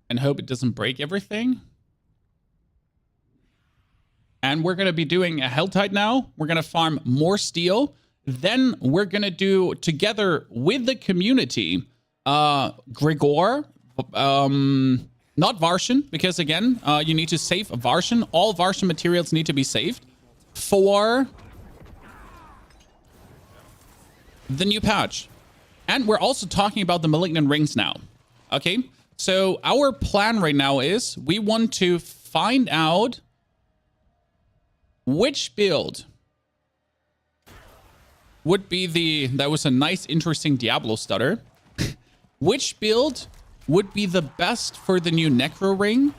and hope it doesn't break everything. And we're going to be doing a Helltide now. We're going to farm more steel. Then we're going to do, together with the community, Grigor, not Varshan, because again, you need to save Varshan. All Varshan materials need to be saved for the new patch. And we're also talking about the Malignant Rings now. Okay, so our plan right now is we want to find out which build would be the... That was a nice, interesting Diablo stutter. Which build would be the best for the new Necro Ring?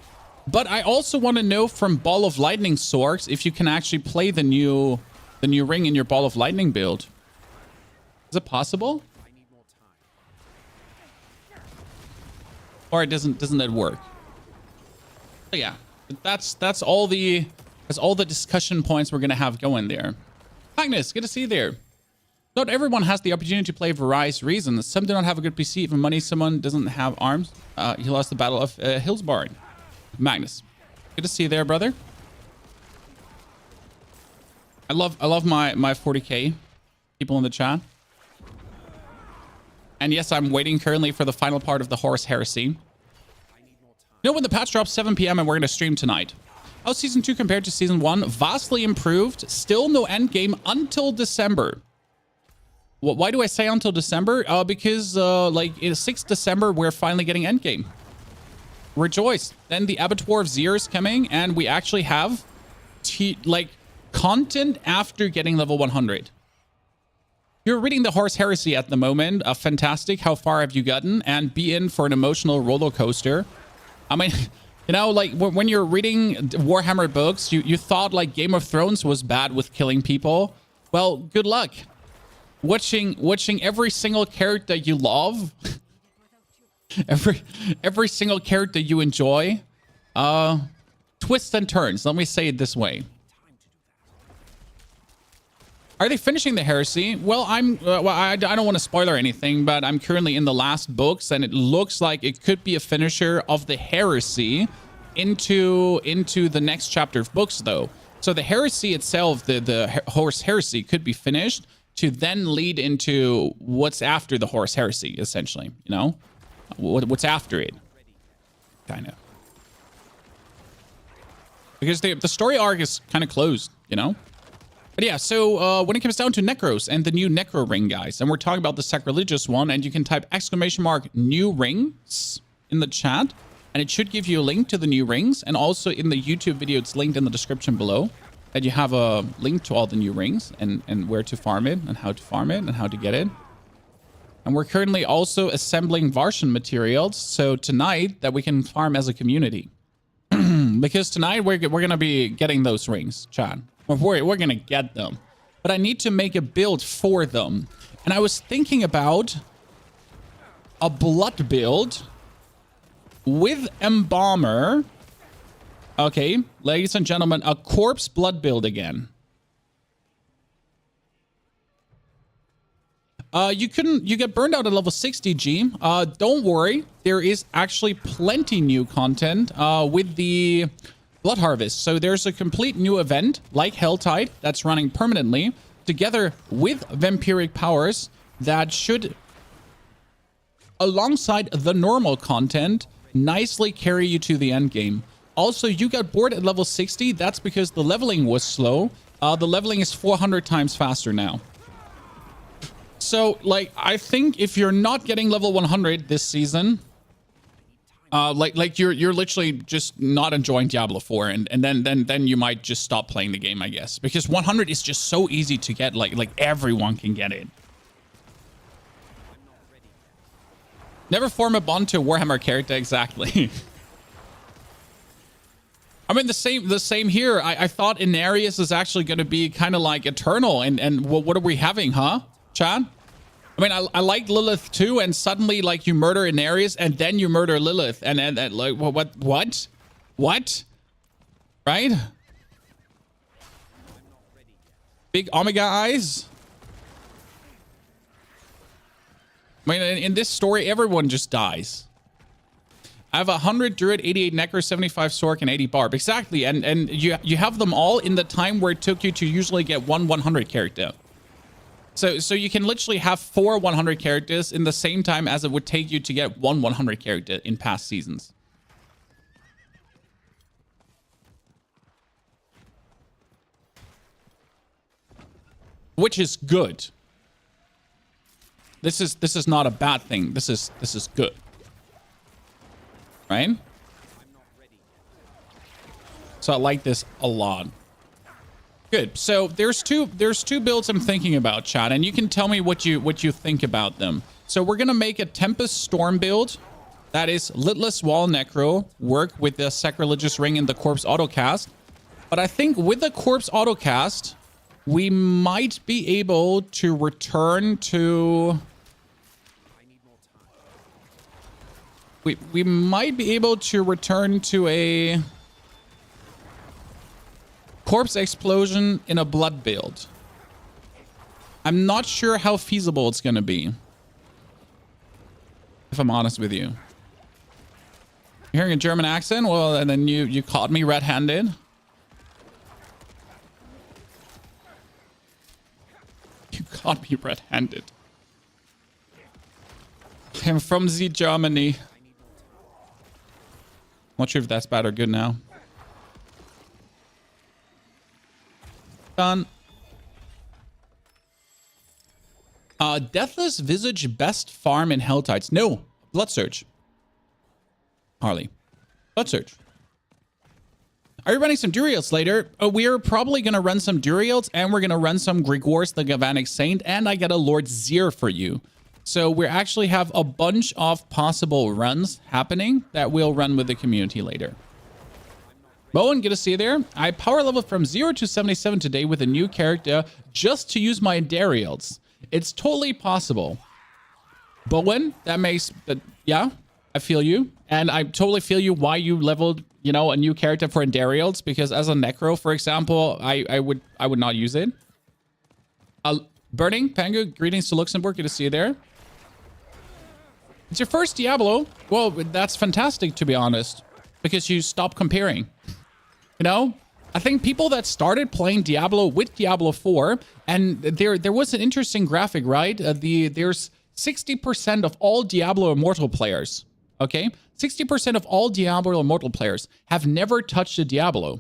But I also want to know from Ball of Lightning Sorks if you can actually play the new ring in your Ball of Lightning build. Is it possible? Or it doesn't that work? But yeah, that's all the discussion points we're gonna have going there. Magnus, good to see you there. Not everyone has the opportunity to play for various reasons. Some do not have a good PC, even money. Someone doesn't have arms. He lost the Battle of Hillsbarn. Magnus, good to see you there, brother. I love my 40k people in the chat. And yes, I'm waiting currently for the final part of the Horus Heresy. You know, when the patch drops 7 p.m. and we're going to stream tonight. How's Season 2 compared to Season 1? Vastly improved. Still no endgame until December. Why do I say until December? Because, like, in 6th December, we're finally getting endgame. Rejoice. Then the Abattoir of Zir is coming, and we actually have, content after getting level 100. You're reading the Horus Heresy at the moment. Fantastic. How far have you gotten? And be in for an emotional roller coaster. I mean, you know, like when you're reading Warhammer books, you thought like Game of Thrones was bad with killing people. Well, good luck. Watching every single character you love, every single character you enjoy, twists and turns. Let me say it this way. Are they finishing the Heresy? Well, I don't want to spoiler anything, but I'm currently in the last books, and it looks like it could be a finisher of the Heresy into the next chapter of books, though. So the Heresy itself, the Horus Heresy, could be finished to then lead into what's after the Horus Heresy, essentially. You know, what's after it, kind of, because the story arc is kind of closed, you know. But yeah, so when it comes down to Necros and the new Necro Ring, guys, and we're talking about the sacrilegious one, and you can type !new rings in the chat, and it should give you a link to the new rings, and also in the YouTube video, it's linked in the description below, that you have a link to all the new rings, and where to farm it, and how to farm it, and how to get it. And we're currently also assembling Varshan materials, so tonight, that we can farm as a community. Because tonight, we're going to be getting those rings, chat. We're going to get them. But I need to make a build for them. And I was thinking about a blood build with Embalmer. Okay, ladies and gentlemen, a corpse blood build again. You get burned out at level 60, G. Don't worry. There is actually plenty new content with the Blood Harvest. So there's a complete new event like Helltide that's running permanently together with vampiric powers that should, alongside the normal content, nicely carry you to the end game. Also, you got bored at level 60. That's because the leveling was slow. The leveling is 400 times faster now. So, like, I think if you're not getting level 100 this season, you're literally just not enjoying Diablo 4, and then you might just stop playing the game, I guess, because 100 is just so easy to get. Like everyone can get it. Never form a bond to a Warhammer character, exactly. I mean, the same here. I thought Inarius is actually going to be kind of like eternal, and what are we having, huh, Chad? I mean, I like Lilith too, and suddenly, like, you murder Inarius, and then you murder Lilith, and like, what? Right? Big Omega eyes? I mean, in this story, everyone just dies. I have 100 Druid, 88 Necro, 75 Sork, and 80 Barb. Exactly, and you have them all in the time where it took you to usually get one 100 character. So you can literally have 4 100 characters in the same time as it would take you to get one 100 character in past seasons. Which is good. This is not a bad thing. This is good. Right? So I like this a lot. Good. So there's two builds I'm thinking about, chat, and you can tell me what you think about them. So we're gonna make a Tempest Storm build that is Lidless Wall Necro, work with the Sacrilegious Ring and the Corpse Autocast. But I think with the Corpse Autocast, we might be able to return to... We might be able to return to a Corpse Explosion in a Blood build. I'm not sure how feasible it's going to be, if I'm honest with you. You're hearing a German accent? Well, and then you caught me red-handed. You caught me red-handed. I'm from the Germany. Not sure if that's bad or good now. Done. Deathless Visage best farm in Hell Tides. No, Blood Surge. Harley. Blood Surge. Are you running some Duriels later? We are probably going to run some Duriels, and we're going to run some Grigors the Galvanic Saint, and I get a Lord Zir for you. So we actually have a bunch of possible runs happening that we'll run with the community later. Bowen, good to see you there. I power level from 0 to 77 today with a new character just to use my Endariels. It's totally possible. Bowen, that makes... yeah, I feel you. And I totally feel you why you leveled, you know, a new character for Endariels. Because as a Necro, for example, I would not use it. Burning, Pangu, greetings to Luxembourg. Good to see you there. It's your first Diablo. Well, that's fantastic, to be honest, because you stop comparing. You know, I think people that started playing Diablo with Diablo 4, and there was an interesting graphic, right? There's 60% of all Diablo Immortal players, okay? 60% of all Diablo Immortal players have never touched a Diablo.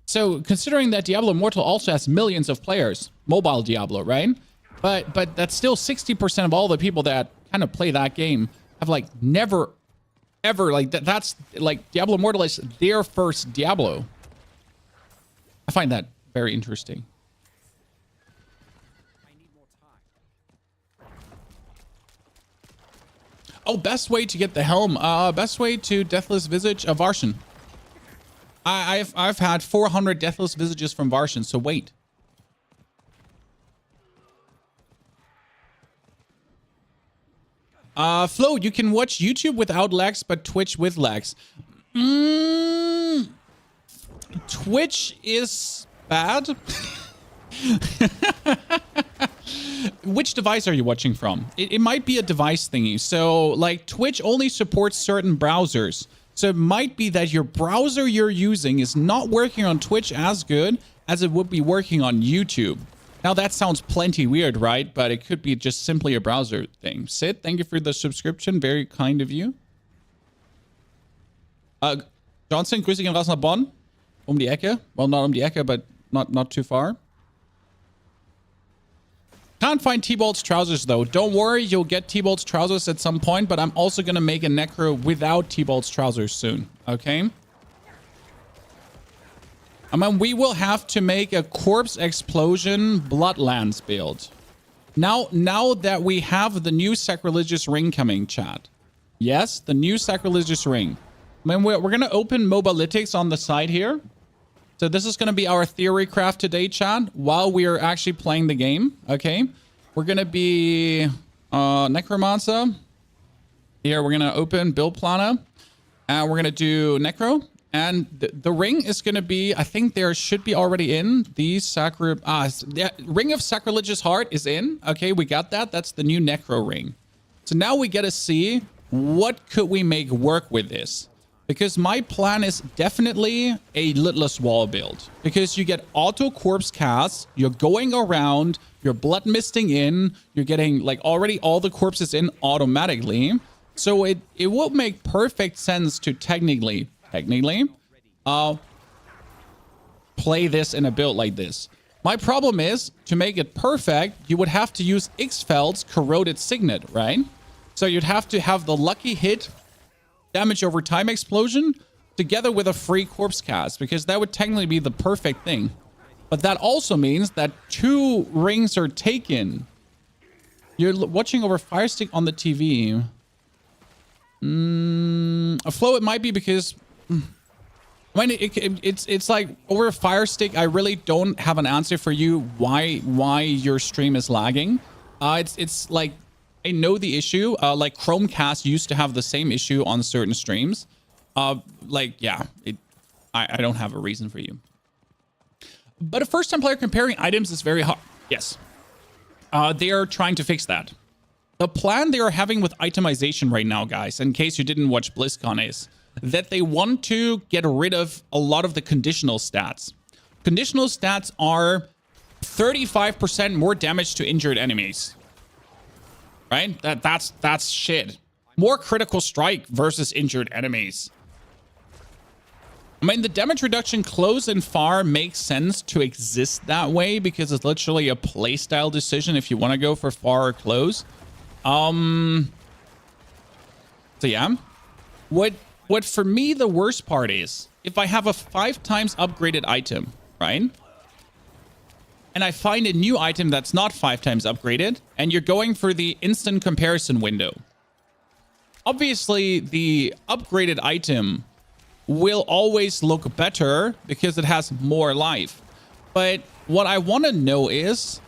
So considering that Diablo Immortal also has millions of players, mobile Diablo, right? But that's still 60% of all the people that kind of play that game have like never ever like that's like Diablo Immortal is their first Diablo. I find that very interesting. Oh, best way to get the helm. Best way to Deathless Visage of Varshan. I've had 400 Deathless Visages from Varshan, so wait. Flo, you can watch YouTube without lags, but Twitch with lags. Twitch is bad. Which device are you watching from? It might be a device thingy. So, like, Twitch only supports certain browsers. So it might be that your browser you're using is not working on Twitch as good as it would be working on YouTube. Now, that sounds plenty weird, right? But it could be just simply a browser thing. Sid, thank you for the subscription. Very kind of you. Johnson, grüße gehen raus nach Bonn. Die Ecke. Well, not die Ecke, but not too far. Can't find T-Bolt's trousers, though. Don't worry, you'll get T-Bolt's trousers at some point, but I'm also going to make a Necro without T-Bolt's trousers soon, okay? I mean, we will have to make a Corpse Explosion Bloodlands build. Now that we have the new Sacrilegious Ring coming, chat. Yes, the new Sacrilegious Ring. I mean, we're going to open Mobalytics on the side here. So this is going to be our Theorycraft today, chat, while we are actually playing the game, okay? We're going to be Necromancer. Here, we're going to open Build Planner. And we're going to do Necro. And the ring is going to be, I think there should be already in the Ring of Sacrilegious Heart is in. Okay, we got that. That's the new Necro ring. So now we get to see what could we make work with this? Because my plan is definitely a lidless wall build. Because you get auto corpse casts, you're going around, you're blood misting in, you're getting like already all the corpses in automatically. So it will make perfect sense to technically play this in a build like this. My problem is, to make it perfect, you would have to use Xfeld's Corroded Signet, right? So you'd have to have the lucky hit damage over time explosion together with a free corpse cast, because that would technically be the perfect thing. But that also means that 2 rings are taken. You're watching over Fire Stick on the TV. A flow, it might be because... I mean, it's like over a Fire Stick, I really don't have an answer for you why your stream is lagging. It's like, I know the issue. Like Chromecast used to have the same issue on certain streams. Like, yeah, I don't have a reason for you. But a first-time player comparing items is very hard. Yes. They are trying to fix that. The plan they are having with itemization right now, guys, in case you didn't watch BlizzCon, is that they want to get rid of a lot of the conditional stats. Conditional stats are 35% more damage to injured enemies. Right? That's shit. More critical strike versus injured enemies. I mean, the damage reduction close and far makes sense to exist that way because it's literally a playstyle decision if you want to go for far or close. So yeah. What for me the worst part is, if I have a 5 times upgraded item, right? And I find a new item that's not 5 times upgraded, and you're going for the instant comparison window. Obviously, the upgraded item will always look better because it has more life. But what I want to know is,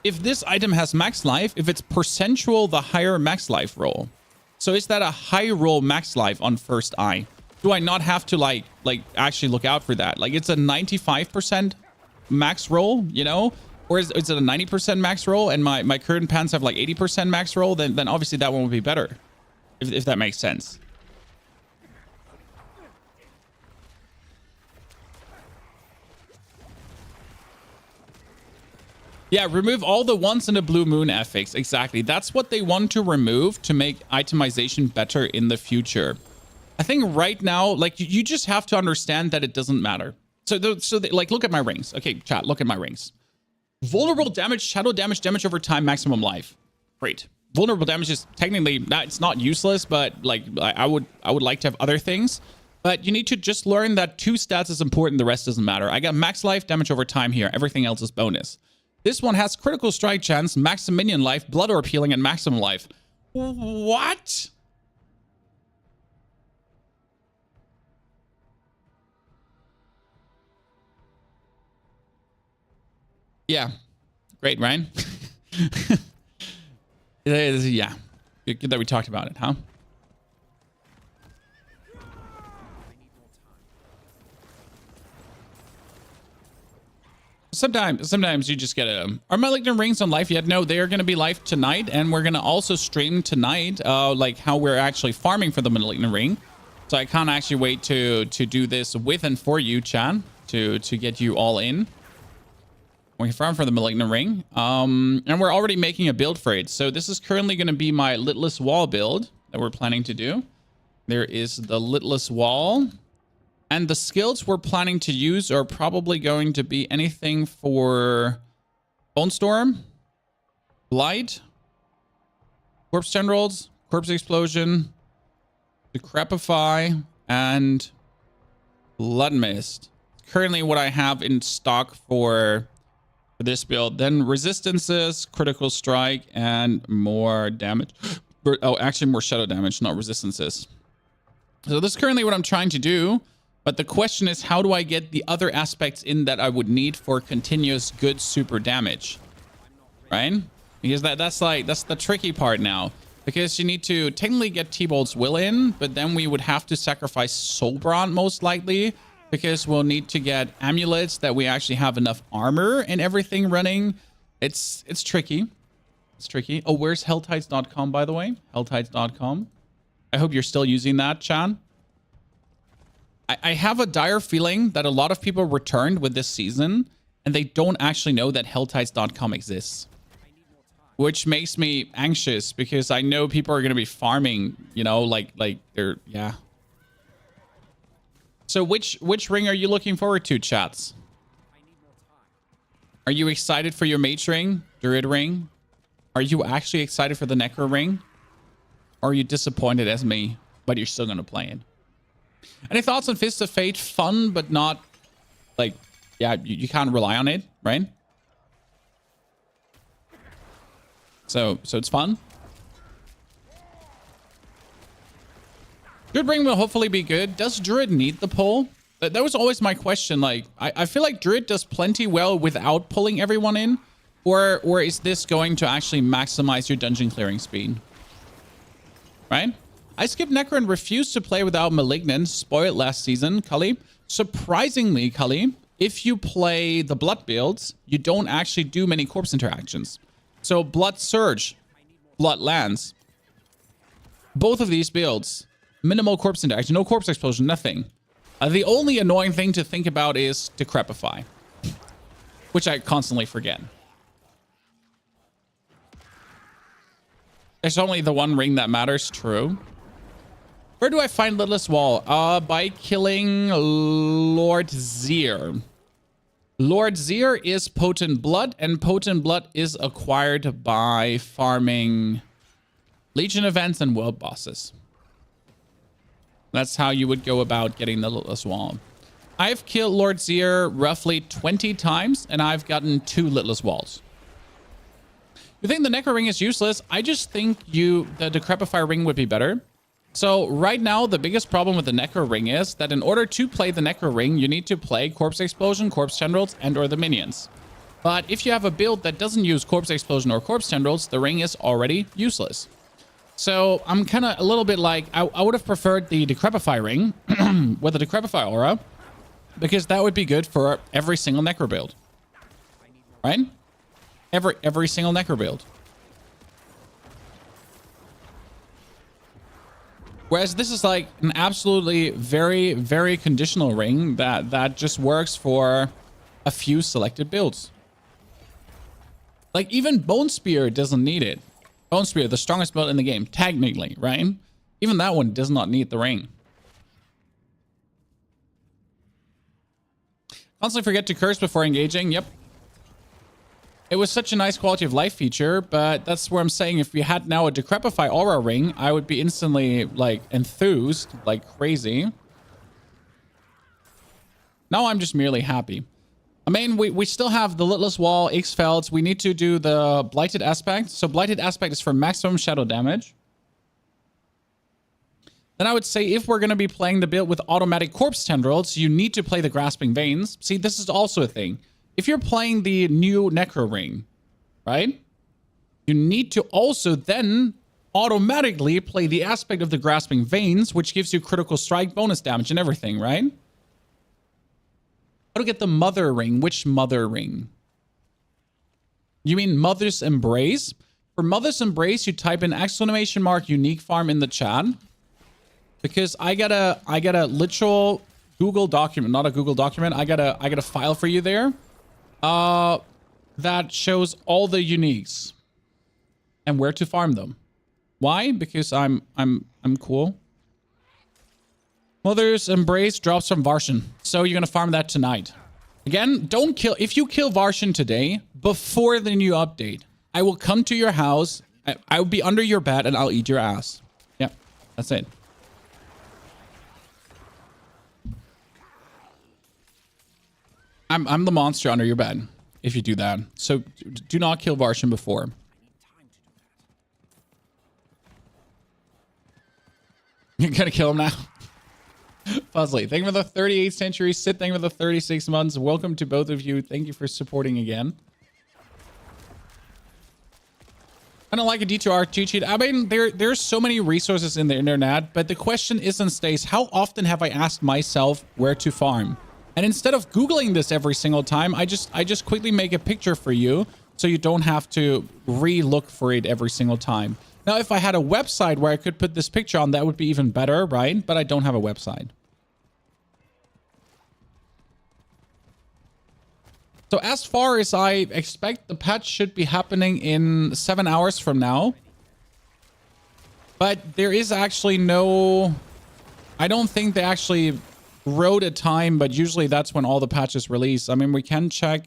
if this item has max life, if it's percentual the higher max life roll. So is that a high roll max life on first eye? Do I not have to like actually look out for that? Like, it's a 95% max roll, you know? Or is it a 90% max roll and my current pants have like 80% max roll? Then obviously that one would be better, if that makes sense. Yeah, remove all the once in a blue moon ethics. Exactly. That's what they want to remove to make itemization better in the future. I think right now, like, you just have to understand that it doesn't matter. So like, look at my rings. Okay, chat, look at my rings. Vulnerable damage, shadow damage, damage over time, maximum life. Great. Vulnerable damage is technically, it's not useless, but like, I would like to have other things. But you need to just learn that 2 stats is important. The rest doesn't matter. I got max life, damage over time here. Everything else is bonus. This one has critical strike chance, maximum minion life, blood orb healing, and maximum life. What? Yeah. Great, Ryan. Yeah. Good that we talked about it, huh? Sometimes you just get a... Are Malignant Rings on live yet? No, they are going to be live tonight, and we're going to also stream tonight, like how we're actually farming for the Malignant Ring. So I can't actually wait to do this with and for you, Chan, to get you all in. We can farm for the Malignant Ring, and we're already making a build for it. So this is currently going to be my lidless wall build that we're planning to do. There is the lidless wall. And the skills we're planning to use are probably going to be anything for Bone Storm, Blight, Corpse Tendrils, Corpse Explosion, Decrepify, and Blood Mist. Currently what I have in stock for this build. Then Resistances, Critical Strike, and more damage. Oh, actually more Shadow damage, not Resistances. So this is currently what I'm trying to do. But the question is, how do I get the other aspects in that I would need for continuous good super damage? Right? Because that's the tricky part now. Because you need to technically get T-Bolt's Will in, but then we would have to sacrifice Soulbrand most likely. Because we'll need to get amulets that we actually have enough armor and everything running. It's tricky. It's tricky. Oh, where's helltides.com, by the way? Helltides.com. I hope you're still using that, Chan. I have a dire feeling that a lot of people returned with this season and they don't actually know that helltides.com exists. Which makes me anxious because I know people are going to be farming, you know, like they're, yeah. So which ring are you looking forward to, chats? Are you excited for your Mage ring, Druid ring? Are you actually excited for the Necro ring? Or are you disappointed as me, but you're still going to play it? Any thoughts on Fist of Fate? Fun, but not like, yeah, you can't rely on it, right? So it's fun. Druid ring will hopefully be good. Does Druid need the pull? That was always my question. Like, I feel like Druid does plenty well without pulling everyone in. Or is this going to actually maximize your dungeon clearing speed? Right? I skipped Necro and refused to play without Malignant. Spoiled last season, Cully. Surprisingly, Cully, if you play the Blood builds, you don't actually do many corpse interactions. So Blood Surge, Blood Lands. Both of these builds, minimal corpse interaction, no corpse explosion, nothing. The only annoying thing to think about is Decrepify, which I constantly forget. There's only the one ring that matters, true. Where do I find Littlest Wall? By killing Lord Zir. Lord Zir is Potent Blood, and Potent Blood is acquired by farming Legion events and world bosses. That's how you would go about getting the Littlest Wall. I've killed Lord Zir roughly 20 times, and I've gotten 2 Littlest Walls. You think the Necro ring is useless? I just think the Decrepify ring would be better. So right now, the biggest problem with the Necro ring is that in order to play the Necro ring, you need to play Corpse Explosion, Corpse Tendrils, and or the Minions. But if you have a build that doesn't use Corpse Explosion or Corpse Tendrils, the ring is already useless. So I'm kind of a little bit like, I would have preferred the Decrepify ring with the Decrepify aura, because that would be good for every single Necro build. Right? Every single Necro build. Whereas this is like an absolutely very, very conditional ring that just works for a few selected builds. Like even Bone Spear doesn't need it. Bone Spear, the strongest build in the game, technically, right? Even that one does not need the ring. Constantly forget to curse before engaging. Yep. It was such a nice quality of life feature, but that's where I'm saying if we had now a Decrepify aura ring, I would be instantly like enthused like crazy. Now I'm just merely happy. I mean, we still have the Littlest Wall, X-Felds. We need to do the Blighted Aspect. So Blighted Aspect is for maximum shadow damage. Then I would say if we're going to be playing the build with automatic Corpse Tendrils, you need to play the Grasping Veins. See, this is also a thing. If you're playing the new Necro ring, right? You need to also then automatically play the aspect of the Grasping Veins, which gives you critical strike, bonus damage, and everything, right? How to get the Mother ring? Which Mother ring? You mean Mother's Embrace? For Mother's Embrace, you type in ! unique farm in the chat. Because I got a literal Google document, not a Google document. I got a file for you there. That shows all the uniques and where to farm them. Why? Because I'm cool. Mother's Embrace drops from Varshan, so you're gonna farm that tonight. Again, don't kill. If you kill Varshan today before the new update, I will come to your house. I will be under your bed and I'll eat your ass. Yep, that's it. I'm the monster under your bed if you do that. So do not kill Varshan before. You're gonna kill him now. Fuzzly, thank you for the 38th century. Sid, thank you for the 36 months. Welcome to both of you. Thank you for supporting again. I don't like a D2R cheat sheet. I mean, there's so many resources in the internet, but the question is and stays, how often have I asked myself where to farm? And instead of Googling this every single time, I just quickly make a picture for you so you don't have to re-look for it every single time. Now, if I had a website where I could put this picture on, that would be even better, right? But I don't have a website. So as far as I expect, the patch should be happening in 7 hours from now. But there is actually no... I don't think they actually wrote a time, but usually that's when all the patches release. I mean, we can check...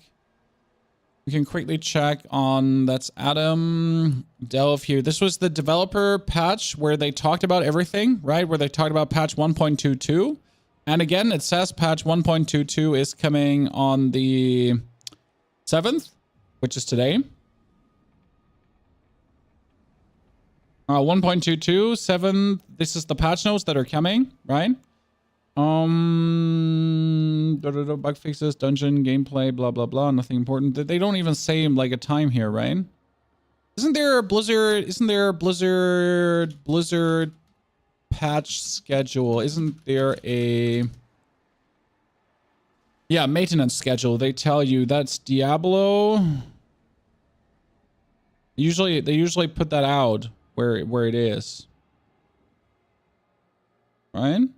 We can quickly check on... That's Adam Delve here. This was the developer patch where they talked about everything, right? Where they talked about patch 1.22. And again, it says patch 1.22 is coming on the 7th, which is today. 1.22, 7th. This is the patch notes that are coming, right? Bug fixes, dungeon, gameplay, blah, blah, blah. Nothing important. They don't even say like a time here, right? Isn't there a Blizzard patch schedule? Isn't there a... Yeah, maintenance schedule. They tell you that's Diablo. They usually put that out where it is. Right?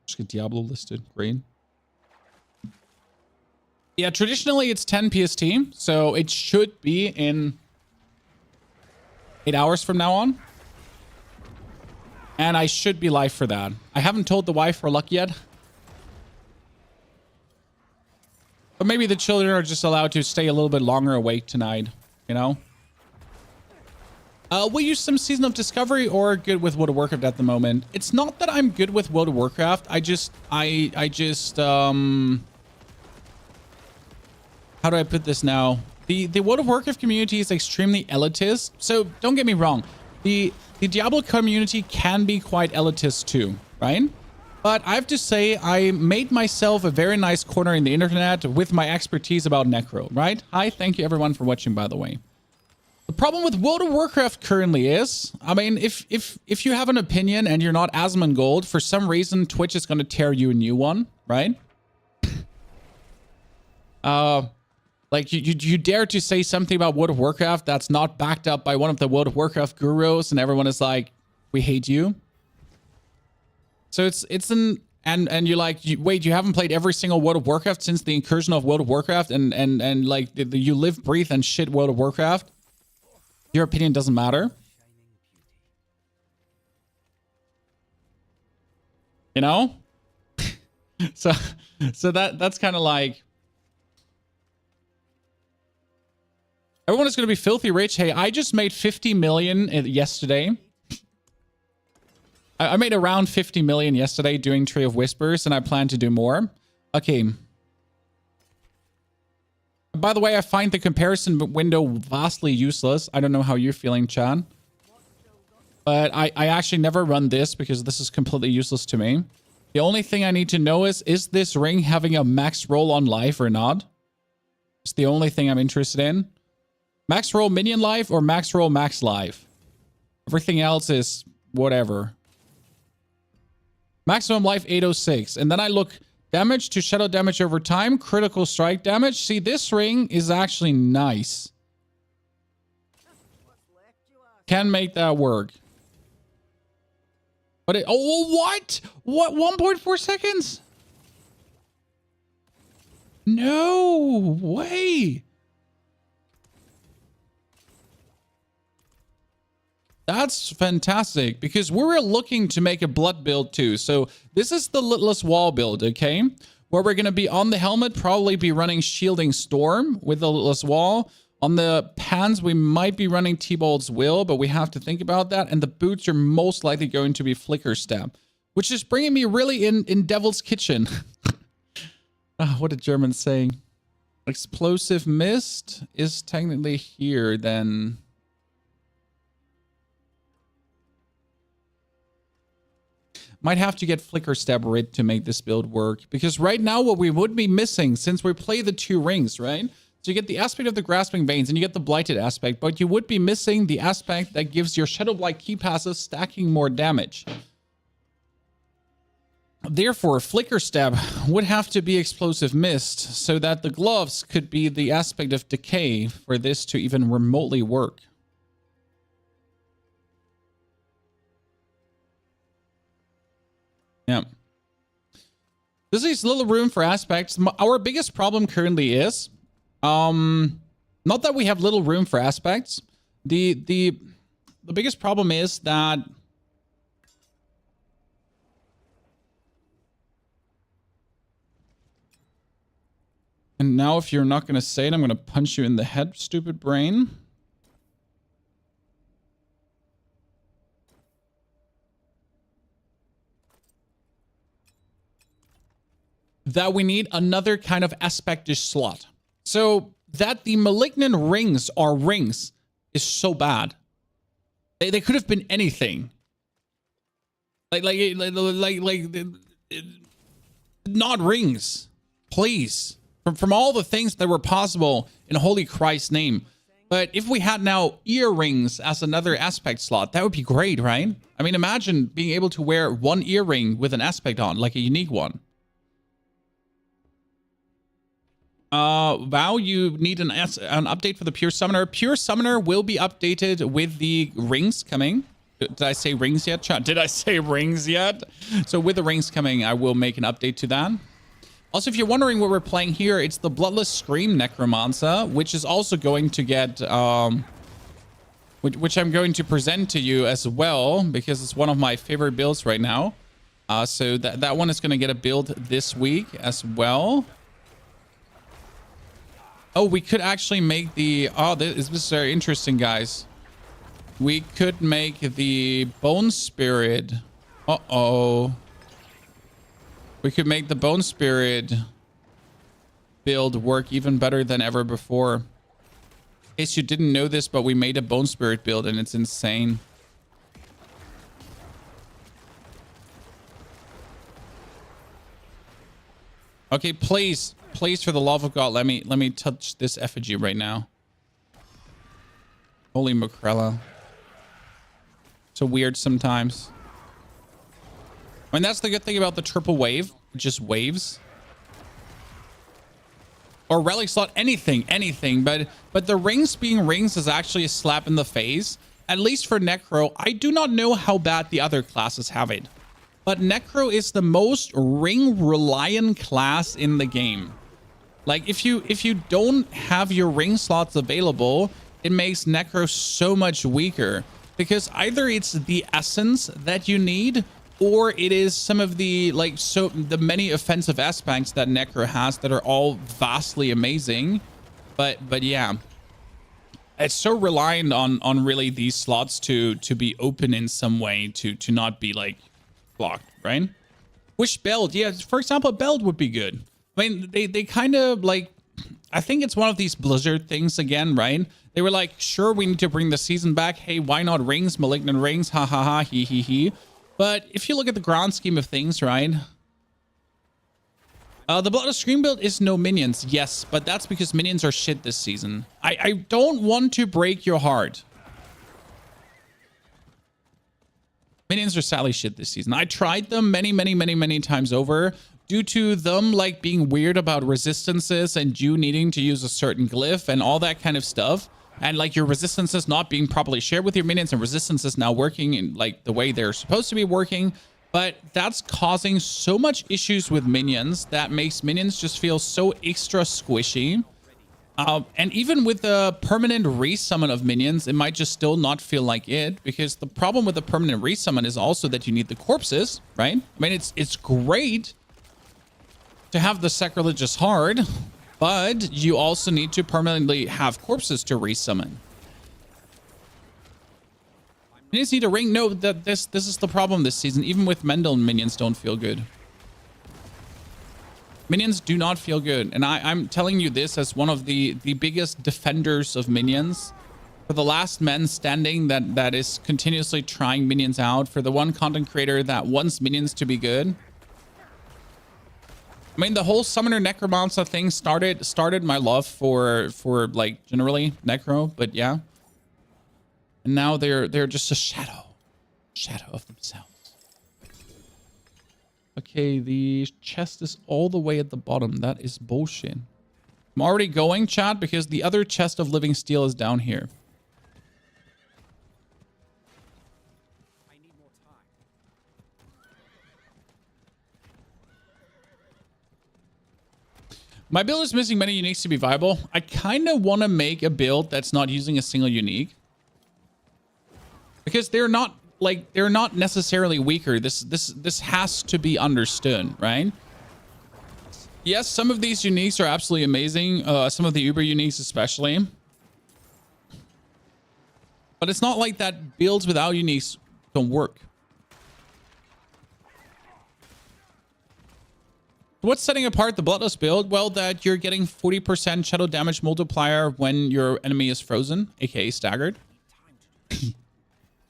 Just get Diablo listed. Great. Yeah, traditionally it's 10 PST, so it should be in 8 hours from now on. And I should be live for that. I haven't told the wife or luck yet. But maybe the children are just allowed to stay a little bit longer awake tonight, you know? We'll use some Season of Discovery or good with World of Warcraft at the moment. It's not that I'm good with World of Warcraft. I just, how do I put this now? The World of Warcraft community is extremely elitist. So don't get me wrong. The Diablo community can be quite elitist too, right? But I have to say, I made myself a very nice corner in the internet with my expertise about Necro, right? Hi, thank you everyone for watching, by the way. The problem with World of Warcraft currently is, I mean, if you have an opinion and you're not Asmongold, for some reason, Twitch is going to tear you a new one, right? Like, you dare to say something about World of Warcraft that's not backed up by one of the World of Warcraft gurus, and everyone is like, we hate you. So it's an... And you're like, wait, you haven't played every single World of Warcraft since the incursion of World of Warcraft, and like, you live, breathe, and shit World of Warcraft? Your opinion doesn't matter? You know? so that's kind of like... Everyone is going to be filthy rich. Hey, I just made 50 million yesterday. I made around 50 million yesterday doing Tree of Whispers, and I plan to do more. Okay. By the way, I find the comparison window vastly useless. I don't know how you're feeling, Chan. But I actually never run this because this is completely useless to me. The only thing I need to know is this ring having a max roll on life or not? It's the only thing I'm interested in. Max roll minion life or max roll max life? Everything else is whatever. Maximum life 806. And then I look damage to shadow damage over time. Critical strike damage. See, this ring is actually nice. Can make that work. But it... Oh, what? What? 1.4 seconds? No way. That's fantastic, because we're looking to make a blood build too. So this is the Litless Wall build, okay? Where we're going to be on the helmet, probably be running Shielding Storm with the Litless Wall. On the pants, we might be running T-Bolt's Will, but we have to think about that. And the boots are most likely going to be Flicker Step, which is bringing me really in Devil's Kitchen. What a German saying. Explosive Mist is technically here then... Might have to get Flicker Step rid to make this build work. Because right now what we would be missing, since we play the two rings, right? So you get the aspect of the Grasping Veins and you get the Blighted aspect, but you would be missing the aspect that gives your Shadow Blight key passes stacking more damage. Therefore, Flicker Stab would have to be Explosive Mist so that the gloves could be the aspect of decay for this to even remotely work. Yeah. This leaves little room for aspects. Our biggest problem currently is, not that we have little room for aspects. The biggest problem is that and now if you're not going to say it, I'm going to punch you in the head, stupid brain. That we need another kind of aspect-ish slot. So that the Malignant Rings are rings is so bad. They could have been anything. Like not rings. Please. From all the things that were possible in Holy Christ's name. But if we had now earrings as another aspect slot, that would be great, right? I mean, imagine being able to wear one earring with an aspect on, like a unique one. Wow, you need an update for the Pure Summoner. Pure Summoner will be updated with the rings coming. Did I say rings yet, chat? Did I say rings yet? So with the rings coming, I will make an update to that. Also, if you're wondering what we're playing here, it's the Bloodless Scream Necromancer, which is also going to get, which I'm going to present to you as well, because it's one of my favorite builds right now. So that one is going to get a build this week as well. Oh, we could actually make the... Oh, this is very interesting, guys. We could make the Bone Spirit... Uh-oh. We could make the Bone Spirit build work even better than ever before. In case you didn't know this, but we made a Bone Spirit build, and it's insane. Okay, please... Please, for the love of God, let me touch this effigy right now. Holy Macrella. So weird sometimes. I mean, that's the good thing about the triple wave. Just waves. Or relic slot, anything. But the rings being rings is actually a slap in the face. At least for Necro, I do not know how bad the other classes have it. But Necro is the most ring-reliant class in the game. Like, if you don't have your ring slots available, it makes Necro so much weaker. Because either it's the essence that you need, or it is some of the, like, the many offensive aspects that Necro has that are all vastly amazing. But yeah. It's so reliant on really these slots to be open in some way, to not be, like, blocked, right? Which build? Yeah, for example, a build would be good. I mean, they kind of like, I think it's one of these Blizzard things again, right? They were like, sure, we need to bring the season back. Hey, why not rings? Malignant Rings, ha ha ha, he he he. But if you look at the grand scheme of things, right? The Blood of Scream build is no minions, yes, but that's because minions are shit this season. I don't want to break your heart. Minions are sadly shit this season. I tried them many times over. Due to them like being weird about resistances and you needing to use a certain glyph and all that kind of stuff. And like your resistances not being properly shared with your minions and resistances now working in like the way they're supposed to be working. But that's causing so much issues with minions that makes minions just feel so extra squishy. And even with the permanent resummon of minions, it might just still not feel like it, because the problem with the permanent resummon is also that you need the corpses, right? I mean, it's great to have the Sacrilegious Heart, but you also need to permanently have corpses to resummon. Minions need a ring. No, this is the problem this season. Even with Mendel, minions don't feel good. Minions do not feel good. And I'm telling you this as one of the biggest defenders of minions. For the last man standing that is continuously trying minions out. For the one content creator that wants minions to be good. I mean, the whole Summoner Necromancer thing started my love for like generally Necro, but yeah. And now they're just a shadow of themselves. Okay, the chest is all the way at the bottom. That is bullshit. I'm already going, chat, because the other chest of living steel is down here. I need more time. My build is missing many uniques to be viable. I kind of want to make a build that's not using a single unique. Because they're not necessarily weaker. This has to be understood, right? Yes, some of these uniques are absolutely amazing. Some of the Uber uniques especially. But it's not like that builds without uniques don't work. What's setting apart the Bloodless build? Well, that you're getting 40% shadow damage multiplier when your enemy is frozen, aka staggered.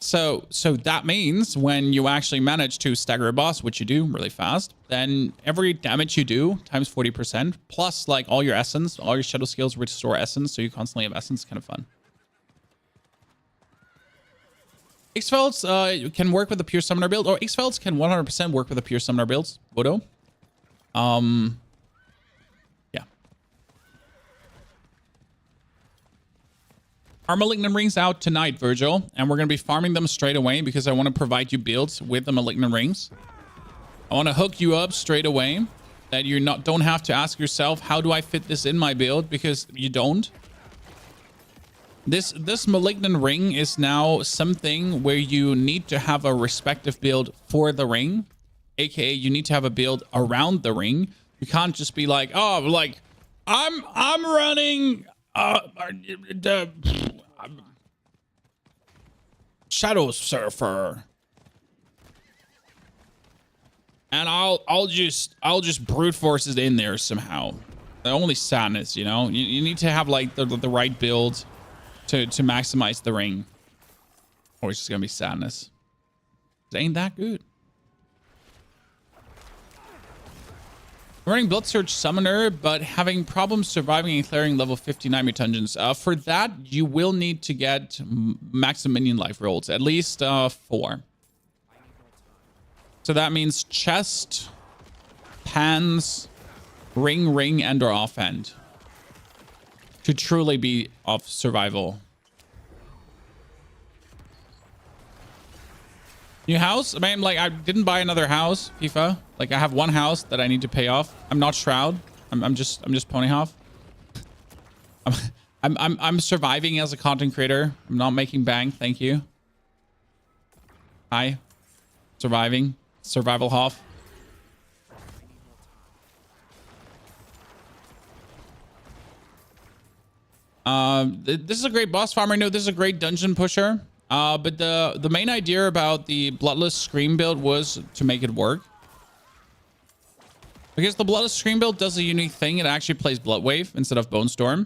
So that means when you actually manage to stagger a boss, which you do really fast, then every damage you do times 40%, plus like all your essence, all your shadow skills restore essence, so you constantly have essence. Kind of fun. X-Felds can work with a pure summoner build, or X-Felds can 100% work with a pure summoner build. Vodo. Yeah. Our Malignant Rings out tonight, Virgil, and we're going to be farming them straight away because I want to provide you builds with the Malignant Rings. I want to hook you up straight away that you don't have to ask yourself, how do I fit this in my build? Because you don't. This Malignant Ring is now something where you need to have a respective build for the ring, aka you need to have a build around the ring. You can't just be like, oh, like I'm running the Shadow Surfer, and I'll just brute force it in there somehow. Only sadness, you know. You need to have like the right build to maximize the ring, or it's just gonna be sadness. It ain't that good. Running Blood Surge Summoner, but having problems surviving and clearing level 59 mutants. For that, you will need to get maximum minion life rolls, at least 4. So that means chest, pans, ring, and or offhand to truly be of survival. New house? I mean, like, I didn't buy another house, FIFA. Like, I have one house that I need to pay off. I'm not Shroud. I'm just ponyhof. I'm surviving as a content creator. I'm not making bank. Thank you. Hi. Surviving. Survival hof. This is a great boss farmer. No, this is a great dungeon pusher. But the main idea about the Bloodless Scream build was to make it work. Because the Bloodless Scream build does a unique thing. It actually plays Blood Wave instead of Bone Storm.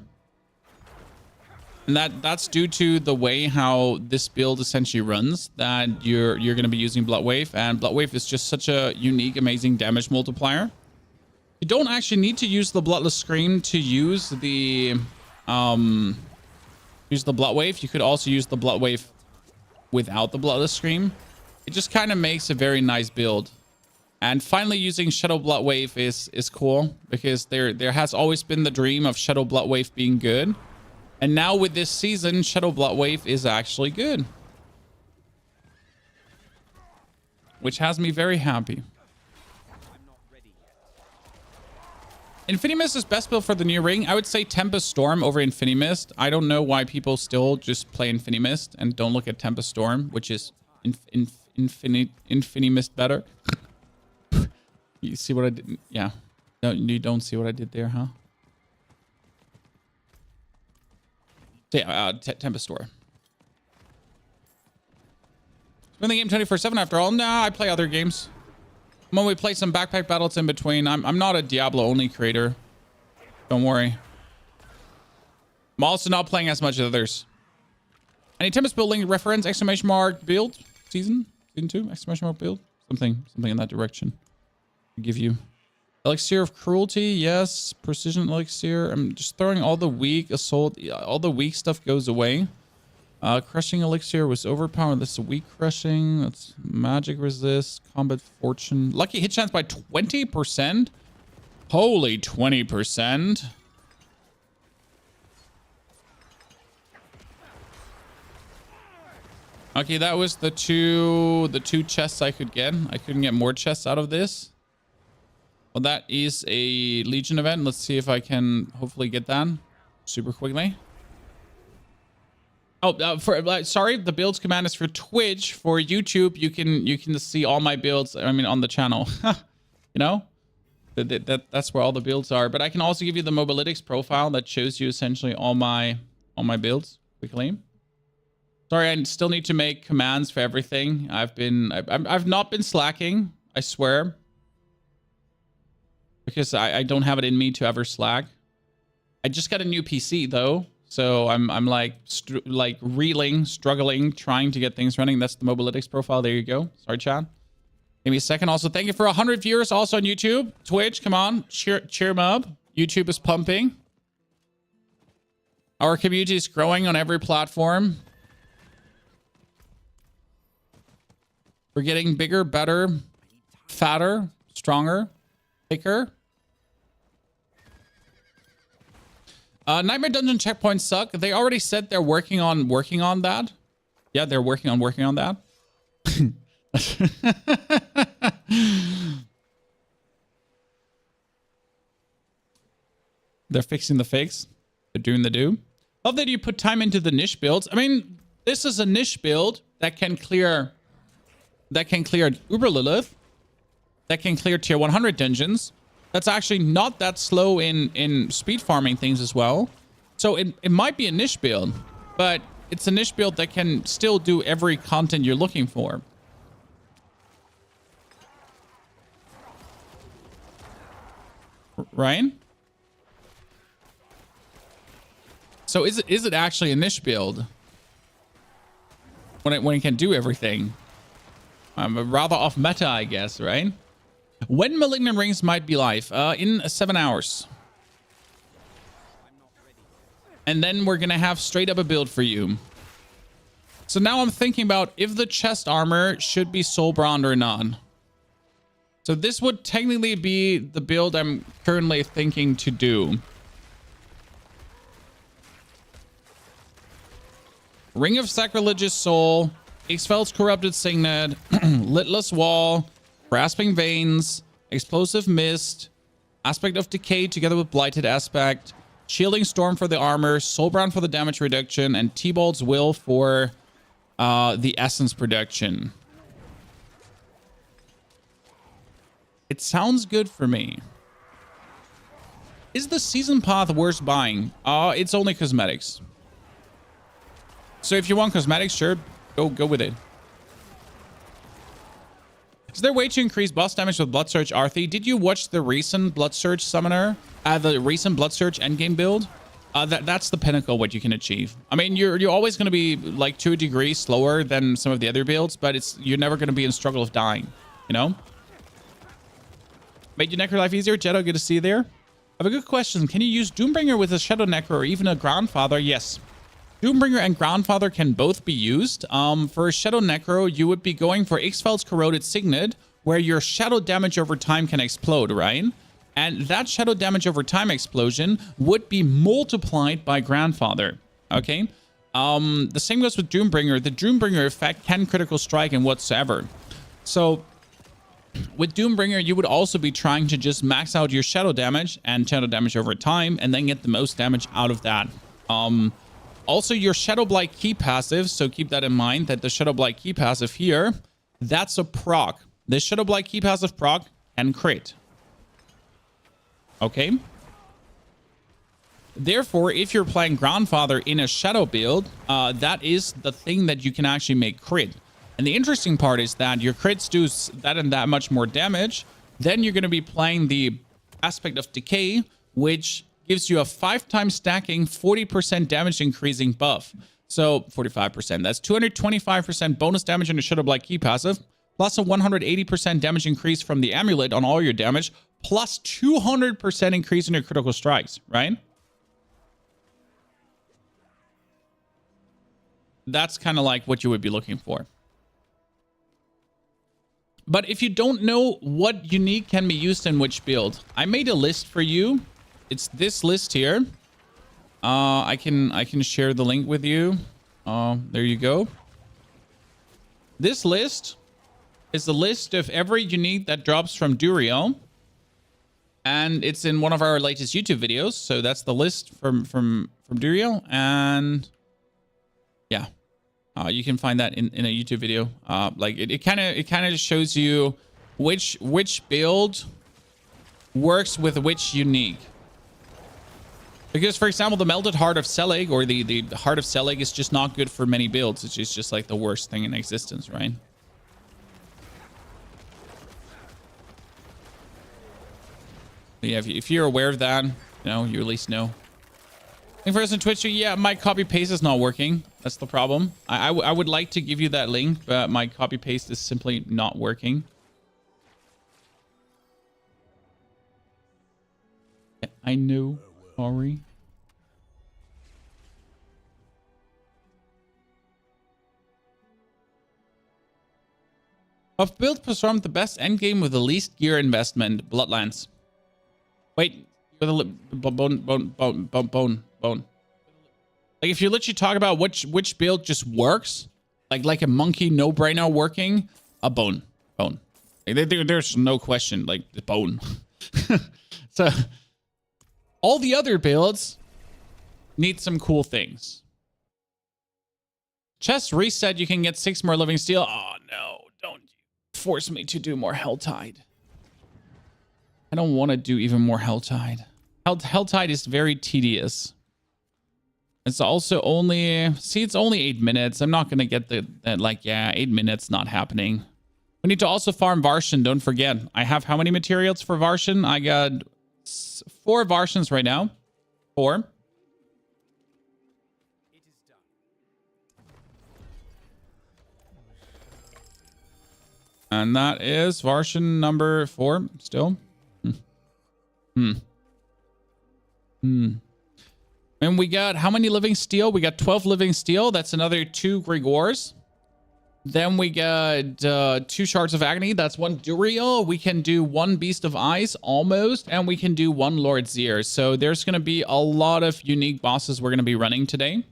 And that's due to the way how this build essentially runs, that you're going to be using Blood Wave, and Blood Wave is just such a unique, amazing damage multiplier. You don't actually need to use the Bloodless Scream to use the Blood Wave. You could also use the Blood Wave without the Bloodless Scream. It just kind of makes a very nice build. And finally using Shadow Blood Wave is cool, because there has always been the dream of Shadow Blood Wave being good. And now with this season, Shadow Blood Wave is actually good. Which has me very happy. Infinimist is best build for the new ring. I would say Tempest Storm over Infinimist. I don't know why people still just play Infinimist and don't look at Tempest Storm, which is Infinimist better. You see what I did? Yeah. No, you don't see what I did there, huh? So yeah, Tempest Storm. Spend the game 24/7 after all. Nah, I play other games. When we play some backpack battles in between. I'm not a Diablo only creator. Don't worry. I'm also not playing as much as others. Any Tempest building reference? Exclamation mark build? Season 2? Exclamation mark build? Something in that direction. I'll give you. Elixir of Cruelty, yes. Precision Elixir. I'm just throwing all the weak assault. All the weak stuff goes away. Crushing Elixir was overpowered. This is weak crushing. That's magic resist. Combat fortune. Lucky hit chance by 20%. Holy 20%. Okay, that was the two chests I could get. I couldn't get more chests out of this. Well, that is a Legion event. Let's see if I can hopefully get that super quickly. Oh, sorry, the builds command is for Twitch. For YouTube, you can see all my builds. I mean, on the channel, you know, that's where all the builds are. But I can also give you the Mobalytics profile that shows you essentially all my builds quickly. Sorry, I still need to make commands for everything. I've not been slacking, I swear, because I don't have it in me to ever slack. I just got a new PC though, so I'm like reeling, struggling, trying to get things running. That's the Mobalytics profile. There you go. Sorry, chat. Give me a second. Also, thank you for 100 viewers also on YouTube, Twitch. Come on, cheer them up. YouTube is pumping. Our community is growing on every platform. We're getting bigger, better, fatter, stronger, thicker. Nightmare Dungeon checkpoints suck. They already said they're working on that. Yeah, they're working on that. They're fixing the fakes. They're doing the do. Love that you put time into the niche builds. I mean, this is a niche build that can clear Uber Lilith, that can clear tier 100 dungeons. That's actually not that slow in speed farming things as well. So it might be a niche build, but it's a niche build that can still do every content you're looking for. Ryan? So is it actually a niche build when it can do everything? Rather off meta, I guess, right? When Malignant Rings might be live? In 7 hours. And then we're going to have straight up a build for you. So now I'm thinking about if the chest armor should be soulbound or not. So this would technically be the build I'm currently thinking to do. Ring of Sacrilegious Soul, Xfeld's Corrupted Signet, Litless Wall, Grasping Veins, Explosive Mist, Aspect of Decay together with Blighted Aspect, Shielding Storm for the armor, Soulbound for the damage reduction, and T-Bolt's Will for the essence production. It sounds good for me. Is the Season Path worth buying? It's only cosmetics. So if you want cosmetics, sure, go with it. Is there a way to increase boss damage with Blood Surge Arthi? Did you watch the recent Blood Surge Summoner? The recent Blood Surge Endgame build? That's the pinnacle what you can achieve. I mean, you're always going to be like 2 degrees slower than some of the other builds, but you're never going to be in struggle of dying, you know? Made your Necro life easier? Jetto, good to see you there. I have a good question. Can you use Doombringer with a Shadow Necro or even a Grandfather? Yes. Doombringer and Grandfather can both be used. For Shadow Necro, you would be going for Xfeld's Corroded Signet, where your shadow damage over time can explode, right? And that shadow damage over time explosion would be multiplied by Grandfather, okay? The same goes with Doombringer. The Doombringer effect can critical strike and whatsoever. So with Doombringer, you would also be trying to just max out your shadow damage and shadow damage over time and then get the most damage out of that. Also, your Shadow Blight key passive, so keep that in mind that the Shadow Blight key passive here, that's a proc. The Shadow Blight key passive proc and crit. Okay? Therefore, if you're playing Grandfather in a Shadow build, that is the thing that you can actually make crit. And the interesting part is that your crits do that and that much more damage. Then you're going to be playing the Aspect of Decay, which gives you a 5-time stacking 40% damage increasing buff. So 45%. That's 225% bonus damage on your Shadow Blight key passive, plus a 180% damage increase from the amulet on all your damage, plus 200% increase in your critical strikes, right? That's kind of like what you would be looking for. But if you don't know what unique can be used in which build, I made a list for you. It's this list here. I can share the link with you. There you go. This list is the list of every unique that drops from Duriel. And it's in one of our latest YouTube videos. So that's the list from Duriel. And yeah, you can find that in a YouTube video. Like it kind of just shows you which build works with which unique. Because, for example, the Melted Heart of Selig, or the Heart of Selig, is just not good for many builds. It's just like the worst thing in existence, right? But yeah, if you're aware of that, you know, you at least know. Link for us on Twitch, yeah, my copy paste is not working. That's the problem. I would like to give you that link, but my copy paste is simply not working. Yeah, I know. Sorry. Of build performed the best endgame with the least gear investment, Bloodlands. Wait, with a bone. Like if you literally talk about which build just works, like a monkey no-brainer working, a bone. There's no question, like the bone. So all the other builds need some cool things. Chest reset, you can get 6 more living steel. Oh no, don't force me to do more Helltide. I don't want to do even more Helltide. Helltide is very tedious. It's also only... See, it's only 8 minutes. I'm not going to get that, like, yeah, 8 minutes not happening. We need to also farm Varshan, don't forget. I have how many materials for Varshan? I got 4 Varshans right now. 4. It is done. And that is Varshan number 4 still. And we got how many living steel? We got 12 living steel. That's another 2 Grigors. Then we got 2 shards of agony. That's 1 Duriel. We can do 1 Beast of Ice almost. And we can do 1 Lord Zir. So there's going to be a lot of unique bosses we're going to be running today.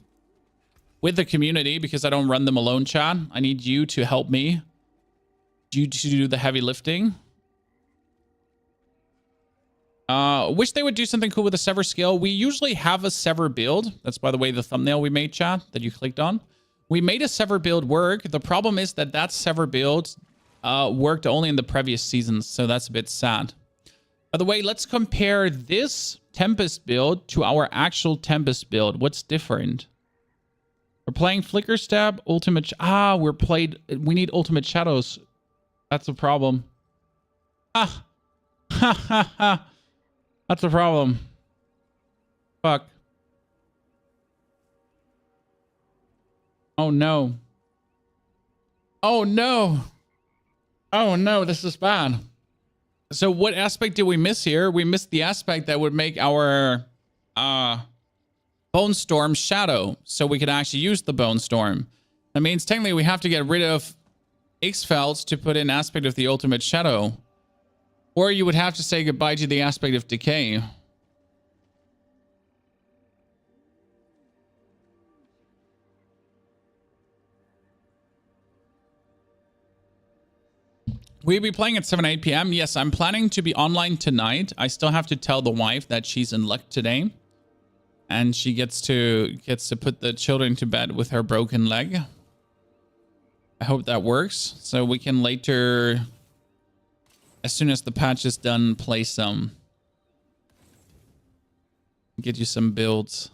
With the community, because I don't run them alone, chat. I need you to help me. You to do the heavy lifting. Wish they would do something cool with the Sever skill. We usually have a Sever build. That's, by the way, the thumbnail we made, chat, that you clicked on. We made a Sever build work. The problem is that Sever build worked only in the previous seasons, so that's a bit sad. By the way, let's compare this Tempest build to our actual Tempest build. What's different? We're playing Flicker Stab, Ultimate... we need Ultimate Shadows. That's a problem. Ah! Ha ha ha! That's a problem. Fuck. Oh no. Oh no. Oh no, this is bad. So what aspect did we miss here? We missed the aspect that would make our Bone Storm shadow, so we could actually use the Bone Storm. That means technically we have to get rid of X-Felds to put in aspect of the Ultimate Shadow. Or you would have to say goodbye to the aspect of decay. We'll be playing at 7 8 p.m. Yes, I'm planning to be online tonight. I still have to tell the wife that she's in luck today. And she gets to put the children to bed with her broken leg. I hope that works. So we can later... As soon as the patch is done, play some. Get you some builds.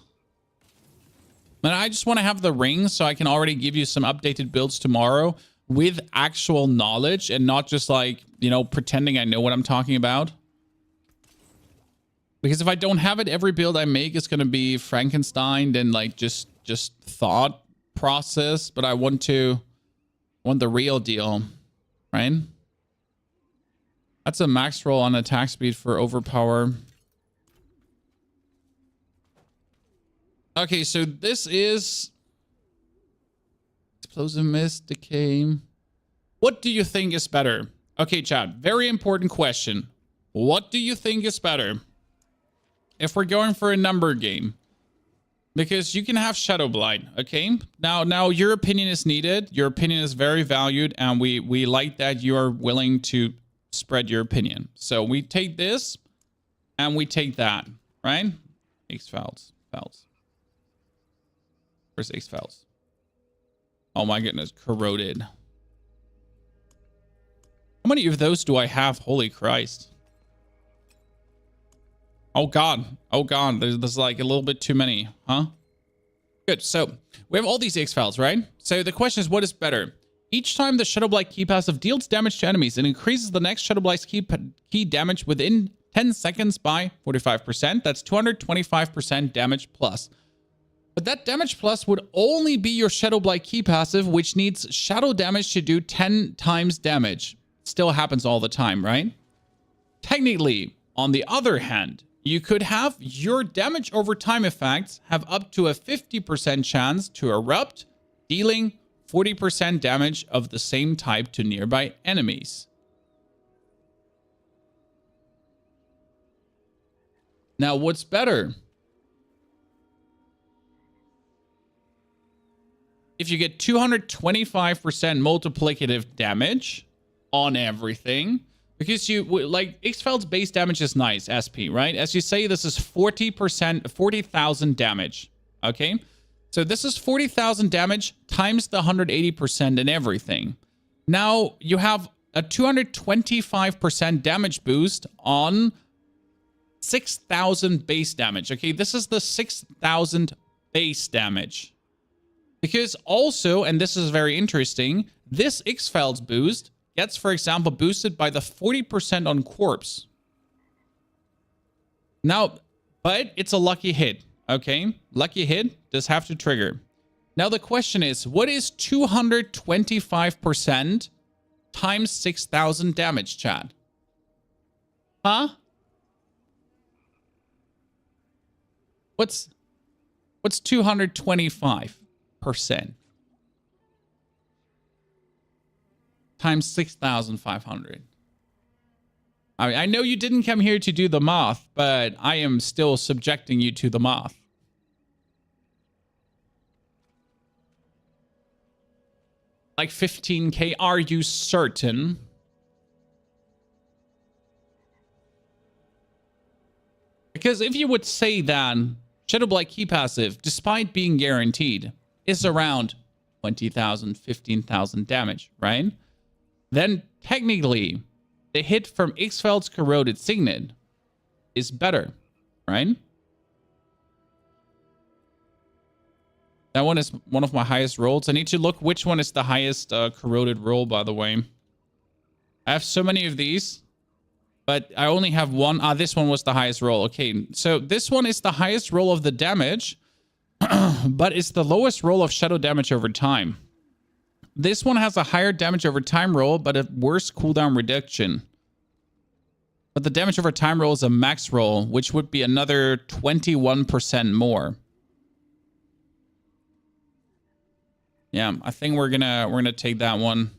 And I just want to have the rings so I can already give you some updated builds tomorrow with actual knowledge and not just like, you know, pretending I know what I'm talking about. Because if I don't have it, every build I make is going to be Frankenstein and like just thought process. But I want the real deal, right? That's a max roll on attack speed for overpower. Okay, so this is explosive mist, decay. What do you think is better? Okay, chat, very important question. What do you think is better? If we're going for a number game. Because you can have Shadow Blight, okay? Now your opinion is needed. Your opinion is very valued, and we like that you are willing to spread your opinion. So we take this, and we take that, right? X-Files. Where's X-Files? Oh my goodness, corroded. How many of those do I have? Holy Christ. Oh God. There's like a little bit too many, huh? Good. So we have all these X-Files, right? So the question is, what is better? Each time the Shadow Blight key passive deals damage to enemies, it increases the next Shadow Blight's key damage within 10 seconds by 45%. That's 225% damage plus. But that damage plus would only be your Shadow Blight key passive, which needs shadow damage to do 10 times damage. Still happens all the time, right? Technically, on the other hand, you could have your damage over time effects have up to a 50% chance to erupt, dealing 40% damage of the same type to nearby enemies. Now, what's better? If you get 225% multiplicative damage on everything, because you like X-Files base damage is nice, SP, right? As you say, this is 40%, 40,000 damage. Okay, so this is 40,000 damage times the 180% and everything. Now you have a 225% damage boost on 6,000 base damage. Okay, this is the 6,000 base damage. Because also, and this is very interesting, this X-Files boost gets, for example, boosted by the 40% on corpse. Now, but it's a lucky hit, okay? Lucky hit does have to trigger. Now the question is, what is 225% times 6,000 damage, chat? Huh? What's 225%? Times 6,500. I mean, I know you didn't come here to do the math, but I am still subjecting you to the math. Like 15k, are you certain? Because if you would say that Shadow Blight key passive, despite being guaranteed, is around 20,000, 15,000 damage, right? Then technically, the hit from X-Files Corroded Signet is better, right? That one is one of my highest rolls. I need to look which one is the highest corroded roll, by the way. I have so many of these, but I only have one. This one was the highest roll. Okay, so this one is the highest roll of the damage, but it's the lowest roll of shadow damage over time. This one has a higher damage over time roll, but a worse cooldown reduction. But the damage over time roll is a max roll, which would be another 21% more. Yeah, I think we're gonna take that one.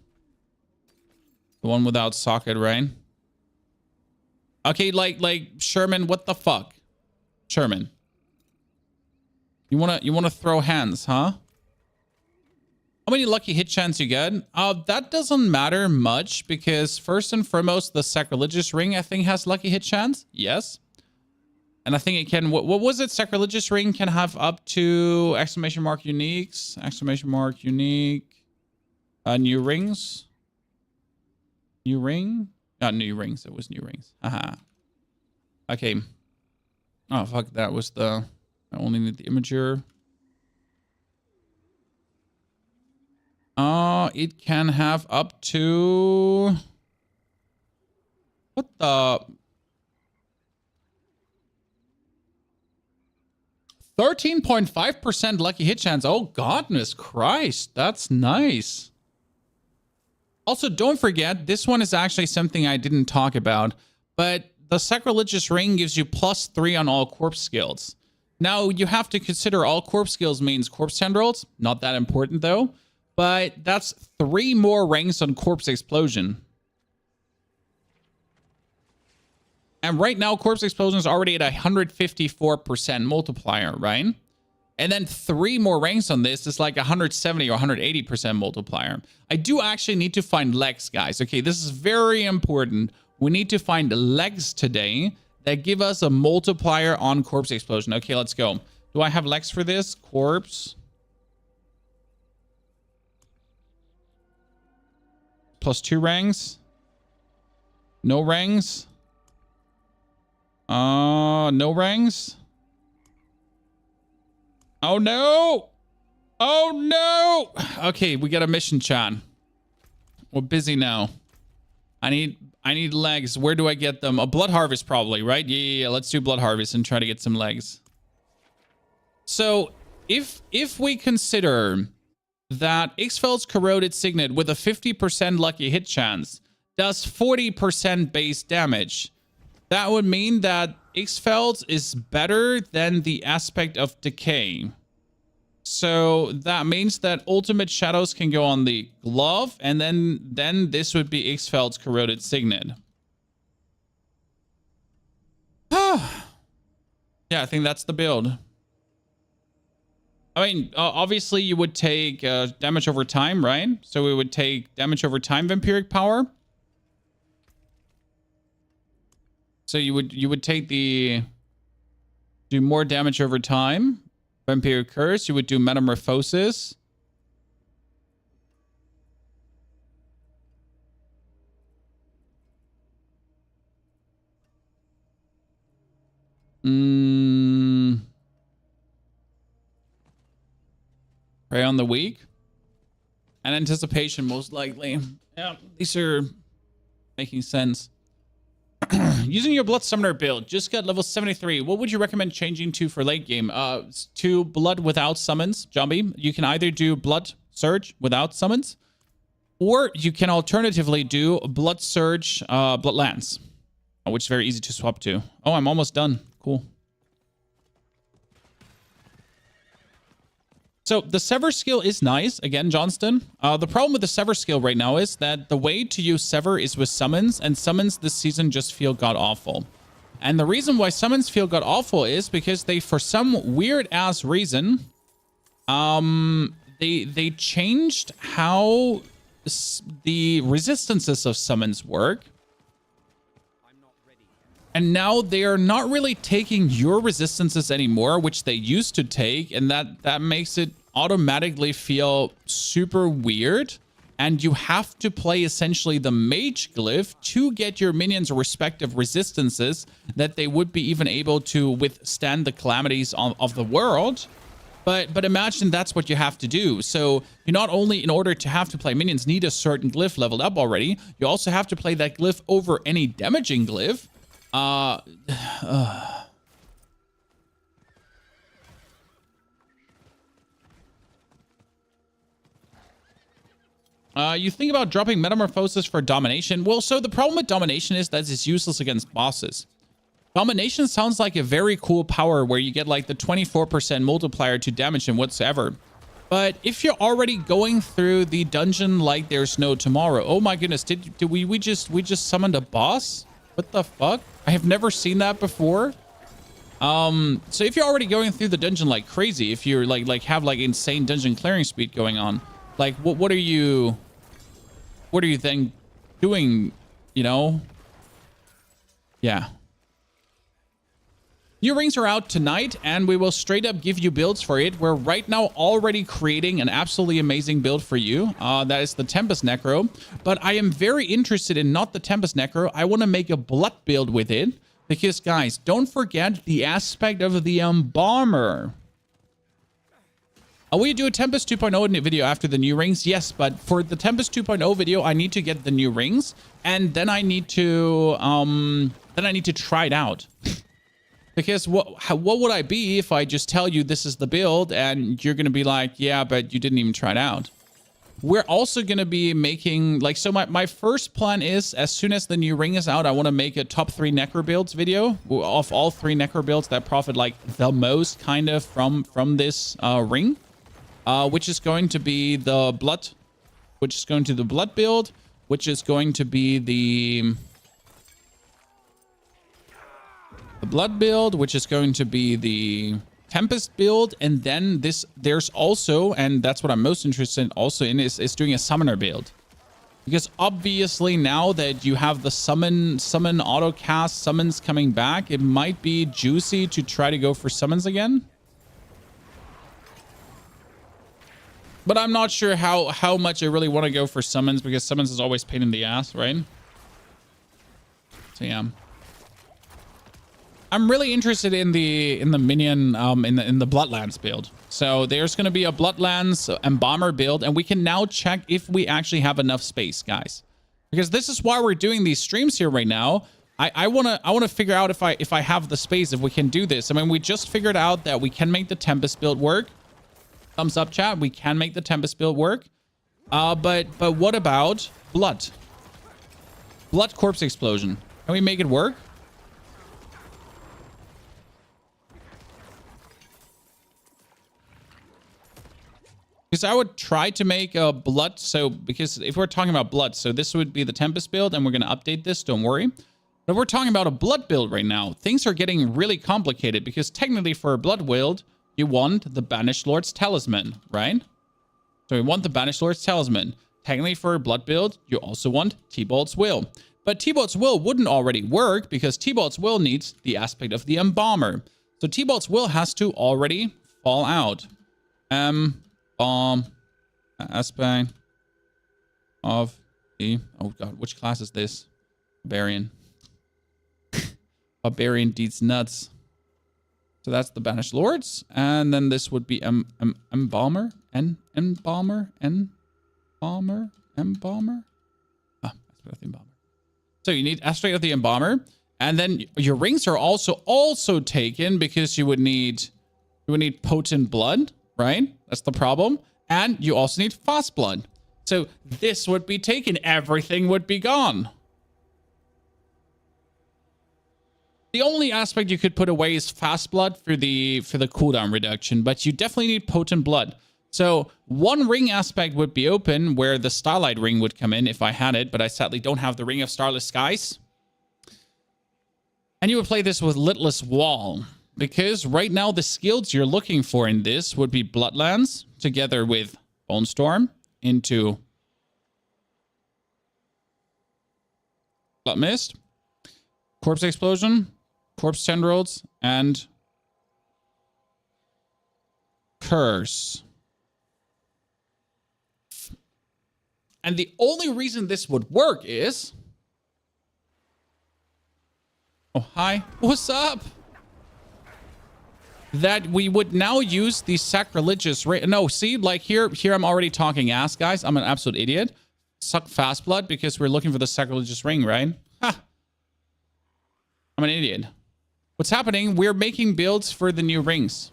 The one without socket, right? Okay, like Sherman, what the fuck? Sherman. You wanna throw hands, huh? How many lucky hit chance you get? That doesn't matter much because first and foremost, the Sacrilegious Ring, I think, has lucky hit chance. Yes. And I think it can, what was it? Sacrilegious Ring can have up to exclamation mark uniques, exclamation mark unique, new rings. New ring? Not new rings, it was new rings. Haha. Okay. Oh, fuck, that was I only need the imager. It can have up to... What the... 13.5% lucky hit chance. Oh, goodness Christ. That's nice. Also, don't forget, this one is actually something I didn't talk about, but the Sacrilegious Ring gives you +3 on all corpse skills. Now, you have to consider all corpse skills means corpse tendrils. Not that important, though. but that's 3 more ranks on Corpse Explosion. And right now, Corpse Explosion is already at 154% multiplier, right? And then 3 more ranks on this is like 170 or 180% multiplier. I do actually need to find legs, guys. Okay, this is very important. We need to find legs today that give us a multiplier on Corpse Explosion. Okay, let's go. Do I have legs for this? Corpse. Plus 2 ranks. No ranks. No ranks. Oh no! Oh no! Okay, we got a mission, chat. We're busy now. I need legs. Where do I get them? A blood harvest, probably, right? Yeah. Let's do blood harvest and try to get some legs. So, if we consider that Ixfeld's Corroded Signet with a 50% lucky hit chance does 40% base damage, that would mean that Ixfeld's is better than the aspect of Decay. So that means that Ultimate Shadows can go on the glove, and then this would be Ixfeld's Corroded Signet. Yeah, I think that's the build. I mean, obviously you would take damage over time, right? So we would take damage over time Vampiric Power. So you would take the do more damage over time. Vampiric Curse. You would do Metamorphosis. Prey on the Weak. And Anticipation, most likely. Yeah, these are making sense. Using your Blood Summoner build, just got level 73. What would you recommend changing to for late game? To Blood without summons, Zombie. You can either do Blood Surge without summons, or you can alternatively do Blood Surge, Blood Lance, which is very easy to swap to. Oh, I'm almost done. Cool. So the Sever skill is nice. Again, Johnston. The problem with the Sever skill right now is that the way to use Sever is with summons, and summons this season just feel god-awful. And the reason why summons feel god-awful is because they, for some weird-ass reason, they changed how the resistances of summons work. And now they are not really taking your resistances anymore, which they used to take, and that makes it automatically feel super weird. And you have to play essentially the Mage glyph to get your minions respective resistances that they would be even able to withstand the calamities of the world. But imagine that's what you have to do. So you not only, in order to have to play minions, need a certain glyph leveled up already, you also have to play that glyph over any damaging glyph. You think about dropping Metamorphosis for Domination? Well, so the problem with Domination is that it's useless against bosses. Domination sounds like a very cool power where you get like the 24% multiplier to damage and whatsoever. But if you're already going through the dungeon like there's no tomorrow, oh my goodness, did we just summoned a boss? What the fuck? I have never seen that before. So if you're already going through the dungeon like crazy, if you're like have like insane dungeon clearing speed going on, like what are you then doing, you know? Yeah. New rings are out tonight, and we will straight up give you builds for it. We're right now already creating an absolutely amazing build for you. That is the Tempest Necro. But I am very interested in not the Tempest Necro. I want to make a blood build with it. Because, guys, don't forget the aspect of the Embalmer. Will you do a Tempest 2.0 video after the new rings? Yes, but for the Tempest 2.0 video, I need to get the new rings. And then I need to try it out. Because what would I be if I just tell you this is the build and you're going to be like, yeah, but you didn't even try it out. We're also going to be making, like, so my first plan is as soon as the new ring is out, I want to make a top 3 Necro builds video of all 3 Necro builds that profit like the most kind of from this ring. which is going to be the blood, which is going to the blood build, which is going to be the blood build, which is going to be the Tempest build, and then there's also, and that's what I'm most interested in also in, is doing a summoner build. Because obviously now that you have the summon auto cast summons coming back, it might be juicy to try to go for summons again. But I'm not sure how much I really want to go for summons, because summons is always pain in the ass, right? So yeah. I'm really interested in the minion in the Bloodlands build. So there's going to be a Bloodlands Embalmer build, and we can now check if we actually have enough space, guys. Because this is why we're doing these streams here right now. I wanna figure out if I have the space, if we can do this. I mean, we just figured out that we can make the Tempest build work. Thumbs up, chat. We can make the Tempest build work. But what about blood? Blood corpse explosion. Can we make it work? Because I would try to make a blood, so because if we're talking about blood, so this would be the Tempest build, and we're going to update this, don't worry. But we're talking about a blood build right now. Things are getting really complicated, because technically for a blood build, you want the Banished Lord's Talisman, right? So we want the Banished Lord's Talisman. Technically for a blood build, you also want T-Bolt's Will. But T-Bolt's Will wouldn't already work, because T-Bolt's Will needs the aspect of the Embalmer. So T-Bolt's Will has to already fall out. Aspect of the, oh god, which class is this? Barbarian. Barbarian deeds nuts. So that's the Banished Lords, and then this would be Embalmer. Embalmer. Ah, Aspect of the Embalmer. So you need Aspect of the Embalmer, and then your rings are also taken, because you would need potent blood. Right? That's the problem. And you also need fast blood. So this would be taken. Everything would be gone. The only aspect you could put away is fast blood for the cooldown reduction, but you definitely need potent blood. So one ring aspect would be open, where the Starlight ring would come in if I had it, but I sadly don't have the Ring of Starless Skies. And you would play this with Lidless Wall. Because right now the skills you're looking for in this would be Bloodlands together with Bone Storm into Blood Mist, Corpse Explosion, Corpse Tendrils, and Curse. And the only reason this would work is... Oh, hi. What's up? That we would now use the sacrilegious no, see, like here I'm already talking ass, guys. I'm an absolute idiot. Suck fast blood because we're looking for the sacrilegious ring, right? Ha! I'm an idiot. What's happening? We're making builds for the new rings.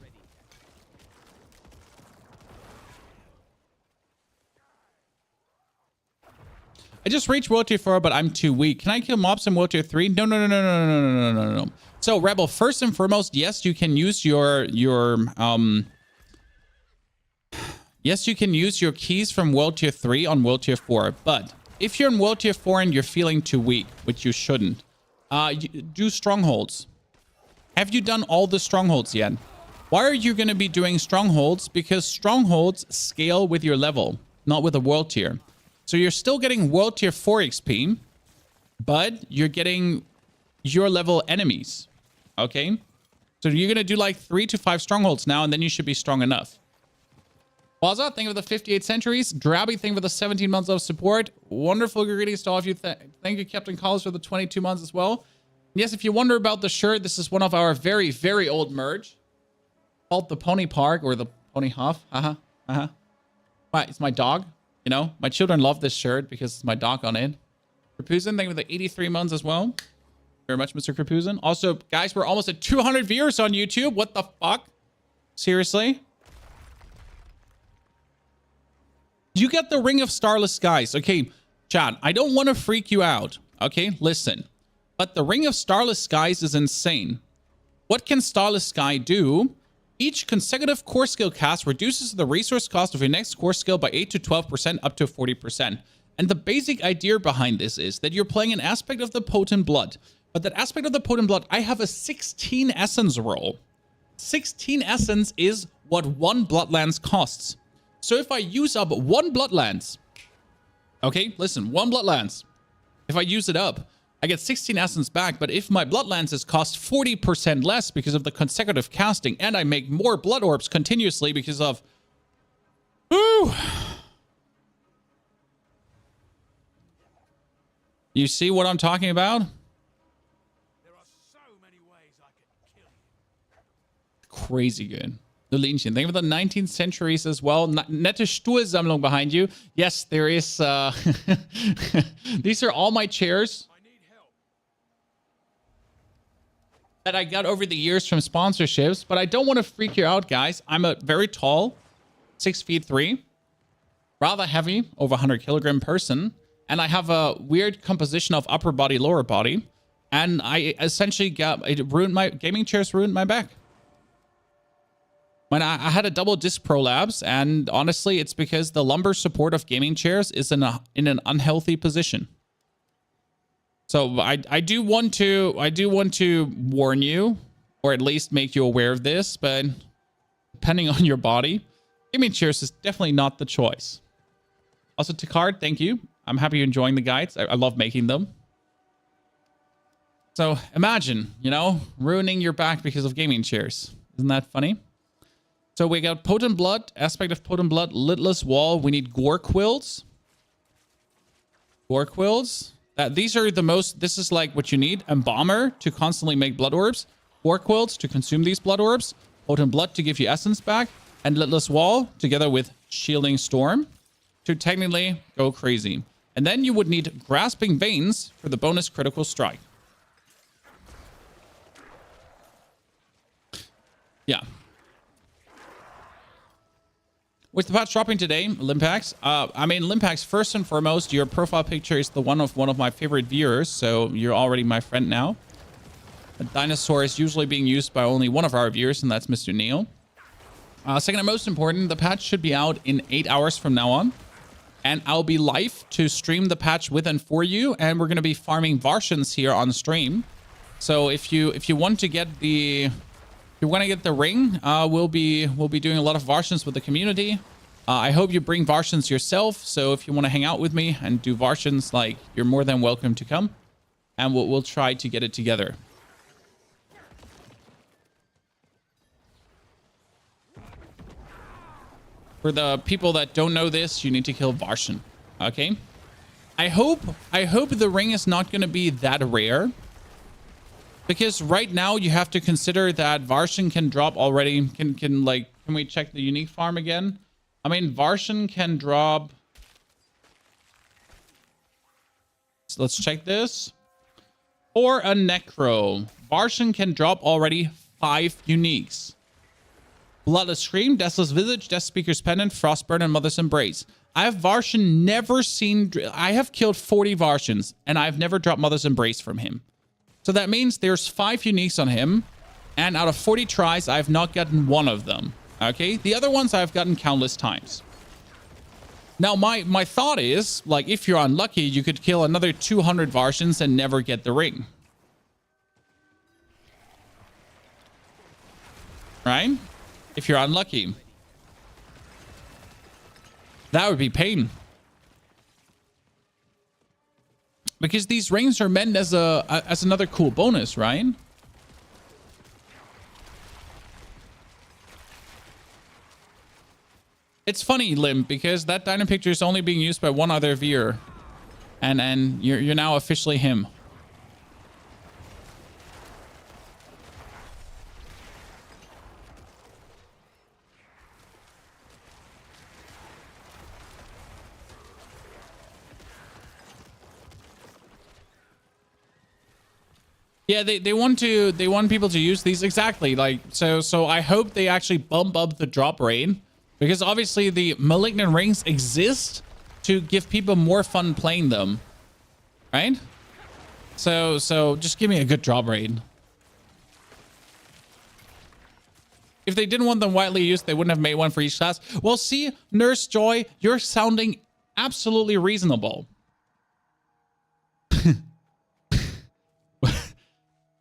I just reached World Tier 4, but I'm too weak. Can I kill mobs in World Tier 3? No. So, Rebel, first and foremost, yes, you can use your keys from World Tier 3 on World Tier 4. But if you're in World Tier 4 and you're feeling too weak, which you shouldn't, do strongholds. Have you done all the strongholds yet? Why are you going to be doing strongholds? Because strongholds scale with your level, not with a World Tier. So you're still getting World Tier 4 XP, but you're getting your level enemies. Okay? So you're going to do like 3 to 5 strongholds now, and then you should be strong enough. Plaza, thank you for the 58 centuries. Drabby, thank you for the 17 months of support. Wonderful greetings to all of you. Thank you, Captain Collins, for the 22 months as well. Yes, if you wonder about the shirt, this is one of our very, very old merch. Called the Pony Park, or the Pony Huff. It's my dog. You know, my children love this shirt because it's my dog on it. Krapuzin, thank you for the 83 months as well. Very much, Mr. Krapuzin. Also, guys, we're almost at 200 viewers on YouTube. What the fuck? Seriously? You get the Ring of Starless Skies. Okay, Chad, I don't want to freak you out. Okay, listen. But the Ring of Starless Skies is insane. What can Starless Sky do? Each consecutive core skill cast reduces the resource cost of your next core skill by 8 to 12% up to 40%. And the basic idea behind this is that you're playing an aspect of the Potent Blood. But that aspect of the Potent Blood, I have a 16 essence roll. 16 essence is what 1 Bloodlance costs. So if I use up 1 Bloodlance, okay, listen, 1 Bloodlance, if I use it up, I get 16 essence back, but if my Bloodlances cost 40% less because of the consecutive casting, and I make more Blood Orbs continuously because of... Woo! You see what I'm talking about? There are so many ways I could kill you. Crazy good. The Linchen. Think of the 19th centuries as well. Nette Stuhlsammlung behind you. Yes, there is... These are all my chairs that I got over the years from sponsorships, but I don't want to freak you out, guys. I'm a very tall, 6'3", rather heavy, over 100 kilogram person, and I have a weird composition of upper body, lower body, and I essentially gaming chairs ruined my back. When I had a double disc prolapse, and honestly, it's because the lumbar support of gaming chairs is in an unhealthy position. So I do want to warn you, or at least make you aware of this, but depending on your body, gaming chairs is definitely not the choice. Also, Takard, thank you. I'm happy you're enjoying the guides. I love making them. So imagine, you know, ruining your back because of gaming chairs. Isn't that funny? So we got Potent Blood, aspect of Potent Blood, Lidless Wall. We need Gore Quills. Gore Quills. These are the most, this is like what you need. Embalmer to constantly make blood orbs. Gore Quills to consume these blood orbs. Potent Blood to give you essence back. And Lidless Wall together with Shielding Storm to technically go crazy. And then you would need Grasping Veins for the bonus critical strike. Yeah. With the patch dropping today, Limpax. I mean, Limpax, first and foremost, your profile picture is the one of my favorite viewers, so you're already my friend now. A dinosaur is usually being used by only one of our viewers, and that's Mr. Neil. Second and most important, the patch should be out in 8 hours from now on. And I'll be live to stream the patch with and for you, and we're going to be farming Varshans here on stream. So if you want to get the... If you want to get the ring, we'll be doing a lot of Varshans with the community. I hope you bring Varshans yourself. So if you want to hang out with me and do Varshans, like, you're more than welcome to come. And we'll try to get it together. For the people that don't know this, you need to kill Varshan. Okay? I hope the ring is not going to be that rare. Because right now you have to consider that Varshan can drop already. Can we check the unique farm again? I mean, Varshan can drop. So let's check this. Or a Necro. Varshan can drop already 5 uniques. Bloodless Scream, Deathless Visage, Death Speaker's Pendant, Frostburn, and Mother's Embrace. I have Varshan never seen. I have killed 40 Varshans, and I've never dropped Mother's Embrace from him. So that means there's 5 uniques on him, and out of 40 tries, I've not gotten one of them. Okay? The other ones I've gotten countless times. Now, my thought is, like, if you're unlucky, you could kill another 200 Varshans and never get the ring. Right? If you're unlucky. That would be pain. Because these rings are meant as another cool bonus, right? It's funny, Lim, because that dino picture is only being used by one other viewer. And you're now officially him. Yeah, they want people to use these exactly, like, so I hope they actually bump up the drop rate, because obviously the Malignant Rings exist to give people more fun playing them, right? So just give me a good drop rate. If they didn't want them widely used, they wouldn't have made one for each class. Well, see, Nurse Joy, you're sounding absolutely reasonable.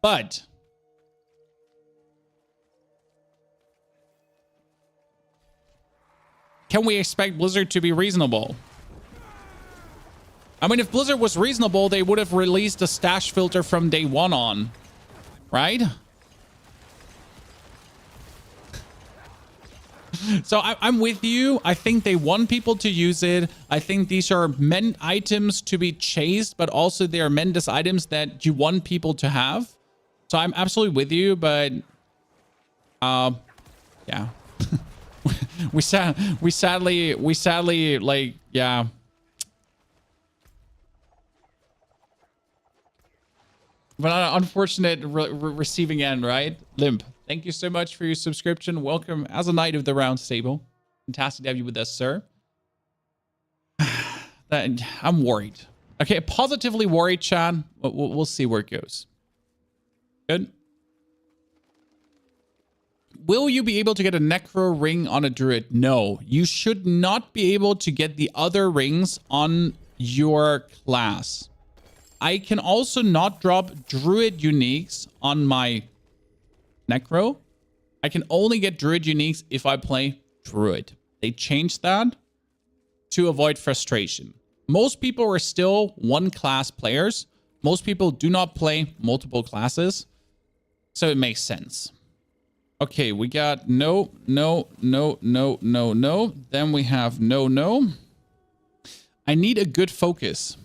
But can we expect Blizzard to be reasonable? I mean, if Blizzard was reasonable, they would have released a stash filter from day one on, right? So I'm with you. I think they want people to use it. I think these are meant items to be chased, but also they are meant as items that you want people to have. So I'm absolutely with you, but yeah. we sadly like, yeah. But an unfortunate receiving end, right? Limp, thank you so much for your subscription. Welcome as a knight of the round stable. Fantastic to have you with us, sir. I'm worried. Okay, positively worried, Chan. We'll see where it goes. Good. Will you be able to get a Necro ring on a Druid? No, you should not be able to get the other rings on your class. I can also not drop Druid uniques on my Necro. I can only get Druid uniques if I play Druid. They changed that to avoid frustration. Most people are still one class players. Most people do not play multiple classes. So it makes sense. Okay, we got no. Then we have no. I need a good focus.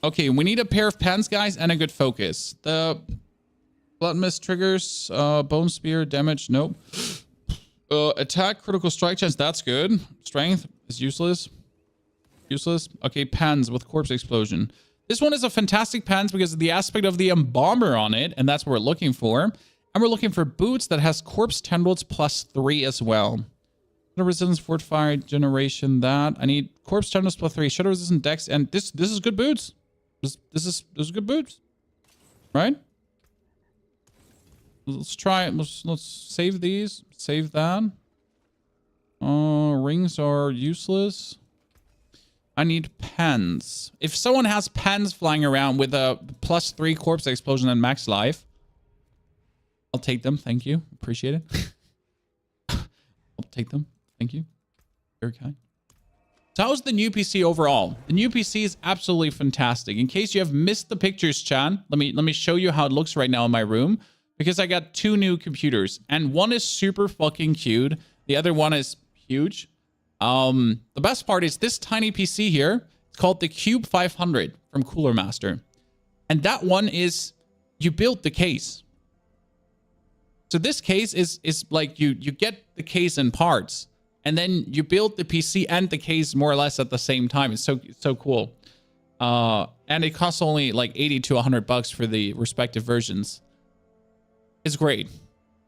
Okay, we need a pair of pants, guys, and a good focus. The blood mist triggers, bone spear, damage, nope. Attack, critical strike chance, that's good. Strength is useless. Useless. Okay, pans with corpse explosion. This one is a fantastic pants because of the aspect of the embalmer on it, and that's what we're looking for. And we're looking for boots that has corpse tendrils +3 as well. Shadow resistance, fortified generation, that. I need corpse tendrils +3, shadow resistant dex, and this is good boots. This is good boots, right? Let's try it. Let's save these. Save that. Rings are useless. I need pens. If someone has pens flying around with a +3 corpse explosion and max life, I'll take them. Thank you. Appreciate it. I'll take them. Thank you. Very kind. So how's the new PC overall? The new PC is absolutely fantastic. In case you have missed the pictures, Chan, let me show you how it looks right now in my room, because I got 2 new computers and one is super fucking cute. The other one is huge. The best part is this tiny PC here. It's called the Cube 500 from Cooler Master. And that one is, you built the case. So this case is like you get the case in parts. And then you build the PC and the case more or less at the same time. It's so cool. And it costs only like 80 to 100 bucks for the respective versions. It's great.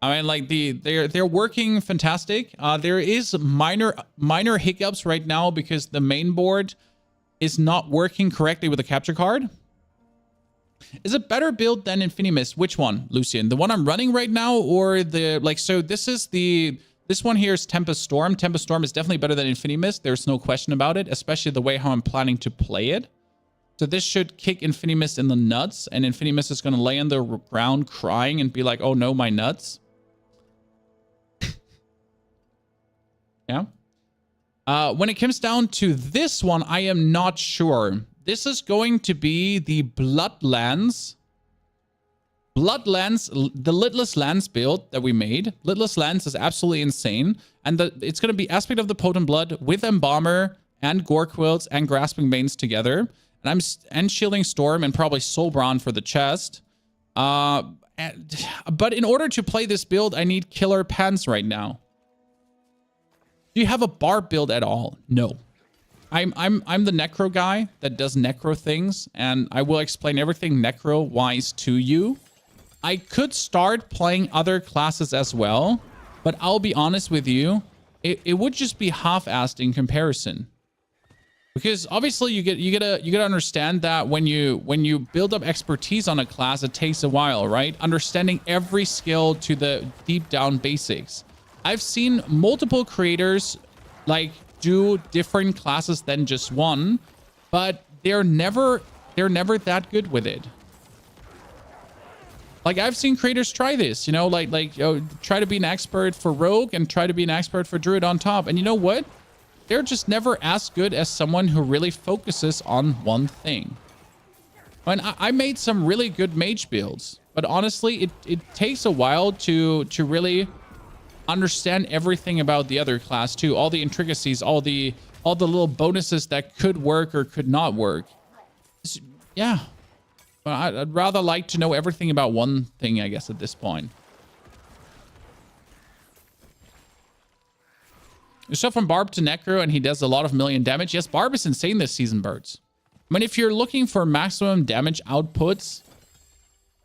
I mean, like they're working fantastic. There is minor hiccups right now because the main board is not working correctly with the capture card. Is it better built than Infinimist? Which one, Lucian? The one I'm running right now, or the so this one here is Tempest Storm. Tempest Storm is definitely better than Infinimist. There's no question about it, especially the way how I'm planning to play it. So this should kick Infinimist in the nuts, and Infinimist is going to lay on the ground crying and be like, oh no, my nuts. Yeah. When it comes down to this one, I am not sure. This is going to be the Bloodlands. Bloodlands, the Lidless Lands build that we made. Lidless Lands is absolutely insane. And it's going to be Aspect of the Potent Blood with Embalmer and Gore Quilts and Grasping Veins together. And Shielding Storm and probably Soulbrawn for the chest. But in order to play this build, I need killer pants right now. Do you have a bar build at all? No. I'm the Necro guy that does Necro things, and I will explain everything Necro-wise to you. I could start playing other classes as well, but I'll be honest with you, it would just be half-assed in comparison. Because obviously you gotta understand that when you build up expertise on a class, it takes a while, right? Understanding every skill to the deep down basics. I've seen multiple creators like do different classes than just one, but they're never that good with it. Like, I've seen creators try this, you know, try to be an expert for Rogue and try to be an expert for Druid on top. And you know what? They're just never as good as someone who really focuses on one thing. And I made some really good Mage builds, but honestly, it takes a while to really understand everything about the other class too. All the intricacies, all the little bonuses that could work or could not work. Yeah. But I'd rather like to know everything about one thing, I guess, at this point. So from Barb to Necro, and he does a lot of million damage. Yes, Barb is insane this season, Birds. I mean, if you're looking for maximum damage outputs,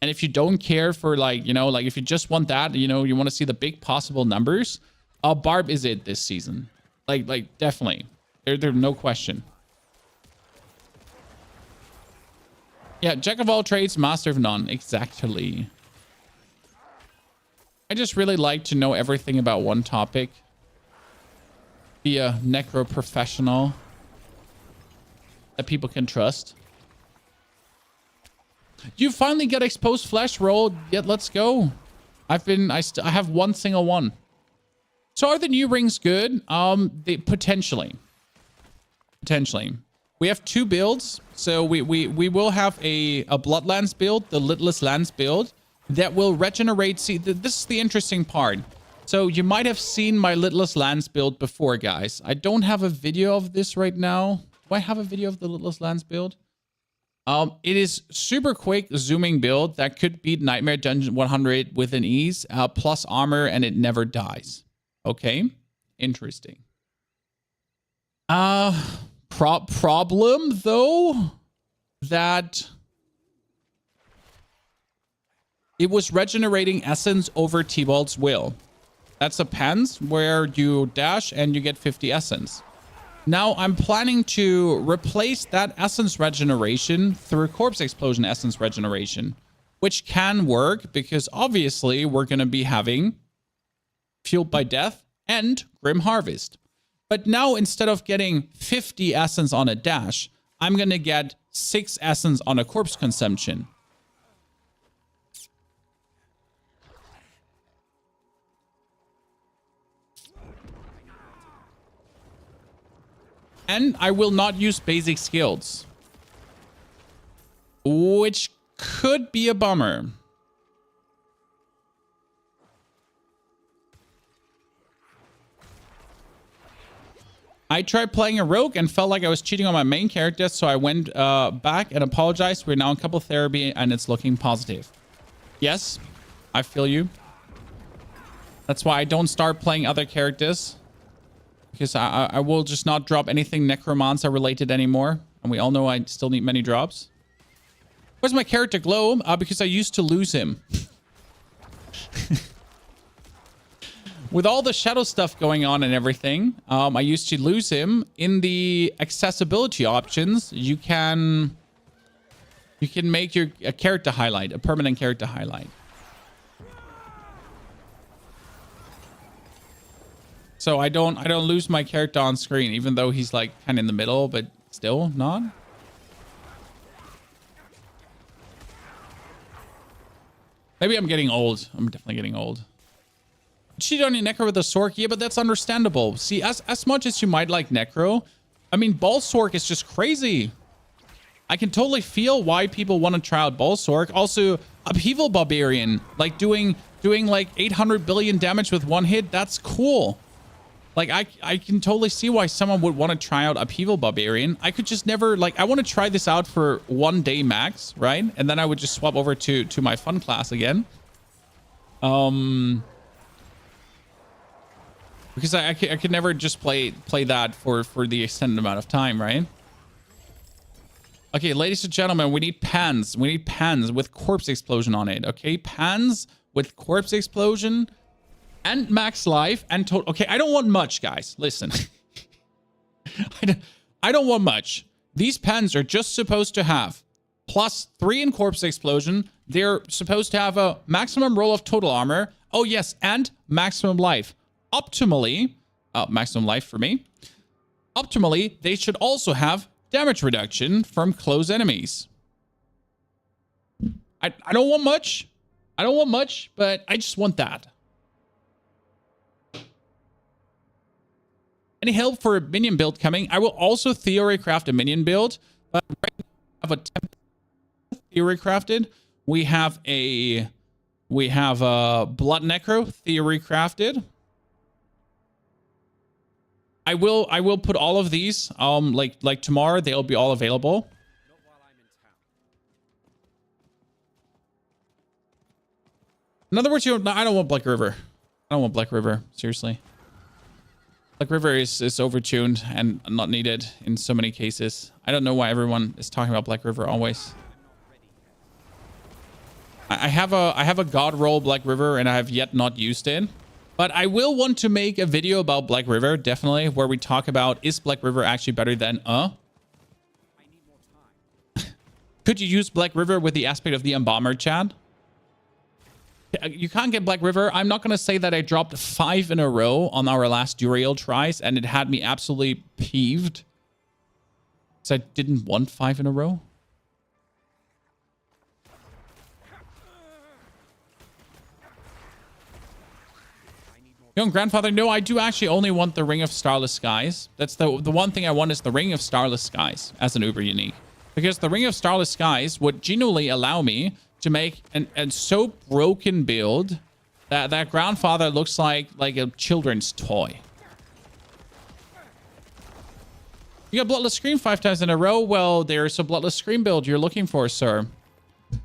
and if you don't care for, like, you know, like if you just want that, you know, you want to see the big possible numbers, Barb is it this season. Like definitely. There's no question. Yeah, jack of all trades, master of none. Exactly. I just really like to know everything about one topic. Be a necro professional that people can trust. You finally got exposed flesh roll. Yeah, let's go. I have one single one. So are the new rings good? Potentially. We have 2 builds. So we will have a Bloodlands build, the Lidless Lands build, that will regenerate. See, this is the interesting part. So you might have seen my Lidless Lands build before, guys. I don't have a video of this right now. Do I have a video of the Lidless Lands build? It is super quick zooming build that could beat Nightmare Dungeon 100 with an ease, plus armor, and it never dies. Okay, interesting. Problem though, that it was regenerating essence over T-Bald's will. That's a pens where you dash and you get 50 essence. Now I'm planning to replace that essence regeneration through corpse explosion essence regeneration, which can work because obviously we're going to be having Fueled by Death and Grim Harvest. But now instead of getting 50 essence on a dash, I'm going to get 6 essence on a corpse consumption. And I will not use basic skills, which could be a bummer. I tried playing a rogue and felt like I was cheating on my main character, so I went back and apologized. We're now in couple therapy and it's looking positive. Yes, I feel you. That's why I don't start playing other characters. Because I will just not drop anything Necromancer related anymore. And we all know I still need many drops. Where's my character glow? Because I used to lose him. With all the shadow stuff going on and everything, I used to lose him. In the accessibility options, you can make your a character highlight, a permanent character highlight. So I don't lose my character on screen, even though he's like kind of in the middle, but still not. Maybe I'm getting old. I'm definitely getting old. Cheat on your Necro with a Sork? Yeah, but that's understandable. See, as much as you might like Necro, I mean, Ball Sork is just crazy. I can totally feel why people want to try out Ball Sork. Also, Upheaval Barbarian, like doing like 800 billion damage with one hit. That's cool. Like, I can totally see why someone would want to try out Upheaval Barbarian. I could just never, like, I want to try this out for 1 day max, right? And then I would just swap over to my fun class again. Because I could never just play that for the extended amount of time, right? Okay, ladies and gentlemen, we need pans. We need pans with Corpse Explosion on it, okay? Pans with Corpse Explosion and max life and total. Okay, I don't want much, guys. Listen. I don't want much. These pens are just supposed to have +3 in Corpse Explosion. They're supposed to have a maximum roll of total armor. Oh, yes, and maximum life. optimally, maximum life for me. Optimally, they should also have damage reduction from close enemies. I don't want much. I don't want much, but I just want that. Any help for a minion build coming? I will also Theorycraft a minion build, but right now I have a temp Theorycrafted. We have a Blood Necro Theorycrafted. I will put all of these like tomorrow. They'll be all available. In other words, I don't want Black River. I don't want Black River. Seriously. Black River is overtuned and not needed in so many cases. I don't know why everyone is talking about Black River always. I have a God roll Black River and I have yet not used it. But I will want to make a video about Black River, definitely, where we talk about, is Black River actually better than Could you use Black River with the aspect of the Embalmer, Chad? You can't get Black River. I'm not going to say that I dropped 5 in a row on our last Duriel tries, and it had me absolutely peeved. So I didn't want 5 in a row. Young grandfather, no, I do actually only want the Ring of Starless Skies. That's the one thing I want, is the Ring of Starless Skies as an uber unique. Because the Ring of Starless Skies would genuinely allow me to make a so broken build that grandfather looks like a children's toy. You got Bloodless Scream 5 times in a row? Well, there's a Bloodless Scream build you're looking for, sir.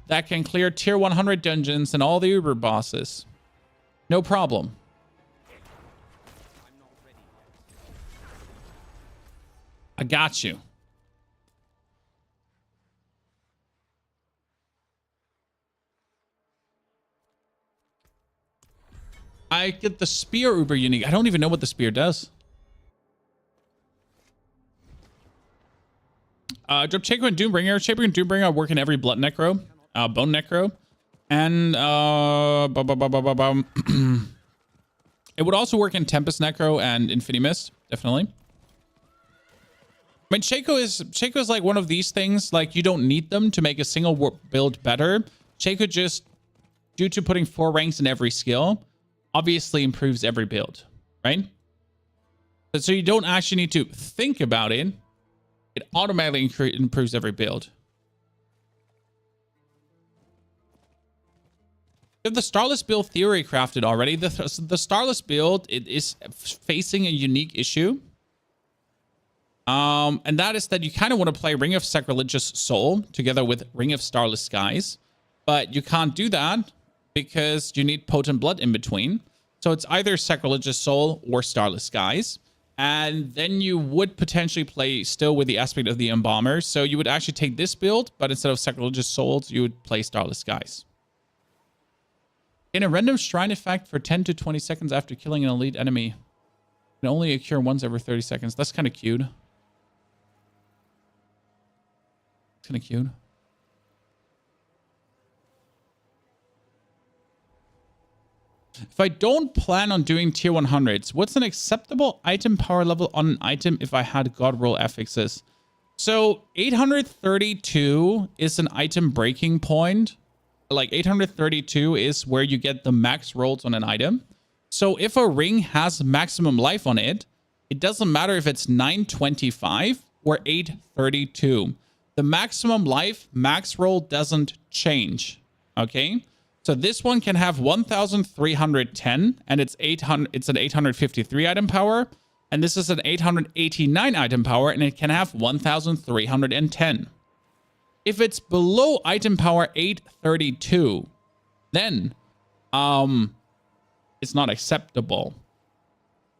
That can clear tier 100 dungeons and all the uber bosses. No problem. I got you. I get the spear uber unique. I don't even know what the spear does. Drop Shaco and Doombringer. Shaco and Doombringer work in every Blood Necro, Bone Necro, and it would also work in Tempest Necro and Infinity Mist, definitely. I mean, Shaco is like one of these things. Like, you don't need them to make a single build better. Shaco just, due to putting 4 ranks in every skill, obviously improves every build, right? But so you don't actually need to think about it. It automatically improves every build. You have the Starless build theory crafted already. The Starless build, it is facing a unique issue. And that is that you kind of want to play Ring of Sacrilegious Soul together with Ring of Starless Skies. But you can't do that because you need Potent Blood in between. So it's either Sacrilegious Soul or Starless Skies. And then you would potentially play still with the aspect of the Embalmer. So you would actually take this build, but instead of Sacrilegious Souls, you would play Starless Skies. In a random shrine effect for 10 to 20 seconds after killing an elite enemy. Can only occur once every 30 seconds. That's kind of cute. Kind of cute. If I don't plan on doing tier 100s, what's an acceptable item power level on an item if I had God roll affixes? So 832 is an item breaking point. Like 832 is where you get the max rolls on an item. So if a ring has maximum life on it, it doesn't matter if it's 925 or 832. The maximum life max roll doesn't change. Okay? So this one can have 1,310 and it's an 853 item power. And this is an 889 item power and it can have 1,310. If it's below item power 832, then it's not acceptable.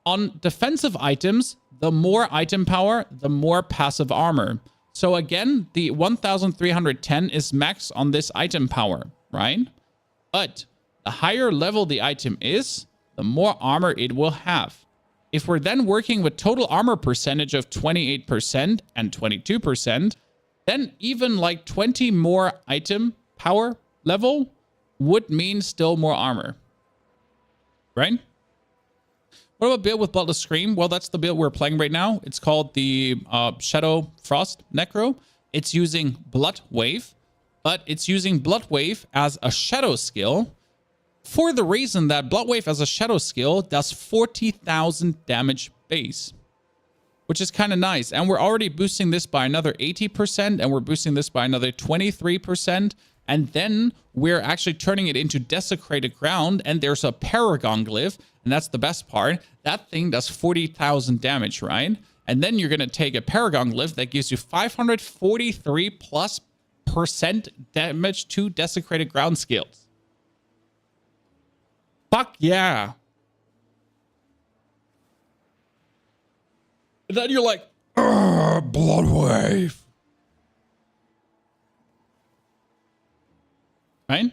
On defensive items, the more item power, the more passive armor. So again, the 1,310 is max on this item power, right? But the higher level the item is, the more armor it will have. If we're then working with total armor percentage of 28% and 22%, then even like 20 more item power level would mean still more armor, right? What about build with Bloodless Scream? Well, that's the build we're playing right now. It's called the Shadow Frost Necro. It's using Blood Wave, but it's using Blood Wave as a shadow skill for the reason that Blood Wave as a shadow skill does 40,000 damage base, which is kind of nice. And we're already boosting this by another 80%, and we're boosting this by another 23%. And then we're actually turning it into Desecrated Ground, and there's a Paragon glyph, and that's the best part. That thing does 40,000 damage, right? And then you're going to take a Paragon glyph that gives you 543 plus % damage to Desecrated Ground skills. Fuck yeah. And then you're like, Blood Wave. Right?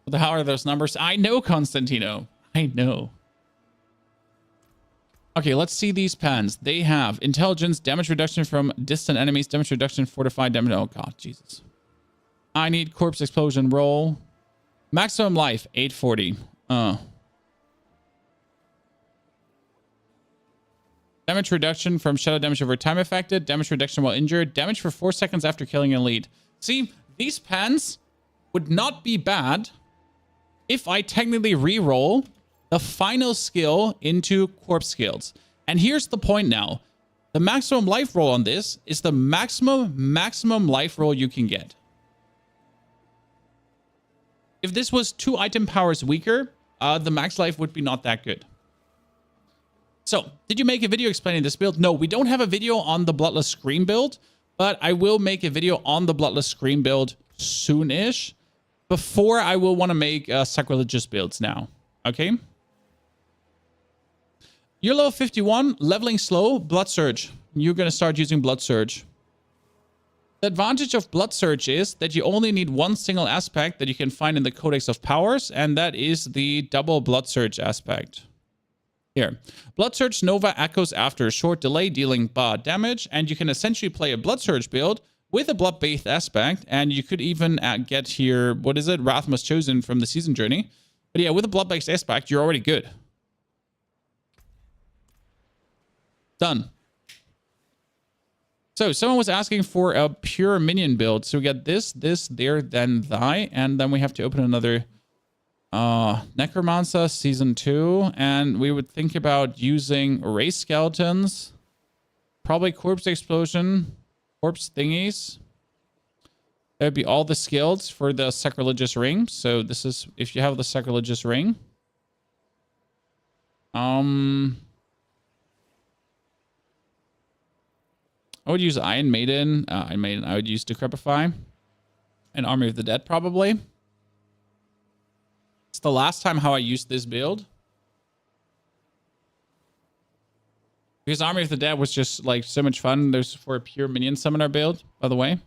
What the hell are those numbers? I know, Constantino. I know. Okay, let's see these pens. They have intelligence, damage reduction from distant enemies, damage reduction, fortified damage. Oh, God, Jesus. I need corpse explosion roll. Maximum life, 840. Damage reduction from shadow damage over time affected. Damage reduction while injured. Damage for 4 seconds after killing an elite. See, these pens would not be bad if I technically re-roll the final skill into corpse skills. And here's the point now. The maximum life roll on this is the maximum life roll you can get. If this was 2 item powers weaker, the max life would be not that good. So, did you make a video explaining this build? No, we don't have a video on the Bloodless Scream build, but I will make a video on the Bloodless Scream build soon-ish, before I will want to make sacrilegious builds now. Okay? You're level 51, leveling slow, Blood Surge. You're going to start using Blood Surge. The advantage of Blood Surge is that you only need one single aspect that you can find in the Codex of Powers, and that is the double Blood Surge aspect. Here, Blood Surge Nova echoes after a short delay, dealing bad damage, and you can essentially play a Blood Surge build with a Blood-based aspect, and you could even get here, what is it? Wrath Must Chosen from the Season Journey. But yeah, with a Blood-based aspect, you're already good. Done. So, someone was asking for a pure minion build. So we got this, there, then thy, and then we have to open another Necromancer Season 2, and we would think about using Race Skeletons, probably Corpse Explosion, Corpse Thingies. That would be all the skills for the Sacrilegious Ring. So this is, if you have the Sacrilegious Ring. I would use Iron Maiden. I would use Decrepify. And Army of the Dead, probably. It's the last time how I used this build. Because Army of the Dead was just like so much fun. There's for a pure minion summoner build, by the way.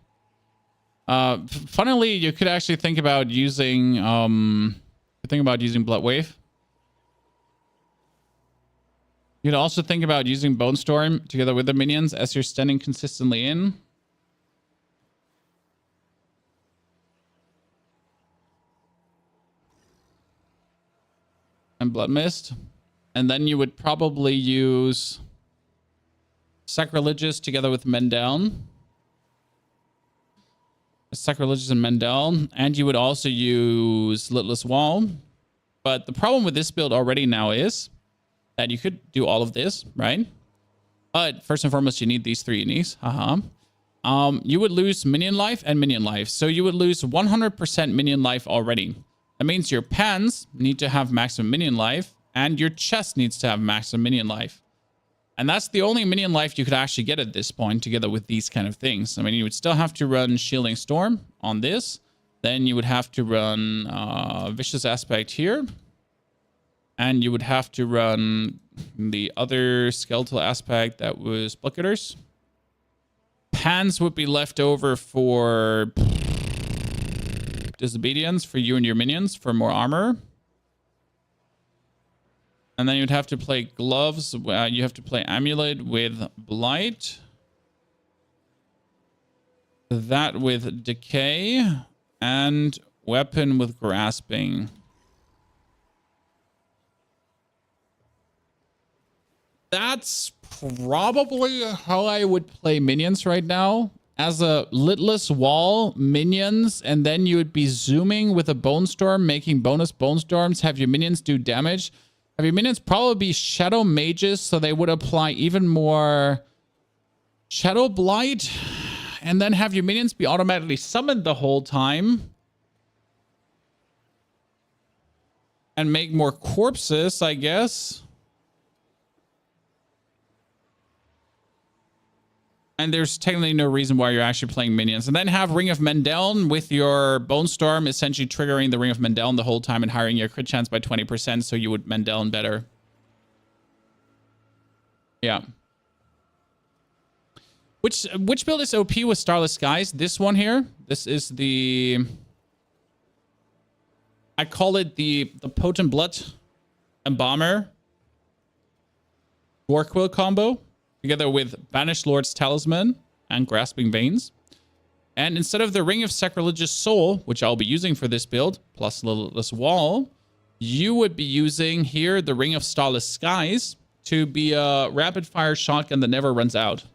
Funnily, you could actually think about using Blood Wave. You could also think about using Bone Storm together with the minions as you're standing consistently in. And Blood Mist. And then you would probably use Sacrilegious together with Mendel. Sacrilegious and Mendel. And you would also use Lidless Wall. But the problem with this build already now is that you could do all of this, right? But first and foremost, you need these 3 unis. You would lose minion life and minion life. So you would lose 100% minion life already. That means your pants need to have maximum minion life, and your chest needs to have maximum minion life. And that's the only minion life you could actually get at this point, together with these kind of things. I mean, you would still have to run Shielding Storm on this. Then you would have to run Vicious Aspect here. And you would have to run the other skeletal aspect that was Bloodcutters. Pans would be left over for Disobedience for you and your minions for more armor. And then you'd have to play Gloves. You have to play Amulet with Blight. That with Decay. And Weapon with grasping. That's probably how I would play minions right now. As a litless wall, minions, and then you would be zooming with a bone storm, making bonus bone storms, have your minions do damage. Have your minions probably be shadow mages, so they would apply even more shadow blight, and then have your minions be automatically summoned the whole time. And make more corpses, I guess. And there's technically no reason why you're actually playing minions. And then have Ring of Mendeln with your Bone Storm essentially triggering the Ring of Mendeln the whole time and hiring your crit chance by 20%, so you would Mendeln better. Yeah. Which build is OP with Starless Skies? This one here. This is the... I call it the Potent Blood Embalmer Gorquill combo, together with Banished Lord's Talisman and Grasping Veins. And instead of the Ring of Sacrilegious Soul, which I'll be using for this build, plus Limitless Wall, you would be using here the Ring of Starless Skies to be a rapid fire shotgun that never runs out.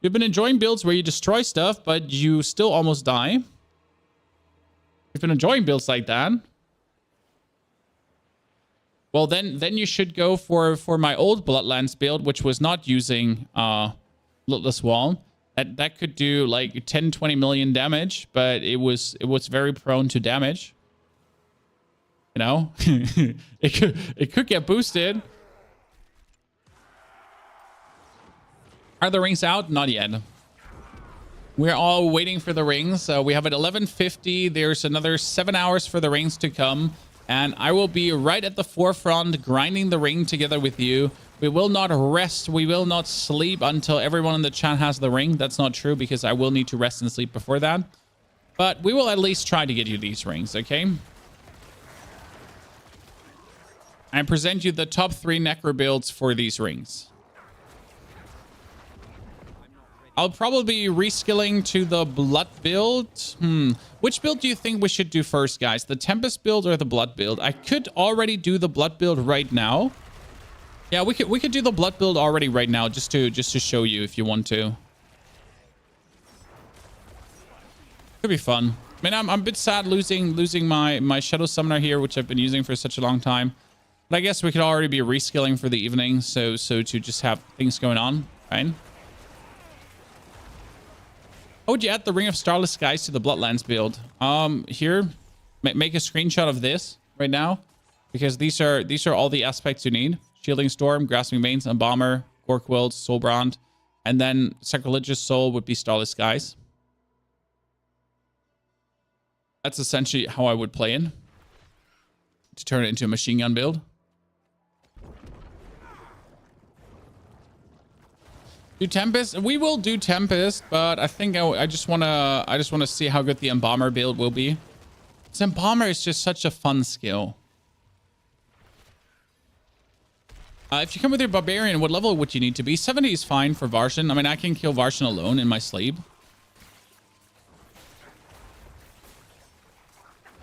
You've been enjoying builds where you destroy stuff, but you still almost die. You've been enjoying builds like that. Well, then you should go for my old Bloodlands build, which was not using Limitless Wall. That could do like 10, 20 million damage, but it was very prone to damage. You know, it could get boosted. Are the rings out? Not yet. We're all waiting for the rings. We have at 11:50. There's another 7 hours for the rings to come. And I will be right at the forefront grinding the ring together with you. We will not rest. We will not sleep until everyone in the chat has the ring. That's not true because I will need to rest and sleep before that. But we will at least try to get you these rings, okay? I present you the top 3 Necro builds for these rings. I'll probably be reskilling to the Blood build. Which build do you think we should do first, guys? The Tempest build or the Blood build? I could already do the Blood build right now. Yeah, we could do the Blood build already right now just to show you if you want to. Could be fun. I mean, I'm a bit sad losing my Shadow Summoner here, which I've been using for such a long time. But I guess we could already be reskilling for the evening, so to just have things going on, right? How would you add the Ring of Starless Skies to the Bloodlands build? Here, make a screenshot of this right now, because these are all the aspects you need: Shielding Storm, Grasping Veins, Embalmer, Gorquill, Soulbrand, and then Sacrilegious Soul would be Starless Skies. That's essentially how I would play in to turn it into a machine gun build. Do Tempest? We will do Tempest, but I think I just wanna see how good the Embalmer build will be. This Embalmer is just such a fun skill. If you come with your Barbarian, what level would you need to be? 70 is fine for Varshan. I mean, I can kill Varshan alone in my sleep.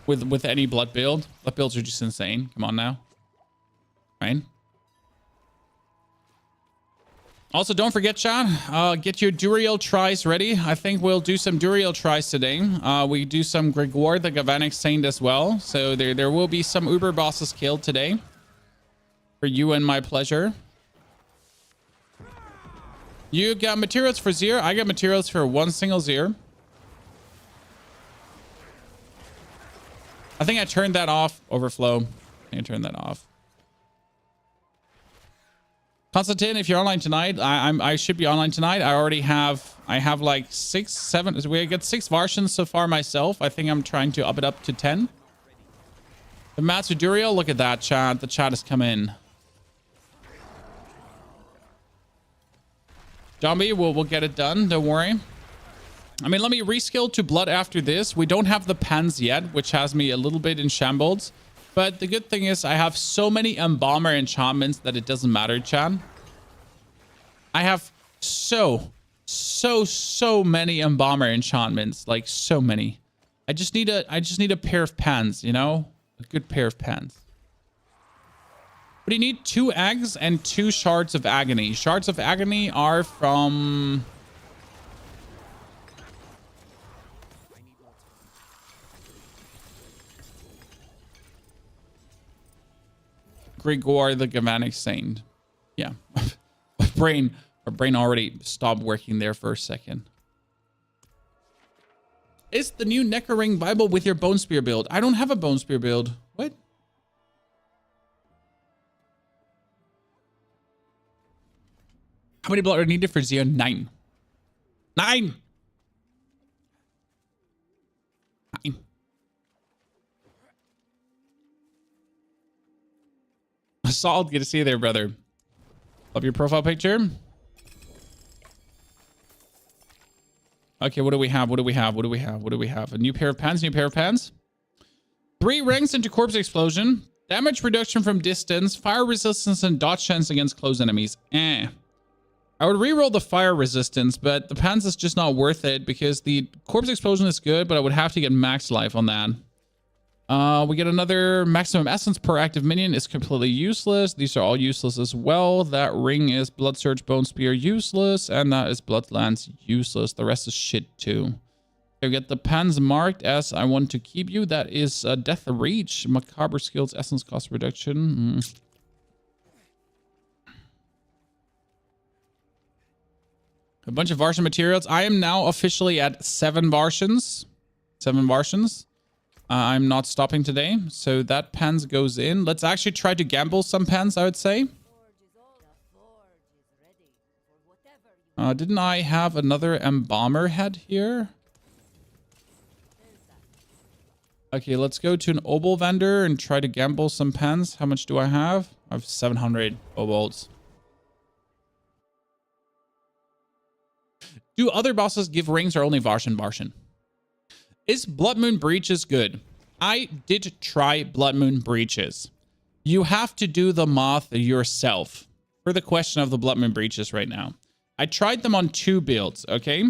With any Blood build. Blood builds are just insane. Come on now. Right? Also, don't forget, chat, get your Duriel tries ready. I think we'll do some Duriel tries today. We do some Gregor the Galvanic Saint as well. So there will be some Uber bosses killed today. For you and my pleasure. You got materials for Zir. I got materials for one single Zir. I think I turned that off. Overflow. I think I turned that off. Constantine, if you're online tonight, I should be online tonight. I have like 6, 7. We get 6 Varshans so far myself. I think I'm trying to up it up to 10. The Matsu Duriel, look at that chat. The chat has come in. Zombie, we'll get it done. Don't worry. I mean, let me reskill to Blood after this. We don't have the pens yet, which has me a little bit in shambles. But the good thing is I have so many Embalmer enchantments that it doesn't matter, chat. I have so so many Embomber enchantments. Like, so many. I just need a pair of pans, you know? A good pair of pans. But you need 2 eggs and 2 shards of agony. Shards of agony are from... Grigor the Galvanic Saint. Yeah. my brain already stopped working there for a second. Is the new Necro Ring viable with your Bone Spear build? I don't have a Bone Spear build. What? How many blood are needed for Zeo? 9. 9! 9. Solid, good to see you there, brother. Love your profile picture. Okay, what do we have? What do we have? What do we have? What do we have? A new pair of pants, new pair of pants. 3 ranks into Corpse Explosion. Damage reduction from distance, fire resistance, and dodge chance against close enemies. I would reroll the fire resistance, but the pants is just not worth it because the Corpse Explosion is good, but I would have to get max life on that. We get another maximum essence per active minion. Is completely useless. These are all useless as well. That ring is Blood Surge, Bone Spear useless, and that is Blood Lance useless. The rest is shit too. Okay, we get the pans marked as I want to keep you. That is Death Reach, Macabre Skills, Essence Cost Reduction. A bunch of Varshan materials. I am now officially at 7 Varshans. 7 Varshans. I'm not stopping today, so that pans goes in. Let's actually try to gamble some pans, I would say. Didn't I have another Embomber head here? Okay, let's go to an Obol vendor and try to gamble some pans. How much do I have? I have 700 Obols. Do other bosses give rings or only Varshan? Is Blood Moon Breaches good? I did try Blood Moon Breaches. You have to do the math yourself for the question of the Blood Moon Breaches right now. I tried them on 2 builds, okay?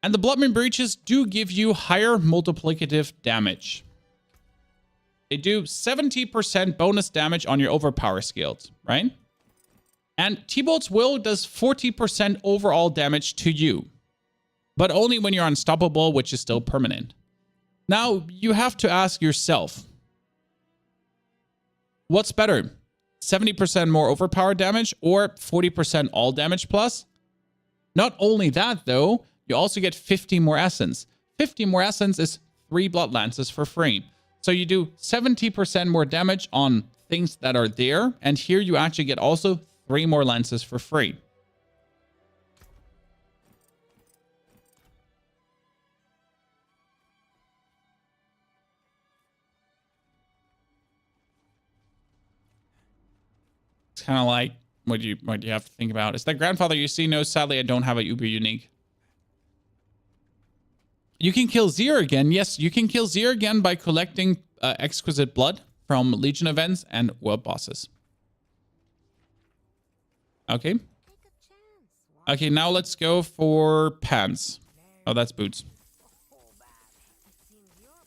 And the Blood Moon Breaches do give you higher multiplicative damage. They do 70% bonus damage on your overpower skills, right? And T-Bolt's Will does 40% overall damage to you. But only when you're unstoppable, which is still permanent. Now, you have to ask yourself, what's better? 70% more overpower damage or 40% all damage plus? Not only that, though, you also get 50 more essence. 50 more essence is 3 blood lances for free. So you do 70% more damage on things that are there. And here you actually get also 3 more lances for free. It's kind of like what do you have to think about? Is that grandfather you see? No, sadly, I don't have a Uber unique. You can kill Zir again. Yes, you can kill Zir again by collecting exquisite blood from Legion events and world bosses. Okay. Okay, now let's go for pants. Oh, that's boots.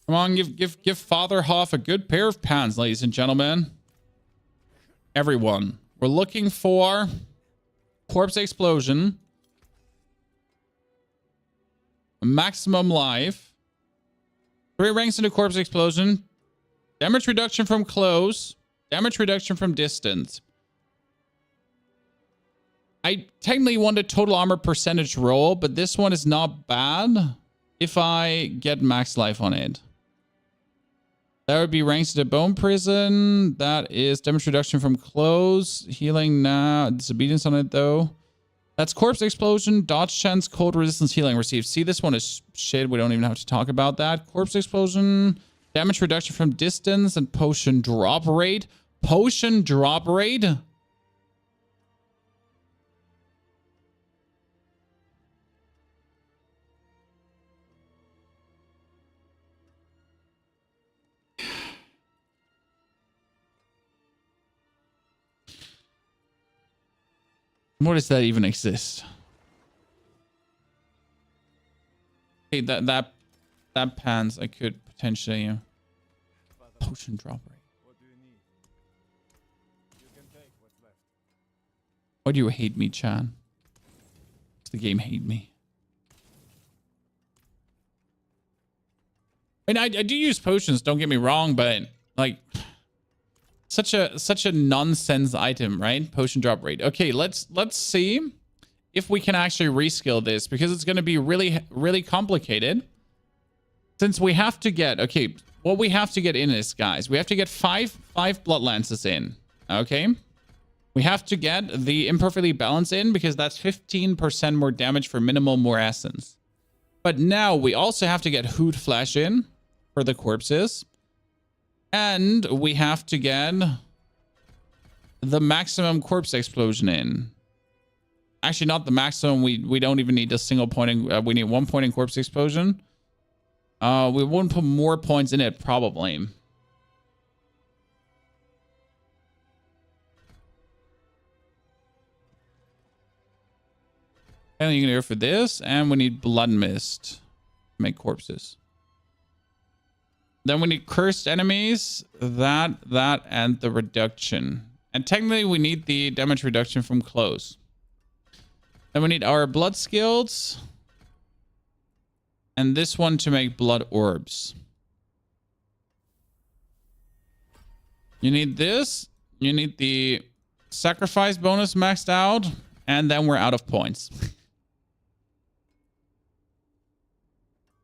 Come on, give Father Hoff a good pair of pants, ladies and gentlemen. Everyone. We're looking for Corpse Explosion. Maximum life. 3 ranks into Corpse Explosion. Damage reduction from close. Damage reduction from distance. I technically want a total armor percentage roll, but this one is not bad if I get max life on it. That would be ranks to Bone Prison. That is damage reduction from close. Healing now. Disobedience on it, though. That's Corpse Explosion. Dodge chance, cold resistance, healing received. See, this one is shit. We don't even have to talk about that. Corpse Explosion. Damage reduction from distance and potion drop rate. Potion drop rate? What does that even exist? Hey, that pans I could potentially potion drop rate. What do you need? You can take what's left. Why do you hate me, Chan? Does the game hate me? I mean, I do use potions, don't get me wrong, but like such a nonsense item, right? Potion drop rate. Okay, let's see if we can actually reskill this, because it's going to be really complicated. Since we have to get, okay, what we have to get in is, guys, we have to get five blood lances in. Okay, we have to get the imperfectly balanced in, because that's 15% more damage for minimal more essence. But now we also have to get hoot flash in for the corpses, and we have to get the maximum corpse explosion in. Actually, not the maximum. We don't even need a single pointing. We need 1 point in corpse explosion. We won't put more points in it, probably. And you can hear for this, and we need blood mist to make corpses. Then we need cursed enemies, that, and the reduction. And technically, we need the damage reduction from close. Then we need our blood skills. And this one to make blood orbs. You need this. You need the sacrifice bonus maxed out. And then we're out of points.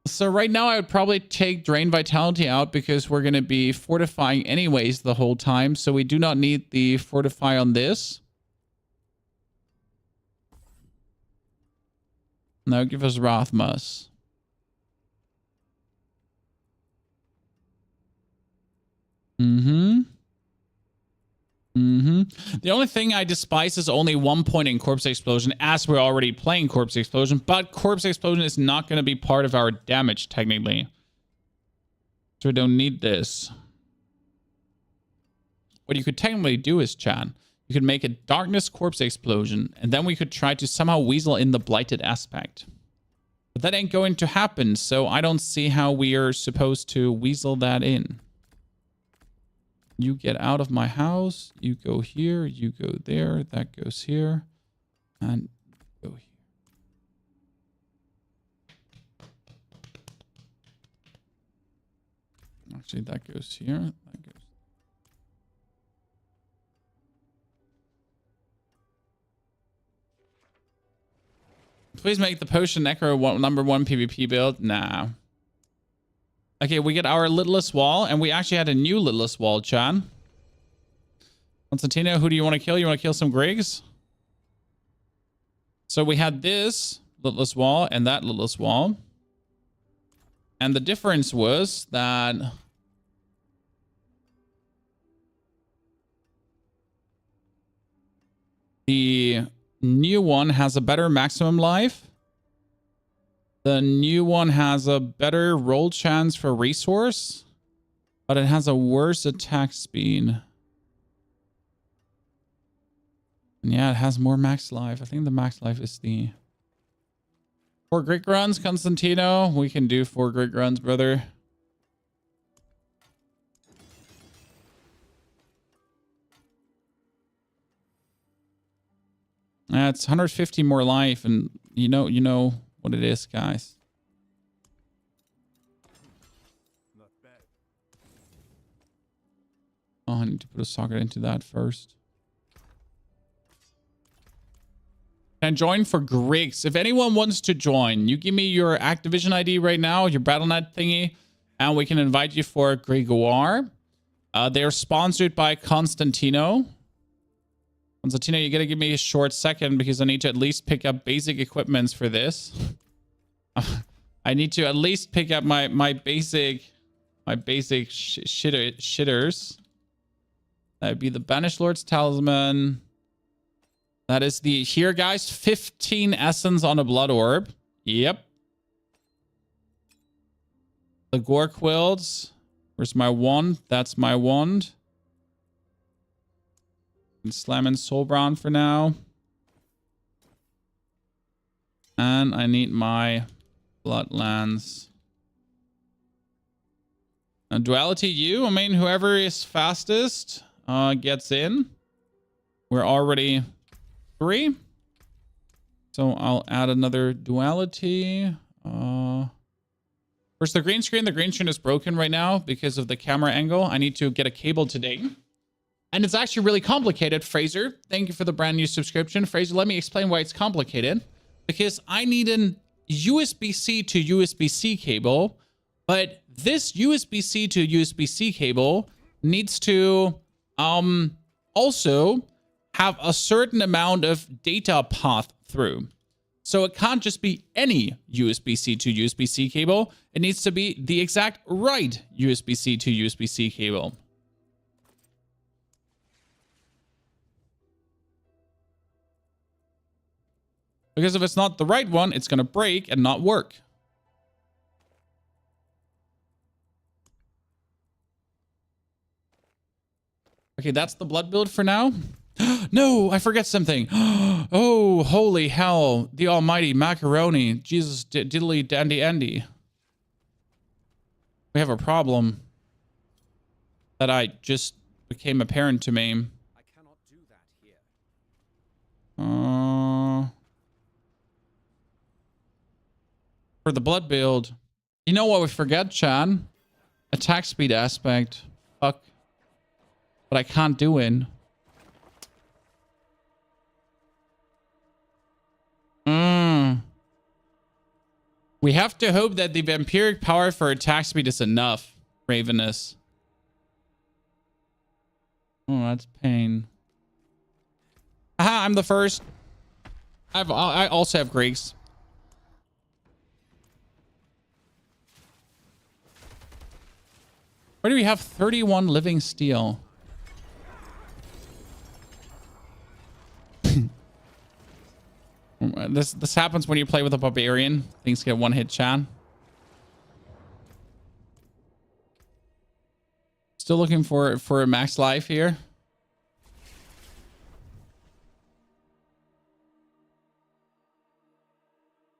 So right now I would probably take Drain Vitality out, because we're going to be fortifying anyways the whole time. So we do not need the fortify on this. Now give us Rathmas. The only thing I despise is only 1 point in Corpse Explosion, as we're already playing Corpse Explosion, but Corpse Explosion is not going to be part of our damage, technically. So we don't need this. What you could technically do is, Chan, you could make a Darkness Corpse Explosion, and then we could try to somehow weasel in the Blighted aspect. But that ain't going to happen, so I don't see how we are supposed to weasel that in. You get out of my house. You go here. You go there. That goes here. And go here. Actually, that goes here. That goes. Please make the potion Necro #1 PvP build. Nah. Okay, we get our Littlest Wall, and we actually had a new Littlest Wall, Chan. Constantino, who do you want to kill? You want to kill some Griggs? So we had this Littlest Wall and that Littlest Wall. And the difference was that the new one has a better maximum life. The new one has a better roll chance for resource, but it has a worse attack speed. And yeah, it has more max life. I think the max life is the 4 Grig runs, Constantino. We can do 4 Grig runs, brother. It's 150 more life, and you know what it is, guys. Not bad. Oh, I need to put a socket into that first. Can I join for Griggs? If anyone wants to join, you give me your Activision ID right now, your BattleNet thingy, and we can invite you for Gregoire. They're sponsored by Constantino. Constantino, you gotta give me a short second, because I need to at least pick up basic equipments for this. I need to at least pick up my basic shitters. That would be the Banished Lord's Talisman. That is the, here guys, 15 essence on a blood orb. Yep. The Gore Quills. Where's my wand? That's my wand. And slam in Soulbound for now. And I need my Bloodlands. Duality U. I mean, whoever is fastest gets in. We're already 3. So I'll add another duality. Where's the green screen? The green screen is broken right now because of the camera angle. I need to get a cable today. And it's actually really complicated, Fraser. Thank you for the brand new subscription. Fraser, let me explain why it's complicated. Because I need an USB-C to USB-C cable, but this USB-C to USB-C cable needs to also have a certain amount of data path through. So it can't just be any USB-C to USB-C cable. It needs to be the exact right USB-C to USB-C cable. Because if it's not the right one, it's going to break and not work. Okay, that's the blood build for now. No, I forget something. Oh, holy hell. The almighty macaroni. Jesus diddly dandy Andy. We have a problem that I just became apparent to me. I cannot do that here. For the blood build. You know what we forget, Chan? Attack speed aspect. Fuck. But I can't do it. We have to hope that the vampiric power for attack speed is enough. Ravenous. Oh, that's pain. Aha, I'm the first. I also have Greeks. Where do we have 31 living steel? This happens when you play with a barbarian. Things get one hit, Chan. Still looking for a max life here.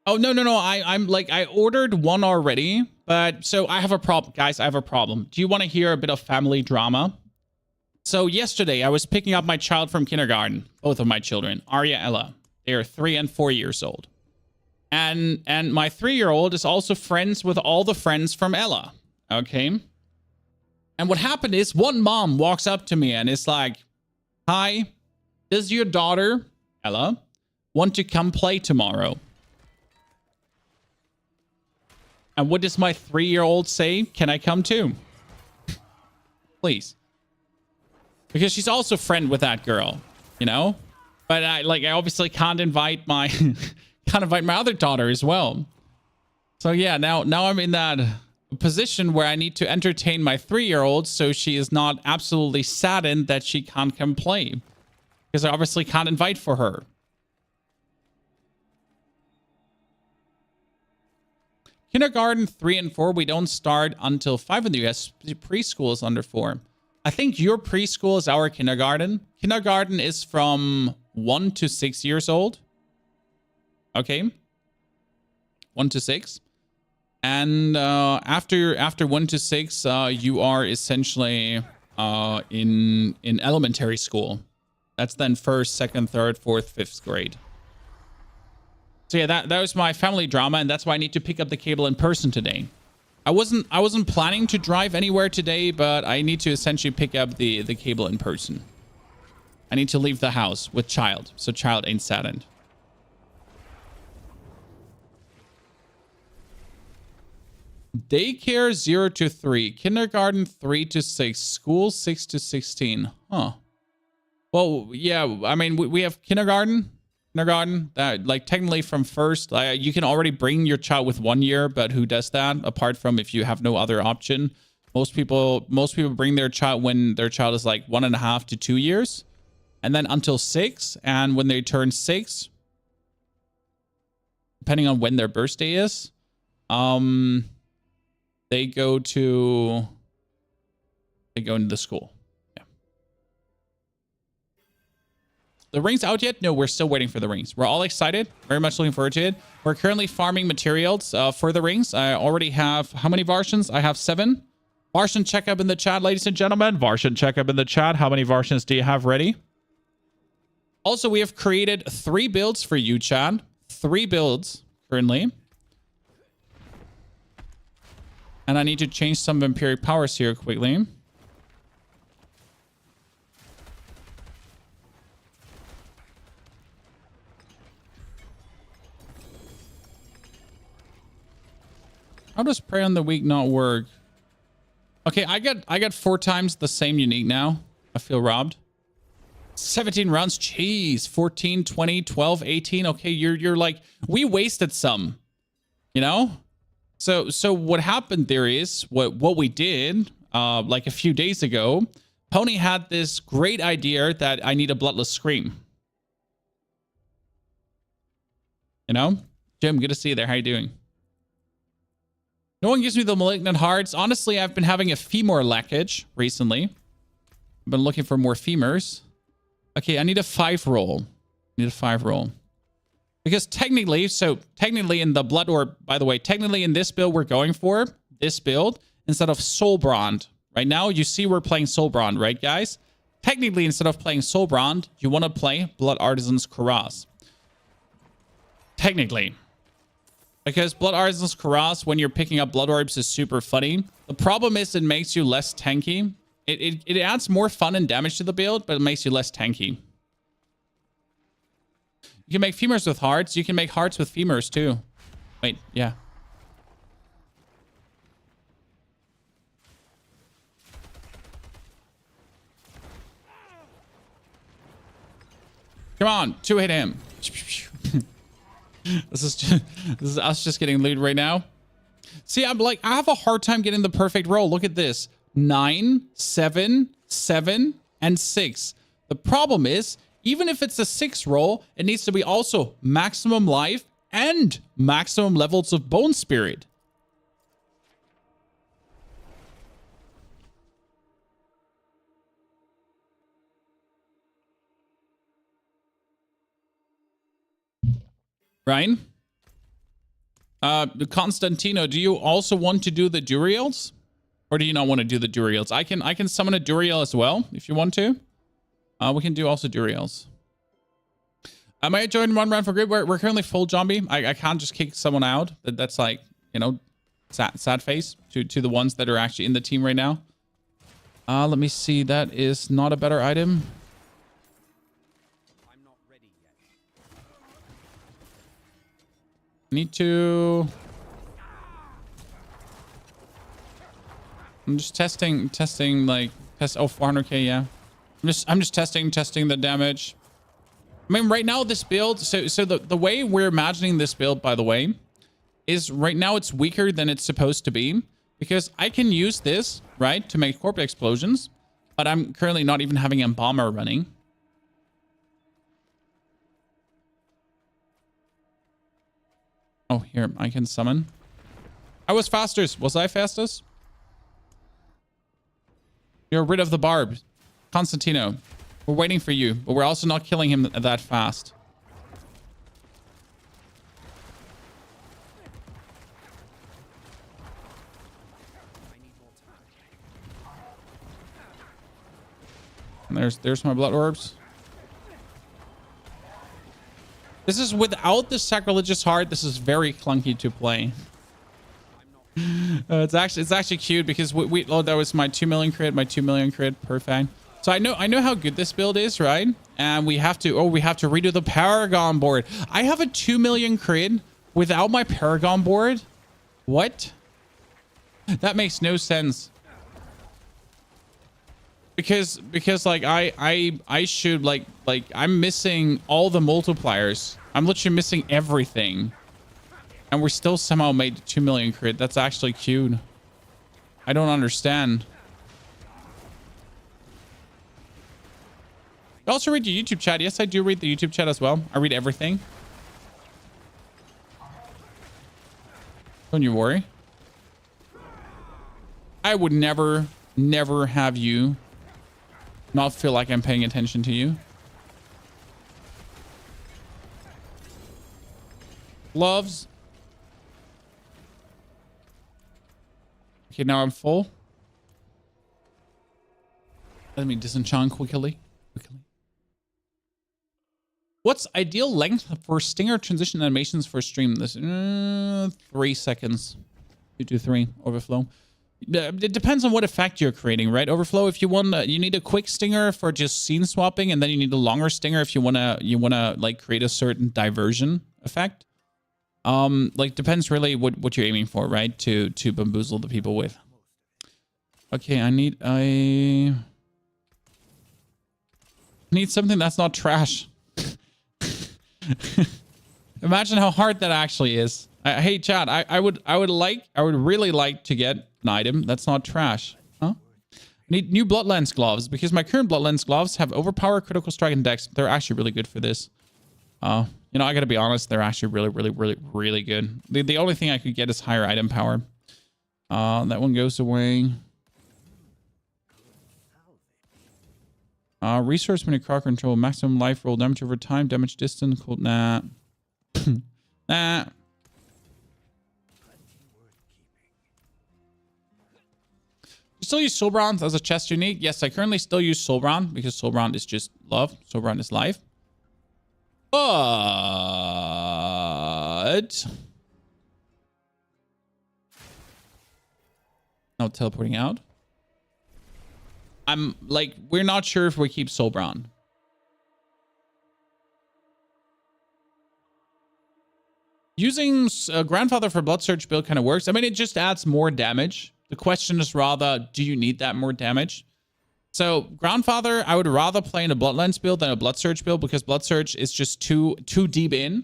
Oh no. I'm like I ordered one already, but so I have a problem, guys. I have a problem. Do you want to hear a bit of family drama? So yesterday I was picking up my child from kindergarten. Both of my children, Arya, Ella. They are 3 and 4 years old. And my 3-year-old is also friends with all the friends from Ella. Okay. And what happened is one mom walks up to me and is like, "Hi, does your daughter, Ella, want to come play tomorrow?" And what does my 3-year-old say? "Can I come too?" Please. Because she's also friend with that girl, you know? But I obviously can't invite my other daughter as well. So yeah, now I'm in that position where I need to entertain my 3-year-old so she is not absolutely saddened that she can't come play. Because I obviously can't invite for her. Kindergarten 3 and 4, we don't start until 5 in the US. Preschool is under 4. I think your preschool is our kindergarten. Kindergarten is from 1 to 6 years old. Okay. 1 to 6. And after 1 to 6, you are essentially in elementary school. That's then 1st, 2nd, 3rd, 4th, 5th grade. So yeah, that was my family drama, and that's why I need to pick up the cable in person today. I wasn't planning to drive anywhere today, but I need to essentially pick up the cable in person. I need to leave the house with child, so child ain't saddened. Daycare 0 to 3, kindergarten 3 to 6, school 6 to 16. Huh. Well, yeah, I mean, we have kindergarten that, like, technically from first, you can already bring your child with 1 year, but who does that apart from if you have no other option? Most people bring their child when their child is like 1.5 to 2 years, and then until 6. And when they turn 6, depending on when their birthday is, they go into the school. Yeah. the rings out yet? No, we're still waiting for the rings. We're all excited. Very much looking forward to it. We're currently farming materials for the rings. I already have, how many Varsans? I have 7. Varsan checkup in the chat, ladies and gentlemen. Varsan checkup in the chat. How many Varsans do you have ready? Also, we have created 3 builds for you, Chad. 3 builds currently. And I need to change some vampiric powers here quickly. How does Prey on the Weak not work? Okay, I got 4 times the same unique now. I feel robbed. 17 rounds. Jeez. 14, 20, 12, 18. Okay, you're like, we wasted some. You know? So what happened there is what we did like a few days ago, Pony had this great idea that I need a bloodless scream. You know? Jim, good to see you there. How you doing? No one gives me the malignant hearts. Honestly, I've been having a femur lackage recently. I've been looking for more femurs. Okay, I need a 5 roll. I need a 5 roll. Because technically in the blood orb, by the way, technically in this build we're going for, this build, instead of Soul Brand. Right now, you see we're playing Soul Brand, right, guys? Technically, instead of playing Soul Brand, you want to play Blood Artisan's Cuirass. Technically. Because Blood Artisan's Cuirass, when you're picking up Blood Orbs, is super funny. The problem is it makes you less tanky. It adds more fun and damage to the build, but it makes you less tanky. You can make femurs with hearts. You can make hearts with femurs too. Wait, yeah. Come on, 2-hit him. This is us just getting loot right now. See, I have a hard time getting the perfect roll. Look at this. 9, 7, 7, and 6. The problem is, even if it's a 6 roll, it needs to be also maximum life and maximum levels of Bone Spirit. Ryan? Constantino, do you also want to do the Duriels? Or do you not want to do the Duriels? I can summon a Duriel as well, if you want to. We can do also Duriels. I might join 1 round for grid. We're currently full zombie. I can't just kick someone out. That's like, you know, sad face to the ones that are actually in the team right now. Let me see. That is not a better item. I'm not ready yet. Need to... I'm just testing like test. Oh, 400k, yeah. I'm just testing the damage. I mean, right now this build. So the way we're imagining this build, by the way, is right now it's weaker than it's supposed to be because I can use this right to make corpse explosions, but I'm currently not even having Embalmer running. Oh, here I can summon. I was fastest. Was I fastest? You're rid of the barb. Constantino, we're waiting for you, but we're also not killing him that fast. And there's my blood orbs. This is without the sacrilegious heart. This is very clunky to play. It's actually cute because oh, that was my 2 million crit, my 2 million crit, perfect. So I know how good this build is, right? And we have to redo the Paragon board. I have a 2 million crit without my Paragon board. What? That makes no sense. Because like I should like I'm missing all the multipliers. I'm literally missing everything. And we're still somehow made 2 million crit. That's actually cute. I don't understand. You also read your YouTube chat. Yes, I do read the YouTube chat as well. I read everything. Don't you worry. I would never have you not feel like I'm paying attention to you. Gloves. Okay, now I'm full. Let me disenchant quickly. What's ideal length for stinger transition animations for stream? This 3 seconds. 2 to 3 overflow. It depends on what effect you're creating, right? Overflow. If you want, you need a quick stinger for just scene swapping, and then you need a longer stinger if you wanna like create a certain diversion effect. Like depends really what you're aiming for, right? To bamboozle the people with. Okay, I need something that's not trash. Imagine how hard that actually is. Hey, chat, I would really like to get an item that's not trash. Huh? I need new Bloodlens gloves because my current Bloodlens gloves have overpower, critical strike, and dex. They're actually really good for this. You know, I gotta be honest, they're actually really good. The only thing I could get is higher item power. That one goes away. Resource mini crowd control, maximum life roll, damage over time, damage distance, cold. Nah. Nah. You still use Soul Bronze as a chest unique? Yes, I currently still use Soul Bronze because Soul Bronze is just love. Soul Bronze is life. But now teleporting out. I'm like, we're not sure if we keep Soul Bronze. Using Grandfather for Blood Surge build kind of works. I mean, it just adds more damage. The question is rather, do you need that more damage? So Grandfather, I would rather play in a Bloodlens build than a Blood Surge build because Blood Surge is just too deep in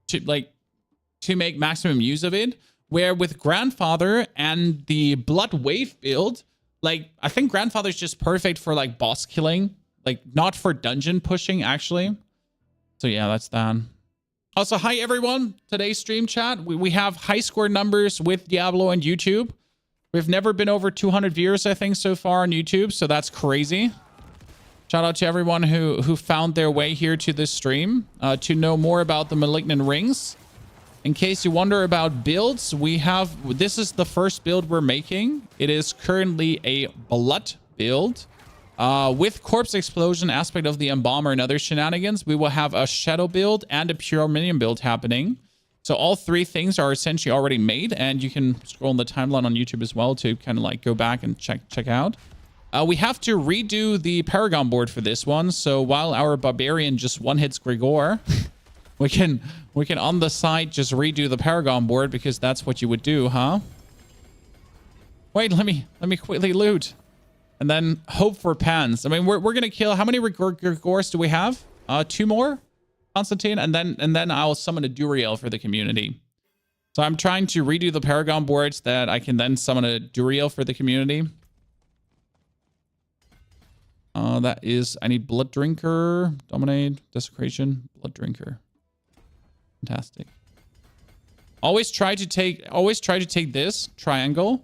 to make maximum use of it. Where with Grandfather and the Blood Wave build, like I think Grandfather is just perfect for like boss killing, like not for dungeon pushing actually. So yeah, that's that. Also, hi everyone. Today's stream chat, we have high score numbers with Diablo and YouTube. We've never been over 200 viewers, I think, so far on YouTube, so that's crazy. Shout out to everyone who found their way here to this stream to know more about the Malignant Rings. In case you wonder about builds, this is the first build we're making. It is currently a Blood build. With Corpse Explosion aspect of the Embomber and other shenanigans, we will have a Shadow build and a pure Minion build happening. So all three things are essentially already made, and you can scroll in the timeline on YouTube as well to kind of like go back and check out. We have to redo the Paragon board for this one. So while our Barbarian just one-hits Grigor, we can on the side just redo the Paragon board because that's what you would do, huh? Wait, let me quickly loot. And then hope for pans. I mean, we're gonna kill. How many Grigors do we have? 2 more, Constantine, and then I'll summon a Duriel for the community. So I'm trying to redo the Paragon boards that I can then summon a Duriel for the community. That is, I need Blood Drinker, Dominate, Desecration, Blood Drinker. Fantastic. Always try to take this triangle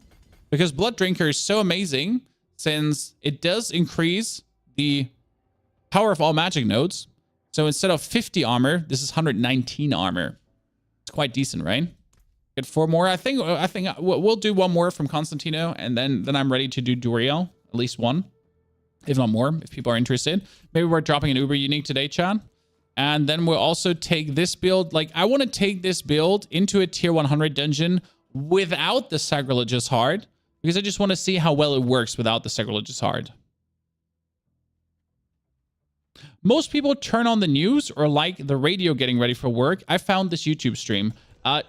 because Blood Drinker is so amazing. Since it does increase the power of all magic nodes. So instead of 50 armor, this is 119 armor. It's quite decent, right? Get 4 more. I think we'll do 1 more from Constantino, and then I'm ready to do Duriel. At least 1, if not more, if people are interested. Maybe we're dropping an Uber unique today, Chad. And then we'll also take this build. Like, I want to take this build into a tier 100 dungeon without the Sacrilegious Heart. Because I just want to see how well it works without the Sacrilegious Heart. Most people turn on the news or like the radio getting ready for work. I found this YouTube stream.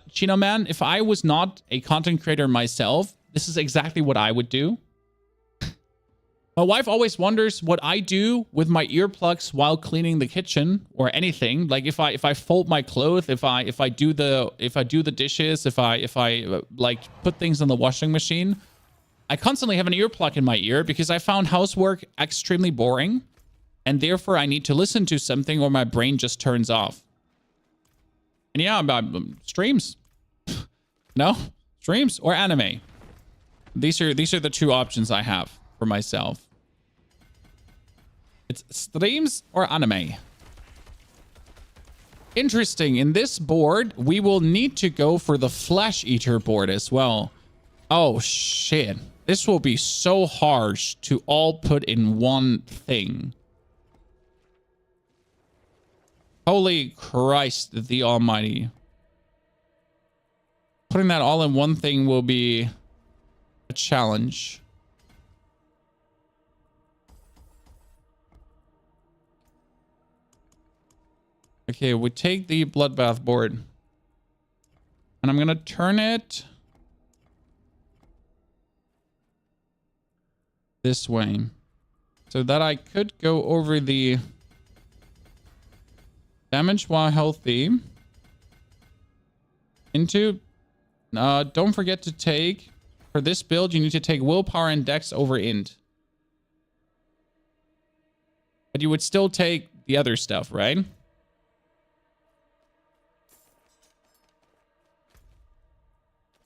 Chino Man, if I was not a content creator myself, this is exactly what I would do. My wife always wonders what I do with my earplugs while cleaning the kitchen or anything. Like if I fold my clothes, if I do the dishes, if I like put things in the washing machine. I constantly have an earplug in my ear because I found housework extremely boring, and therefore I need to listen to something or my brain just turns off. And yeah, streams. No? Streams or anime. These are the 2 options I have for myself. It's streams or anime. Interesting. In this board, we will need to go for the Flesh Eater board as well. Oh, shit. This will be so harsh to all put in one thing. Holy Christ, the Almighty. Putting that all in one thing will be a challenge. Okay, we take the Bloodbath board. And I'm going to turn it this way. So that I could go over the damage while healthy. Into... don't forget to take... For this build, you need to take willpower and dex over int. But you would still take the other stuff, right?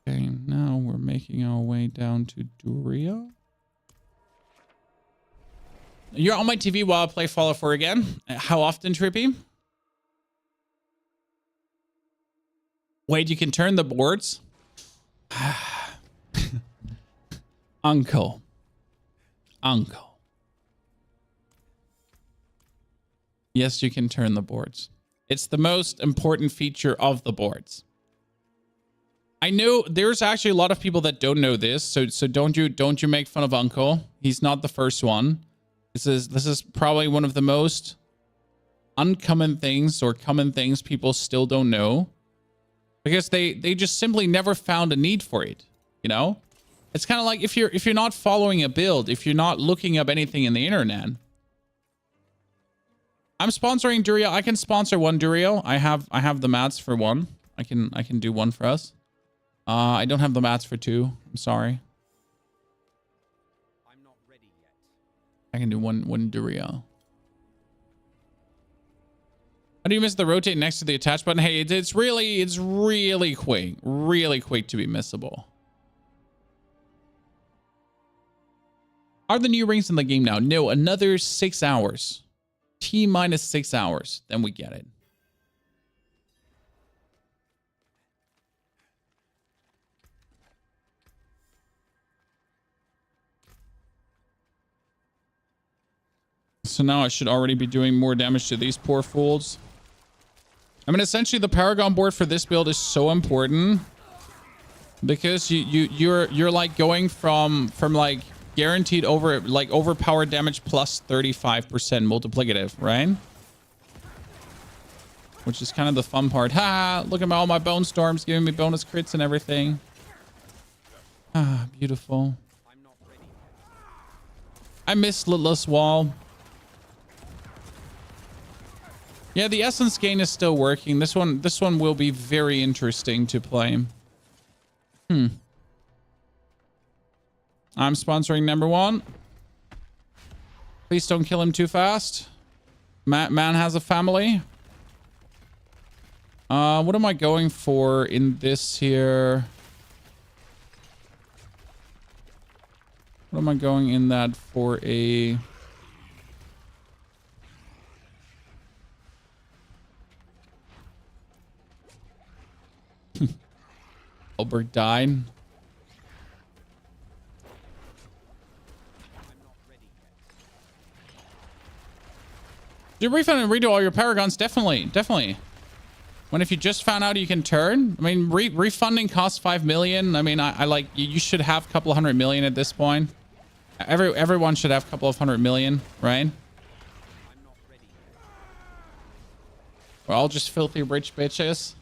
Okay, now we're making our way down to Duria. You're on my TV while I play Fallout 4 again. How often, Trippy? Wait, you can turn the boards? Uncle. Yes, you can turn the boards. It's the most important feature of the boards. I know there's actually a lot of people that don't know this, so don't you make fun of Uncle. He's not the first one. This is probably one of the most uncommon things or common things people still don't know. Because they just simply never found a need for it, you know? It's kind of like if you're not following a build, if you're not looking up anything in the internet. I'm sponsoring Durio. I can sponsor one Durio. I have the mats for one. I can do one for us. I don't have the mats for two. I'm sorry. I'm not ready yet. I can do one Durio. How do you miss the rotate next to the attach button? Hey, it's really quick. Really quick to be missable. Are the new rings in the game now? No, another 6 hours. T-minus 6 hours. Then we get it. So now I should already be doing more damage to these poor fools. I mean, essentially the Paragon board for this build is so important because you're like going from like guaranteed overpowered damage plus 35% multiplicative, right? Which is kind of the fun part. Ha! Look at all my bone storms giving me bonus crits and everything. Ah, beautiful. I miss Slitless Wall. Yeah, the essence gain is still working. This one will be very interesting to play. I'm sponsoring number one. Please don't kill him too fast. Man has a family. What am I going for in this here? What am I going in that for a... Albert died. Do refund and redo all your Paragons? Definitely. When if you just found out you can turn, I mean, refunding costs 5 million. I mean, I like you should have a couple of 100 million at this point. Everyone should have a couple of 100 million, right? We're all just filthy rich bitches.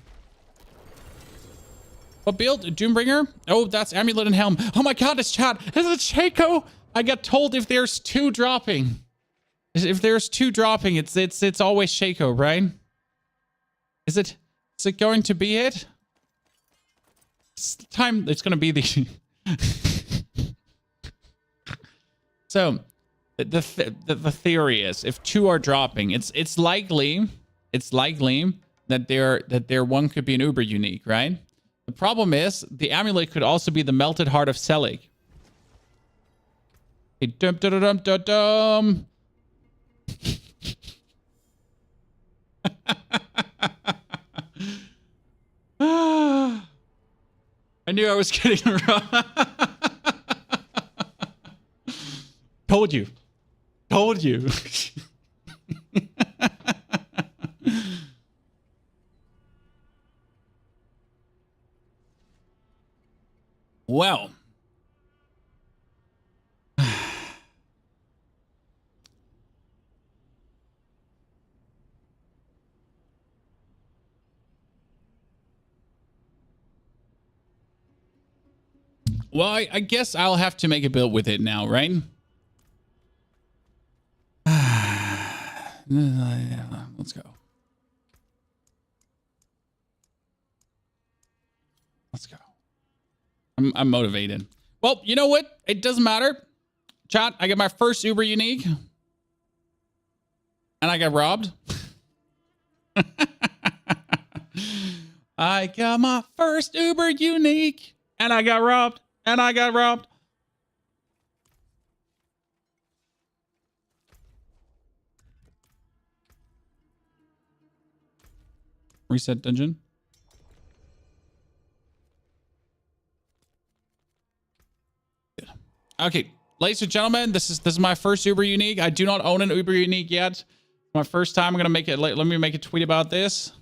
What build? Doombringer? Oh, that's Amulet and Helm. Oh my god, it's chat. Is it Shaco? I got told if there's two dropping. If there's two dropping, it's always Shaco, right? Is it going to be it? It's gonna be the So the theory is if two are dropping, it's likely that their one could be an uber unique, right? The problem is the amulet could also be the melted heart of Selig. Hey, dum dum dum dum dum. I knew I was getting it wrong. Told you. Told you. Well. Well, I guess I'll have to make a build with it now, right? Let's go. Let's go. I'm motivated. Well, you know what? It doesn't matter. Chat, I got my first Uber Unique. And I got robbed. I got my first Uber Unique. And I got robbed. And I got robbed. Reset dungeon. Okay, ladies and gentlemen, this is my first Uber Unique. I do not own an Uber Unique yet. My first time. I'm gonna make it. Let me make a tweet about this.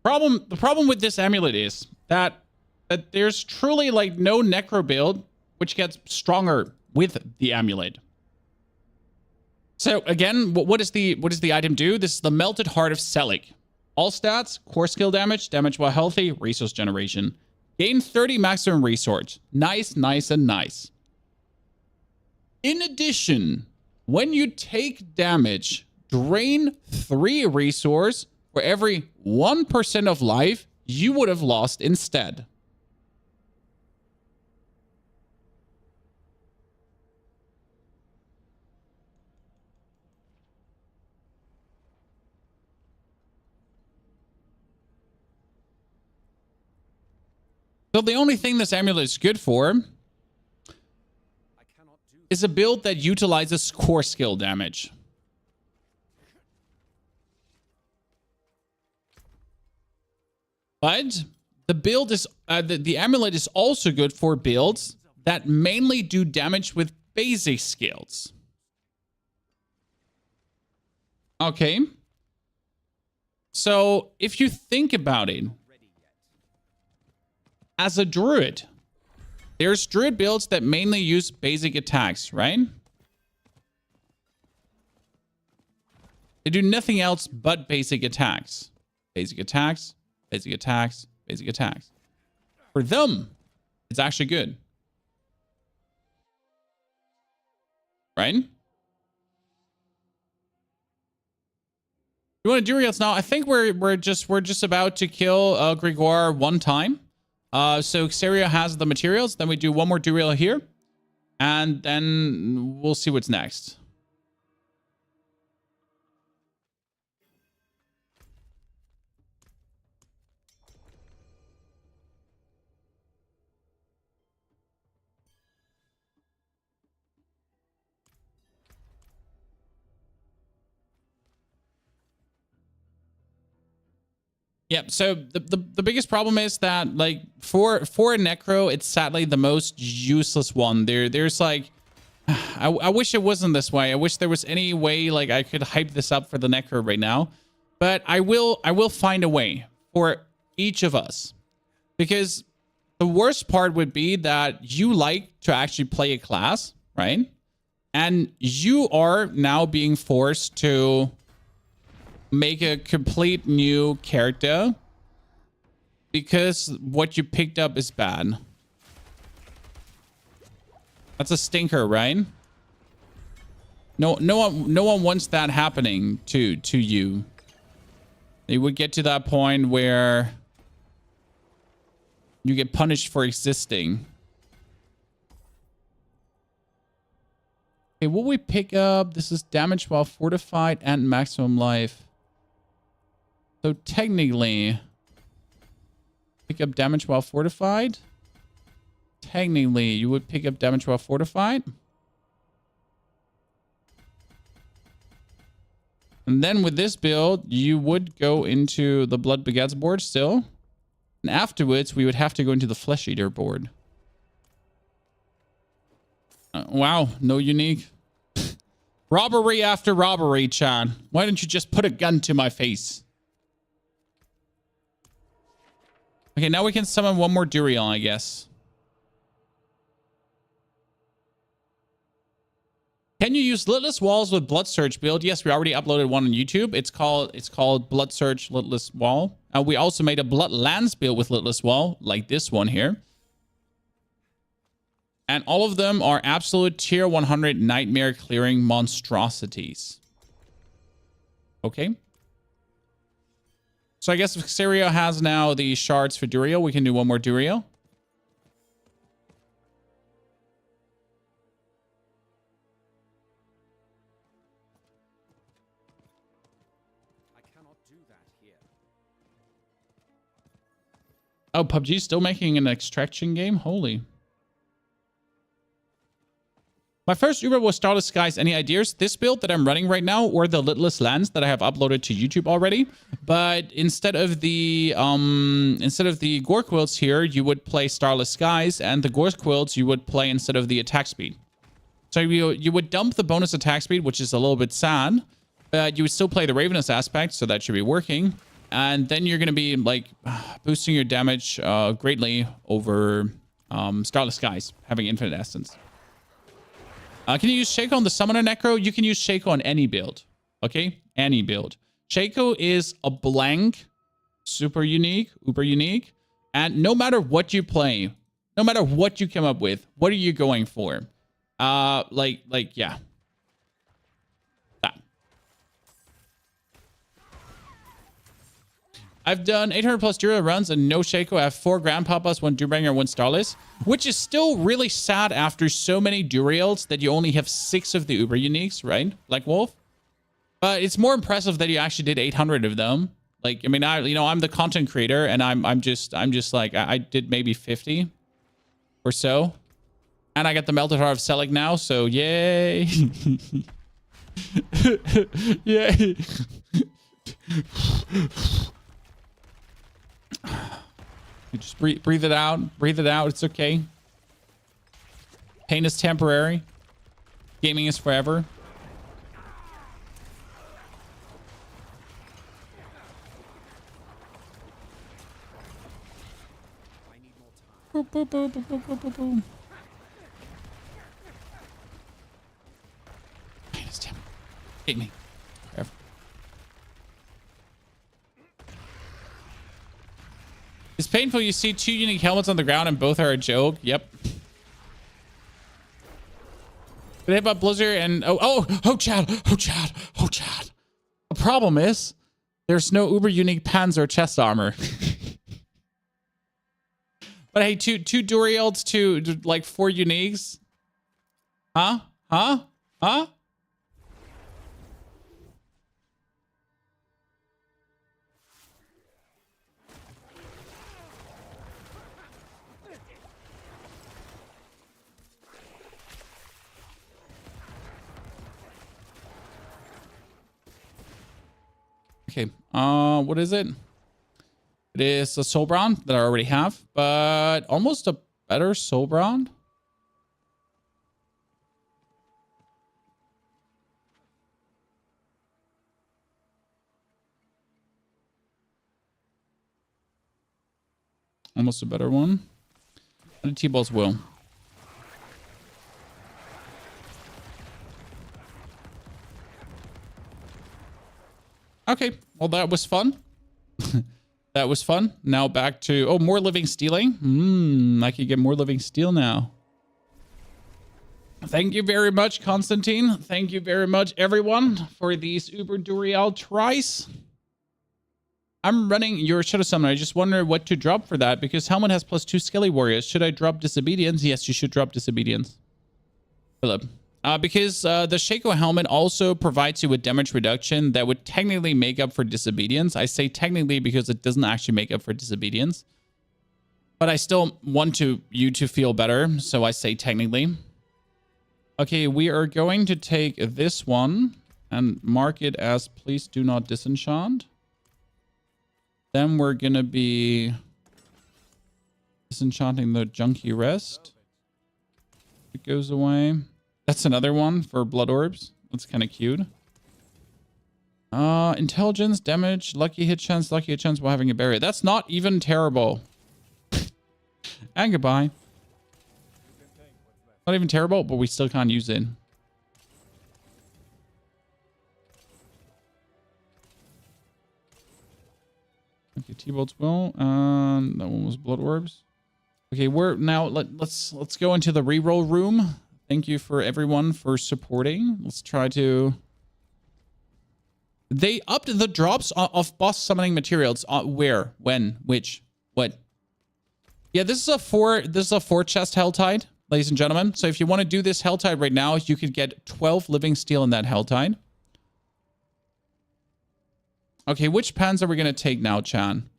The problem with this amulet is that there's truly like no necro build which gets stronger with the amulet. So again, what does the item do? This is the Melted Heart of Selig. All stats: core skill damage, damage while healthy, resource generation. Gain 30 maximum resource. Nice, nice, and nice. In addition, when you take damage, drain 3 resource for every 1% of life you would have lost instead. So the only thing this amulet is good for is a build that utilizes core skill damage. But the build is the amulet is also good for builds that mainly do damage with basic skills. Okay. So if you think about it, as a druid, there's druid builds that mainly use basic attacks, right? They do nothing else but basic attacks. Basic attacks, basic attacks, basic attacks. For them, it's actually good. Right? You want to do reels now? I think we're just about to kill Gregor one time. So Xeria has the materials. Then we do one more derail here. And then we'll see what's next. Yep. So the biggest problem is that like for a necro, it's sadly the most useless one. There's like, I wish it wasn't this way. I wish there was any way like I could hype this up for the necro right now, but I will find a way for each of us, because the worst part would be that you like to actually play a class, right? And you are now being forced to make a complete new character because what you picked up is bad. That's a stinker, right? No one wants that happening to you. It would get to that point where you get punished for existing. Okay, what we pick up? This is damage while fortified and maximum life. So technically, Pick up damage while fortified. Technically, you would pick up damage while fortified. And then with this build, you would go into the Blood Begets board still. And afterwards, we would have to go into the Flesh Eater board. Wow, no unique. Robbery after robbery, Chan. Why don't you just put a gun to my face? Okay, now we can summon one more Duriel, I guess. Can you use Litless Walls with Blood Surge build? Yes, we already uploaded one on YouTube. It's called Blood Surge Litless Wall. We also made a Blood Lance build with Litless Wall, like this one here. And all of them are absolute tier 100 nightmare clearing monstrosities. Okay. So I guess if Xerio has now the shards for Duriel, we can do one more Duriel. Oh, PUBG's still making an extraction game? Holy. My first Uber was Starless Skies. Any ideas? This build that I'm running right now, or the Litless Lance that I have uploaded to YouTube already. But instead of the Gore Quilts here, you would play Starless Skies, and the Gore Quilts you would play instead of the attack speed. So you would dump the bonus attack speed, which is a little bit sad, but you would still play the Ravenous aspect, so that should be working. And then you're going to be like boosting your damage greatly over Starless Skies, having infinite essence. Can you use Shaco on the Summoner Necro? You can use Shaco on any build. Okay? Any build. Shaco is a blank, super unique, uber unique. And no matter what you play, no matter what you come up with, what are you going for? Yeah. That. I've done 800 plus Dura runs and no Shaco. I have 4 Grandpapas, 1 Doombringer, 1 Starless, which is still really sad after so many Duriels that you only have 6 of the Uber uniques, right? Black Wolf. But it's more impressive that you actually did 800 of them. Like, I mean, I'm the content creator, and I'm just like, I did maybe 50 or so. And I got the Melted Heart of Selig now, so yay. Yay. You just breathe it out. Breathe it out. It's okay. Pain is temporary. Gaming is forever. Boop, boop, boop, boop, boop, boop, boop, boop. Pain is temporary. Hit me. Forever. It's painful. You see 2 unique helmets on the ground and both are a joke. Yep. They have a Blizzard and Chad. The problem is there's no uber unique Panzer chest armor. But hey, two Duriels, 2 like 4 uniques. Huh? Okay, what is it? It is a Soulbrand that I already have, but almost a better Soulbrand. Almost a better one. And a T-Balls will. Okay, well that was fun. That was fun. Now back to more living stealing. I can get more living steel now. Thank you very much, Constantine. Thank you very much, everyone, for these Uber Duriel tries. I'm running your Shadow Summon. I just wonder what to drop for that, because Helmet has +2 Skelly Warriors. Should I drop Disobedience? Yes, you should drop Disobedience. Philip. Because the Shaco helmet also provides you with damage reduction that would technically make up for Disobedience. I say technically because it doesn't actually make up for Disobedience. But I still want you to feel better, so I say technically. Okay, we are going to take this one and mark it as please do not disenchant. Then we're going to be disenchanting the junky rest. It goes away. That's another one for blood orbs. That's kind of cute. Intelligence, damage, lucky hit chance while having a barrier. That's not even terrible. And goodbye. Not even terrible, but we still can't use it. Okay, T-bolts will. That one was blood orbs. Okay, we're now let's go into the reroll room. Thank you for everyone for supporting. Let's try to. They upped the drops of boss summoning materials. Where? When? Which? What? Yeah, this is a four chest Helltide, ladies and gentlemen. So if you want to do this Helltide right now, you could get 12 living steel in that Helltide. Okay, which pans are we gonna take now, Chan?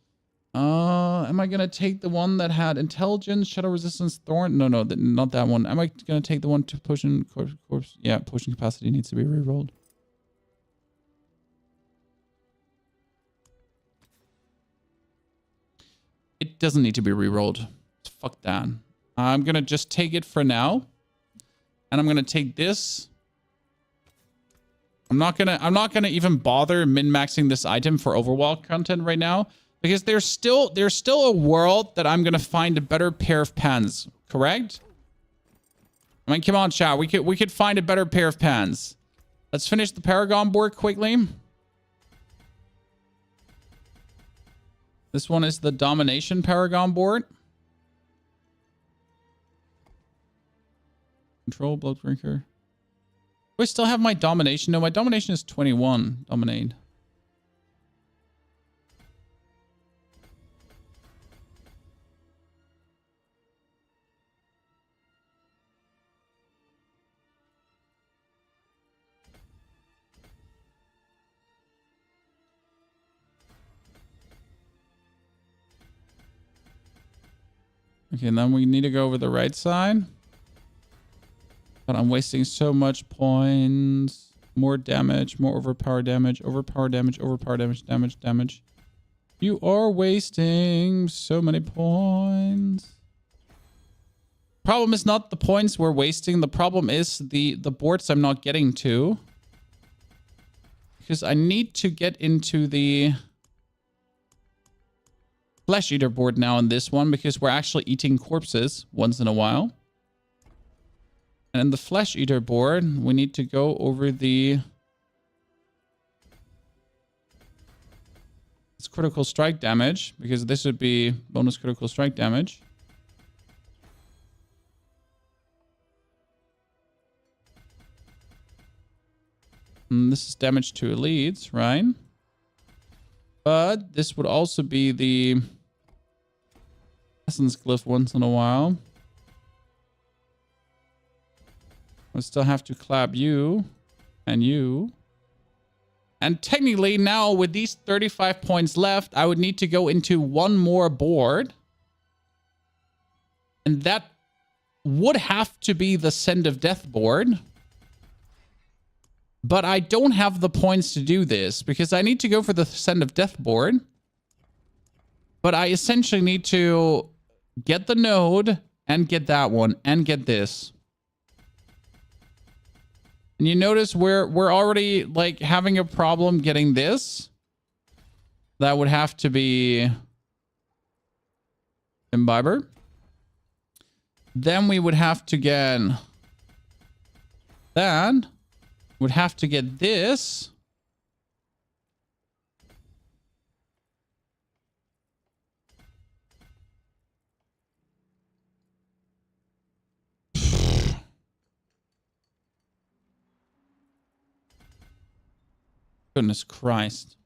Am I gonna take the one that had intelligence, shadow resistance, thorn? No, not that one. Am I gonna take the one to potion corpse? Yeah, potion capacity needs to be rerolled. It doesn't need to be rerolled. Fuck that. I'm gonna just take it for now, and I'm gonna take this. I'm not gonna even bother min-maxing this item for overwhelm content right now because there's still a world that I'm gonna find a better pair of pans. Correct? I mean, come on, chat. We could find a better pair of pans. Let's finish the Paragon board quickly. This one is the Domination Paragon board. Control, Bloodbreaker. Do I still have my Domination? No, my Domination is 21. Dominate. Okay, and then we need to go over the right side. But I'm wasting so much points. More damage, more overpower damage, overpower damage, overpower damage, damage. You are wasting so many points. Problem is not the points we're wasting. The problem is the boards I'm not getting to. Because I need to get into the Flesh Eater board now in this one because we're actually eating corpses once in a while. And in the Flesh Eater board, we need to go over the critical strike damage because this would be bonus critical strike damage. And this is damage to elites, right? But this would also be the Essence Glyph once in a while. I still have to clap you and you. And technically now with these 35 points left, I would need to go into one more board. And that would have to be the Send of Death board. But I don't have the points to do this because I need to go for the Send of Death board. But I essentially need to get the node and get that one and get this. And you notice we're already like having a problem getting this. That would have to be Imbiber. Then we would have to get that. Would have to get this. Goodness Christ.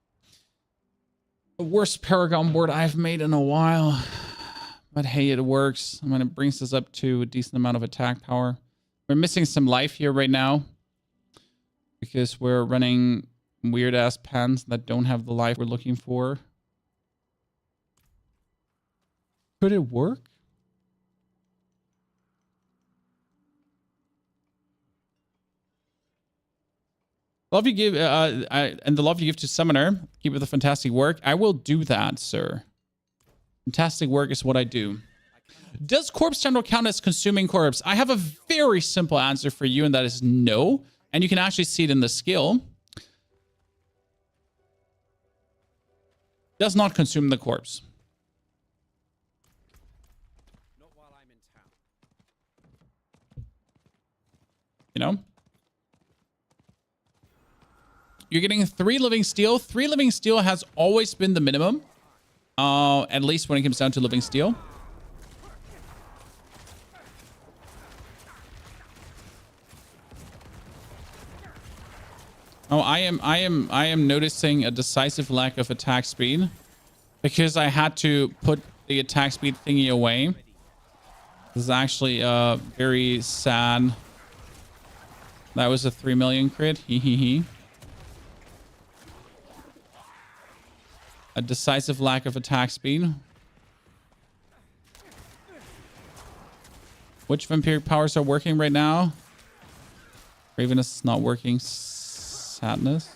The worst Paragon board I've made in a while. But hey, it works. I mean, it brings us up to a decent amount of attack power. We're missing some life here right now. Because we're running weird-ass pans that don't have the life we're looking for. Could it work? Love you give, and the love you give to Summoner. Keep up the fantastic work. I will do that, sir. Fantastic work is what I do. Does corpse general count as consuming corpse? I have a very simple answer for you, and that is no. And you can actually see it in the skill. Does not consume the corpse. Not while I'm in town. You know? You're getting 3 living steel. 3 living steel has always been the minimum. At least when it comes down to living steel. Oh, I am noticing a decisive lack of attack speed because I had to put the attack speed thingy away. This is actually very sad. That was a 3 million crit. Hee hee hee. A decisive lack of attack speed. Which vampiric powers are working right now? Ravenous is not working. Sadness.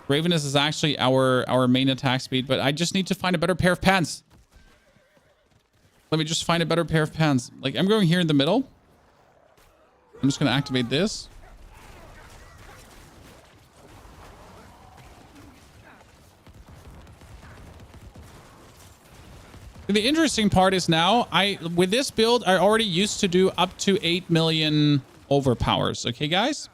Ravenous is actually our main attack speed, but I just need to find a better pair of pants. Let me just find a better pair of pants. Like, I'm going here in the middle. I'm just going to activate this. The interesting part is now, with this build, I already used to do up to 8 million overpowers. Okay, guys?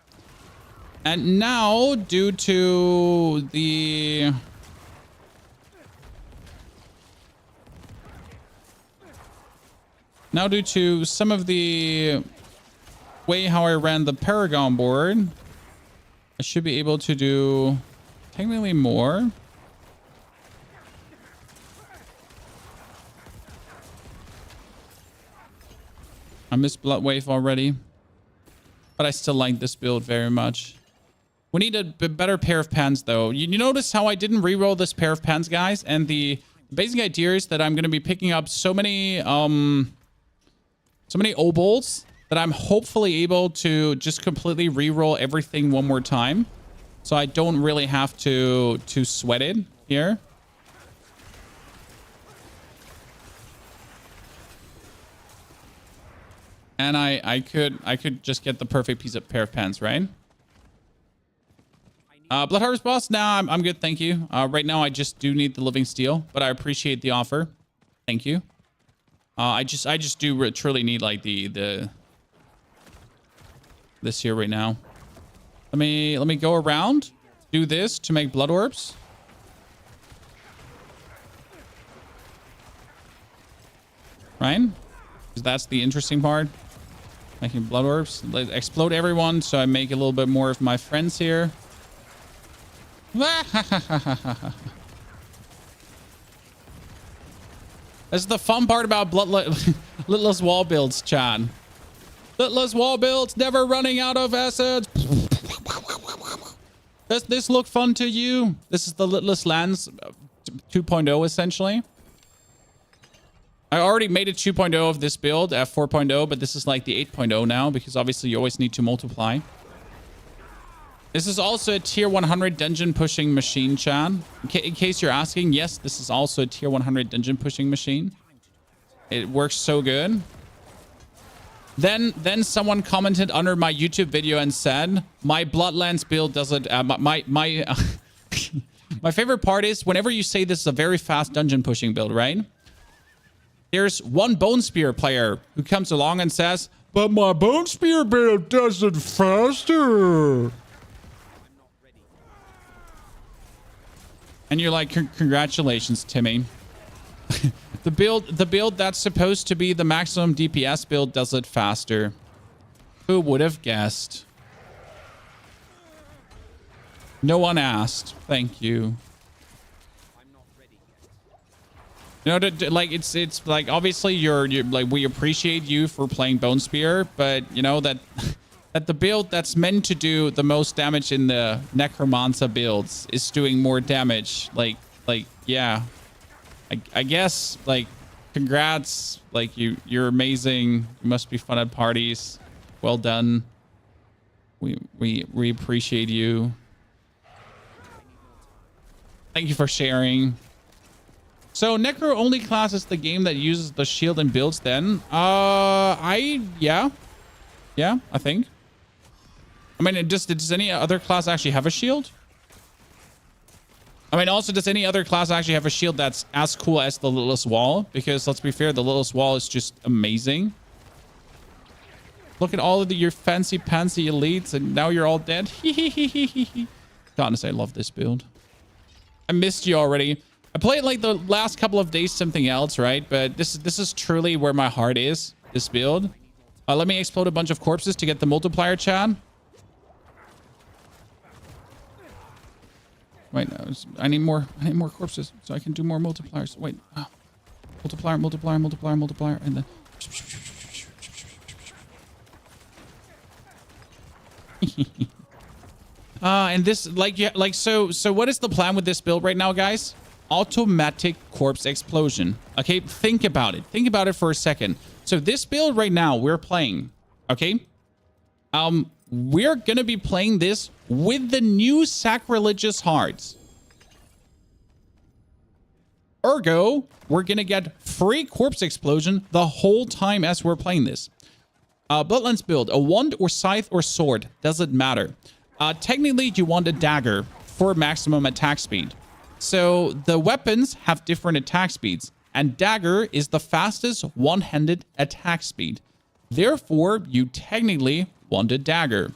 And now, due to the... Now, due to some of the way how I ran the Paragon board, I should be able to do technically more. I missed Blood Wave already, but I still like this build very much. We need a better pair of pants, though. You notice how I didn't reroll this pair of pants, guys? And the basic idea is that I'm going to be picking up so many obols that I'm hopefully able to just completely reroll everything one more time. So I don't really have to sweat it here. And I could just get the perfect pair of pants, right? Blood Harvest boss? Nah, I'm good, thank you. Right now I just do need the living steel, but I appreciate the offer. Thank you. I just do truly need like this here right now. Let me go around, do this to make blood orbs. Right? Because that's the interesting part. Making blood orbs. Let explode everyone so I make a little bit more of my friends here. This is the fun part about Litless wall builds, Chad. Litless wall builds, never running out of acids. Does this look fun to you? This is the Litless Lands 2.0, essentially. I already made a 2.0 of this build at 4.0, but this is like the 8.0 now, because obviously you always need to multiply. This is also a tier 100 dungeon pushing machine, Chad. In case you're asking, yes, this is also a tier 100 dungeon pushing machine. It works so good. Then someone commented under my YouTube video and said, my Bloodlands build doesn't... my favorite part is whenever you say this is a very fast dungeon pushing build, right? There's one Bone Spear player who comes along and says, but my Bone Spear build does it faster. And you're like, congratulations, Timmy. The build that's supposed to be the maximum DPS build does it faster. Who would have guessed? No one asked. Thank you. You know, like it's like obviously you're like we appreciate you for playing Bone Spear, but you know that the build that's meant to do the most damage in the Necromancer builds is doing more damage. Like yeah. I guess, like, congrats. Like, you're amazing. You must be fun at parties. Well done. We appreciate you. Thank you for sharing. So Necro only class is the game that uses the shield and builds then. Yeah, I think. I mean, does any other class actually have a shield? I mean, also, does any other class actually have a shield that's as cool as the Lilith's Wall? Because let's be fair, the Lilith's Wall is just amazing. Look at all of your fancy pansy elites, and now you're all dead. Honestly, I love this build. I missed you already. I played like the last couple of days something else, right? But this is truly where my heart is, this build. Let me explode a bunch of corpses to get the multiplier, Chad. Wait, no, I need more corpses so I can do more multipliers. Wait, oh. Multiplier, and then and this so what is the plan with this build right now, guys? Automatic corpse explosion. Okay, think about it for a second. So this build right now we're playing, okay, we're gonna be playing this with the new sacrilegious hearts. Ergo, we're gonna get free corpse explosion the whole time as we're playing this. Bloodlines build, a wand or scythe or sword, doesn't matter. Technically, you want a dagger for maximum attack speed. So the weapons have different attack speeds, and dagger is the fastest one-handed attack speed. Therefore, you technically want a dagger,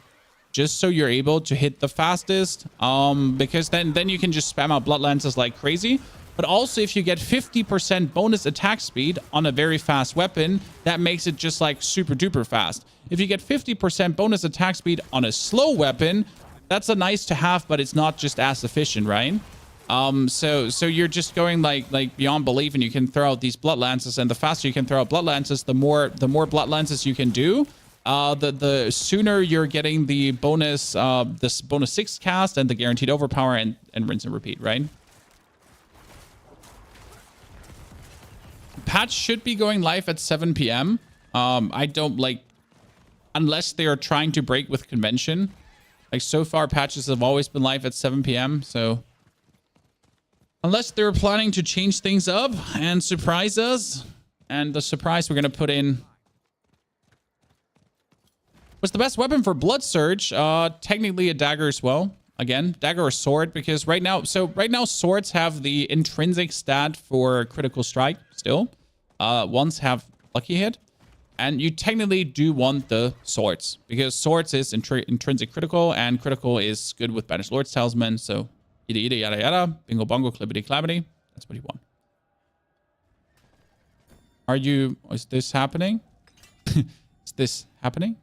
just so you're able to hit the fastest, because then you can just spam out bloodlances like crazy. But also, if you get 50% bonus attack speed on a very fast weapon, that makes it just like super duper fast. If you get 50% bonus attack speed on a slow weapon, that's a nice to have, but it's not just as efficient, right? So you're just going like beyond belief, and you can throw out these blood lances, and the faster you can throw out blood lances, the more blood lances you can do. The sooner you're getting the bonus, this bonus 6 cast and the guaranteed overpower, and rinse and repeat, right? Patch should be going live at 7 p.m. I don't like, unless they are trying to break with convention. Like, so far, patches have always been live at 7 p.m. So unless they're planning to change things up and surprise us, and the surprise we're going to put in. What's the best weapon for Blood Surge? Technically a dagger as well. Again, dagger or sword, because right now swords have the intrinsic stat for critical strike still. Ones have lucky hit. And you technically do want the swords, because swords is intrinsic critical, and critical is good with Banished Lord's Talisman. So yada yada yada, bingo bongo, clippity clappity. That's what you want. Is this happening? Is this happening?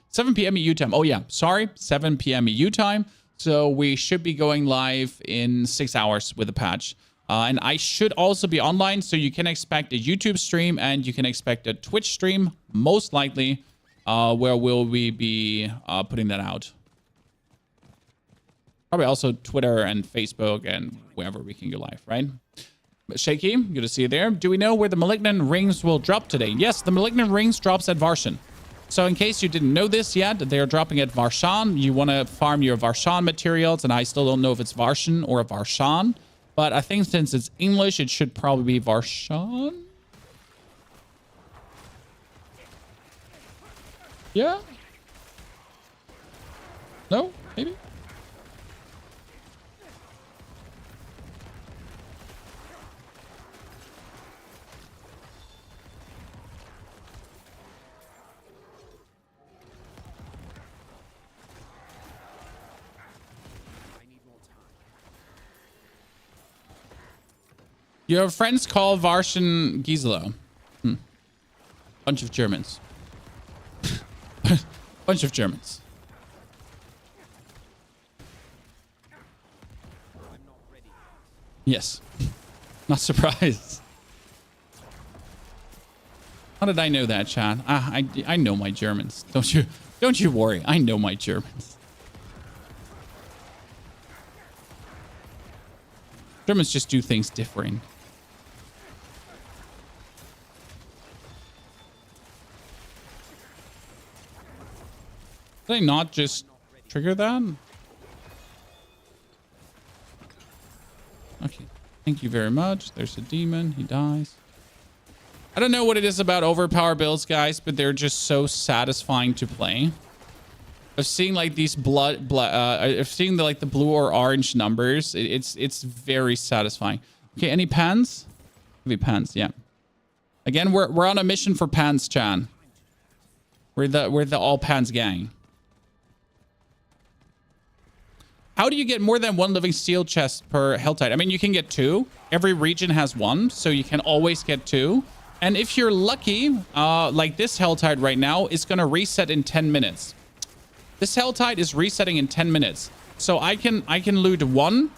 7 p.m. EU time. Oh, yeah. Sorry. 7 p.m. EU time. So we should be going live in 6 hours with a patch. And I should also be online. So you can expect a YouTube stream, and you can expect a Twitch stream, most likely, where will we be putting that out. Probably also Twitter and Facebook and wherever we can go live, right? Shaky, good to see you there. Do we know where the Malignant Rings will drop today? Yes, the Malignant Rings drops at Varshan. So in case you didn't know this yet, they're dropping at Varshan. You want to farm your Varshan materials, and I still don't know if it's Varshan or Varshan. But I think since it's English, it should probably be Varshan. Yeah? No? Maybe? Your friends call Varshan Gisela. Bunch of Germans. Bunch of Germans. Yes. Not surprised. How did I know that, Chad? I know my Germans. Don't you worry. I know my Germans. Germans just do things different. Did I not just trigger that? Okay. Thank you very much. There's a demon. He dies. I don't know what it is about overpower builds, guys, but they're just so satisfying to play. I've seen like these I've seen like the blue or orange numbers. It's very satisfying. Okay, any pans? Maybe pans, yeah. Again, we're on a mission for pans, Chan. We're the all pans gang. How do you get more than one living steel chest per Helltide? I mean, you can get 2. Every region has 1, so you can always get 2. And if you're lucky, like this Helltide right now is going to reset in 10 minutes. This Helltide is resetting in 10 minutes. So I can loot one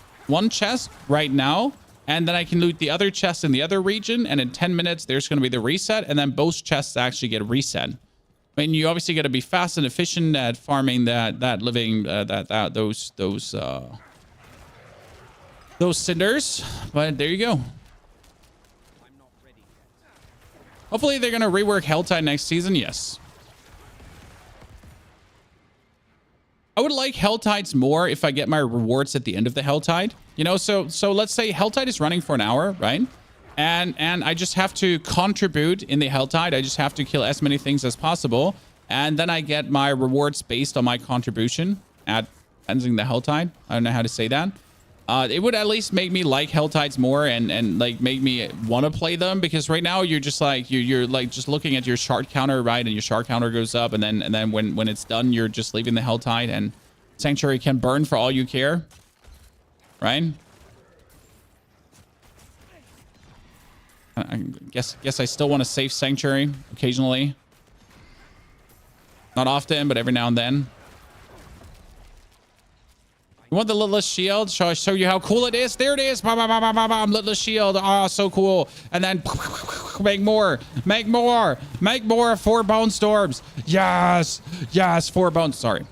chest right now, and then I can loot the other chest in the other region, and in 10 minutes there's going to be the reset, and then both chests actually get reset. I mean, you obviously got to be fast and efficient at farming those cinders, but there you go. Hopefully they're going to rework Helltide next season. Yes. I would like Helltides more if I get my rewards at the end of the Helltide. You know, so let's say Helltide is running for an hour, right? And I just have to contribute in the Helltide. I just have to kill as many things as possible. And then I get my rewards based on my contribution at ending the Helltide. I don't know how to say that. It would at least make me like Helltides more and like make me want to play them, because right now you're just like you're like just looking at your shard counter, right? And your shard counter goes up, and then when it's done, you're just leaving the Helltide, and Sanctuary can burn for all you care, right? I guess I still want to save Sanctuary occasionally. Not often, but every now and then. You want the Litless Shield? Shall I show you how cool it is? There it is. Litless Shield. Oh, so cool. And then make more. Make more. Make more. 4 bone storms. Yes. Yes. 4 bones. Sorry.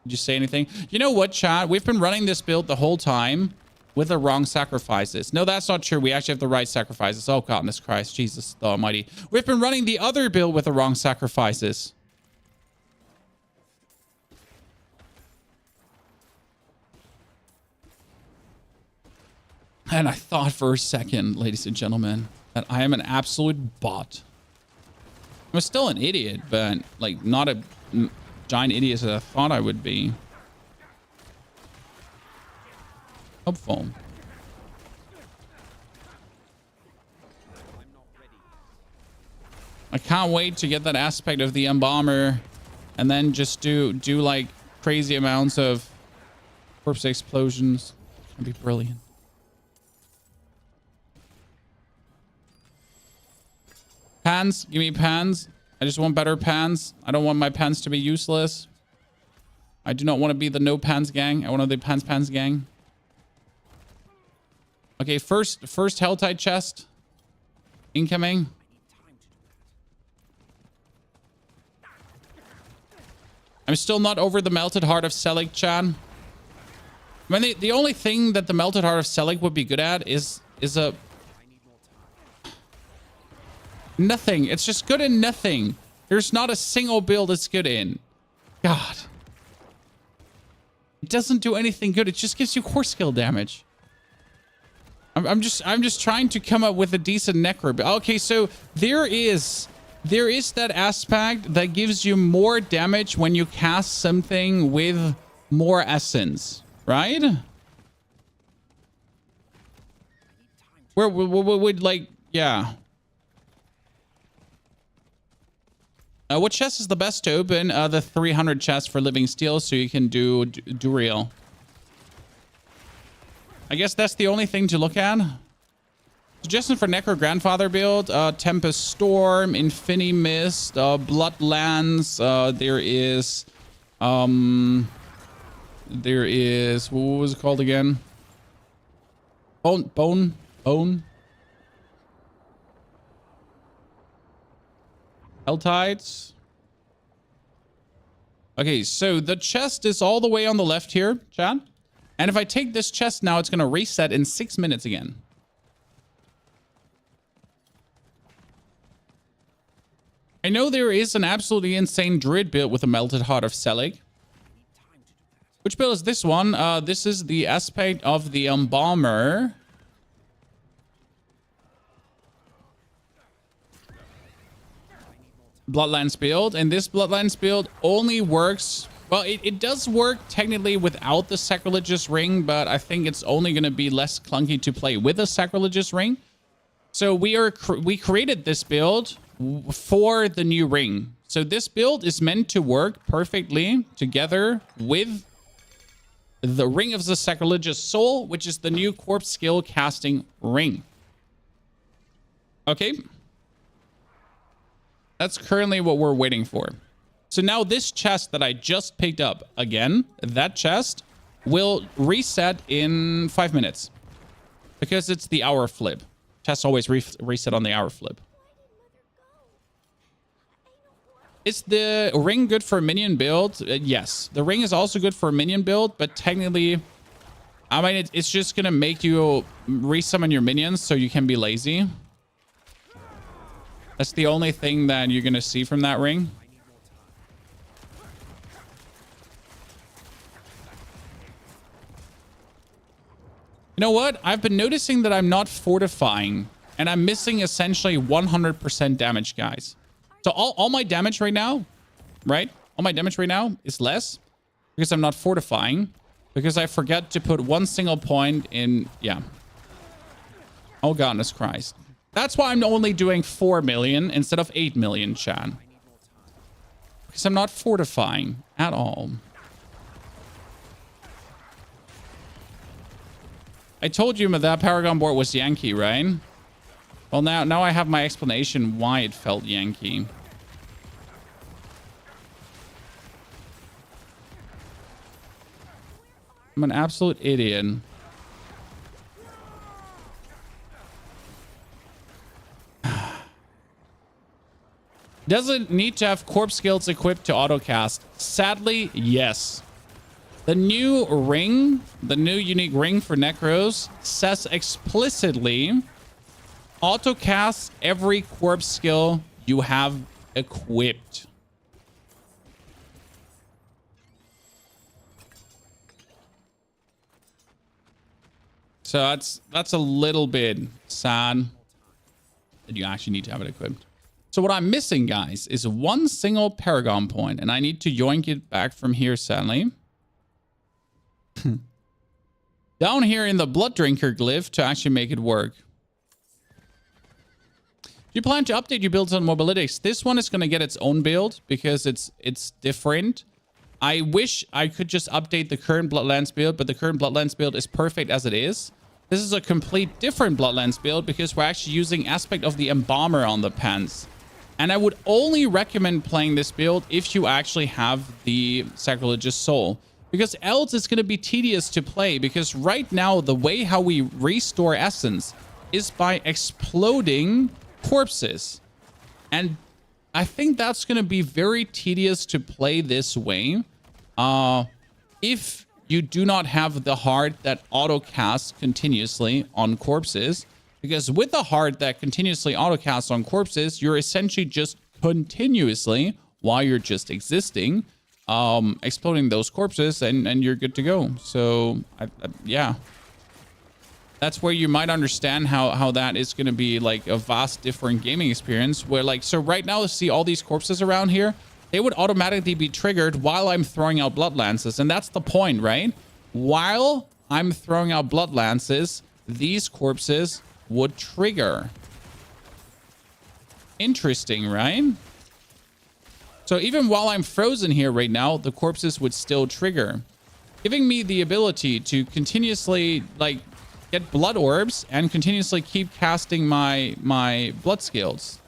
Did you say anything? You know what, chat? We've been running this build the whole time with the wrong sacrifices. No, that's not true. We actually have the right sacrifices. Oh, goodness Christ. Jesus the Almighty. We've been running the other build with the wrong sacrifices. And I thought for a second, ladies and gentlemen, that I am an absolute bot. I'm still an idiot, but like not a giant idiot as I thought I would be. Hopeful. I can't wait to get that aspect of the Embomber and then just do like crazy amounts of corpse explosions. It's gonna be brilliant. Pans, give me pans. I just want better pans. I don't want my pans to be useless. I do not want to be the no pans gang. I want to be the pans gang. Okay, first Helltide chest incoming. I'm still not over the Melted Heart of Selig, Chan. I mean, the only thing that the Melted Heart of Selig would be good at is a nothing. It's just good in nothing. There's not a single build it's good in. God. It doesn't do anything good. It just gives you core skill damage. I'm just trying to come up with a decent Necro. Okay, so there is that aspect that gives you more damage when you cast something with more essence, right? Where would like, yeah. What chest is the best to open? The 300 chest for living steel, so you can do Duriel. I guess that's the only thing to look at. Suggestion for Necro Grandfather build: Tempest Storm, Infinity Mist, Bloodlands. There is what was it called again? Bone. Helltides. Okay, so the chest is all the way on the left here, Chad. And if I take this chest now, it's going to reset in 6 minutes again. I know there is an absolutely insane druid build with a melted heart of Selig. Which build is this one? This is the aspect of the Embalmer. Bloodlands build. And this Bloodlands build only works... Well, it does work technically without the Sacrilegious Ring, but I think it's only going to be less clunky to play with a Sacrilegious Ring. So we created this build for the new ring. So this build is meant to work perfectly together with the Ring of the Sacrilegious Soul, which is the new corpse skill casting ring. Okay. That's currently what we're waiting for. So now this chest that I just picked up again, that chest will reset in 5 minutes because it's the hour flip. Chests always reset on the hour flip. Is the ring good for a minion build? Yes, the ring is also good for a minion build, but technically, I mean, it's just going to make you resummon your minions so you can be lazy. That's the only thing that you're going to see from that ring. You know what? I've been noticing that I'm not fortifying, and I'm missing essentially 100% damage, guys. So all my damage right now, right? All my damage right now is less because I'm not fortifying, because I forget to put one single point in. Yeah. Oh, goodness Christ. That's why I'm only doing 4 million instead of 8 million, Chan. Because I'm not fortifying at all. I told you that Paragon board was Yankee, right? Well, now I have my explanation why it felt Yankee. I'm an absolute idiot. Does it need to have corpse skills equipped to autocast? Sadly, yes. The new ring, the new unique ring for Necros, says explicitly autocast every corpse skill you have equipped. So that's a little bit sad that you actually need to have it equipped. So what I'm missing, guys, is one single Paragon point, and I need to yoink it back from here, sadly. Down here in the Blood Drinker glyph to actually make it work. Do you plan to update your builds on Mobalytics? This one is going to get its own build because it's different. I wish I could just update the current Bloodlands build, but the current Bloodlands build is perfect as it is. This is a complete different Bloodlands build because we're actually using aspect of the Embalmer on the pants. And I would only recommend playing this build if you actually have the Sacrilegious Soul. Because else it's going to be tedious to play. Because right now, the way how we restore essence is by exploding corpses. And I think that's going to be very tedious to play this way. If you do not have the heart that auto-casts continuously on corpses. Because with the heart that continuously auto-casts on corpses, you're essentially just continuously, while you're just existing, exploding those corpses and you're good to go. So yeah, that's where you might understand how that is going to be like a vast different gaming experience where like, so right now, see all these corpses around here, they would automatically be triggered while I'm throwing out blood lances. And that's the point, right? While I'm throwing out blood lances, these corpses would trigger. Interesting, right? So even while I'm frozen here right now, the corpses would still trigger, giving me the ability to continuously like get blood orbs and continuously keep casting my blood skills.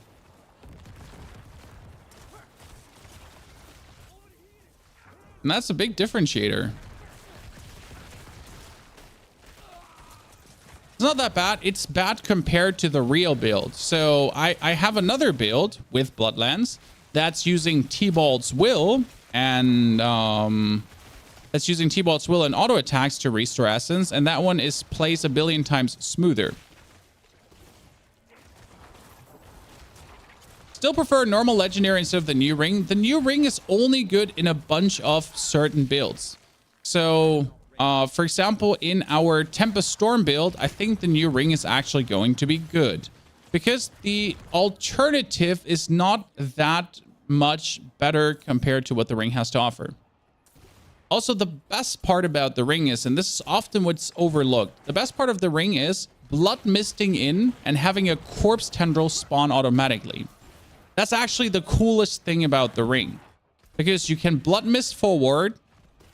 And that's a big differentiator. It's not that bad. It's bad compared to the real build. So I have another build with Bloodlands that's using T-Bald's Will and that's using T-Bolt's Will and auto attacks to restore essence, and that one plays a billion times smoother. Still prefer normal legendary instead of the new ring. The new ring is only good in a bunch of certain builds. So, for example, in our Tempest Storm build, I think the new ring is actually going to be good because the alternative is not that much better compared to what the ring has to offer. Also, the best part about the ring is, and this is often what's overlooked, the best part of the ring is blood misting in and having a corpse tendril spawn automatically. That's actually the coolest thing about the ring, because you can blood mist forward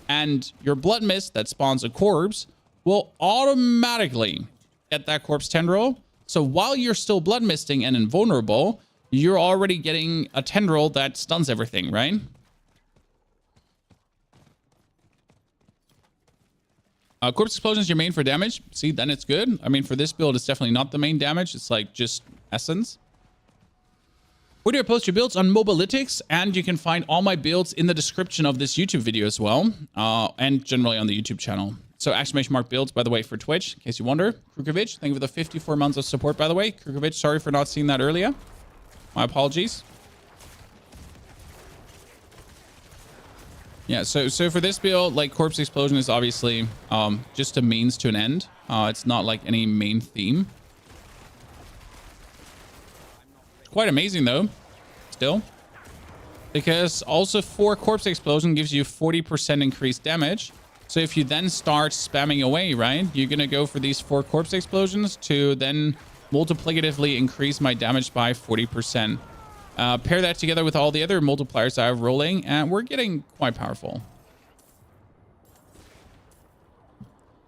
and your blood mist that spawns a corpse will automatically get that corpse tendril. So while you're still blood misting and invulnerable, you're already getting a tendril that stuns everything, right? Corpse explosion is your main for damage. See, then it's good. I mean, for this build, it's definitely not the main damage. It's like just essence. Where do I post your builds? On Mobalytics, and you can find all my builds in the description of this YouTube video as well, and generally on the YouTube channel. So !builds, by the way, for Twitch, in case you wonder. Krukovic, thank you for the 54 months of support, by the way. Krukovic, sorry for not seeing that earlier. My apologies. Yeah, so for this build, like, Corpse Explosion is obviously just a means to an end. It's not like any main theme. It's quite amazing though, still. Because also 4 Corpse Explosion gives you 40% increased damage. So if you then start spamming away, right, you're going to go for these 4 Corpse Explosions to then multiplicatively increase my damage by 40%. Pair that together with all the other multipliers I have rolling, and we're getting quite powerful.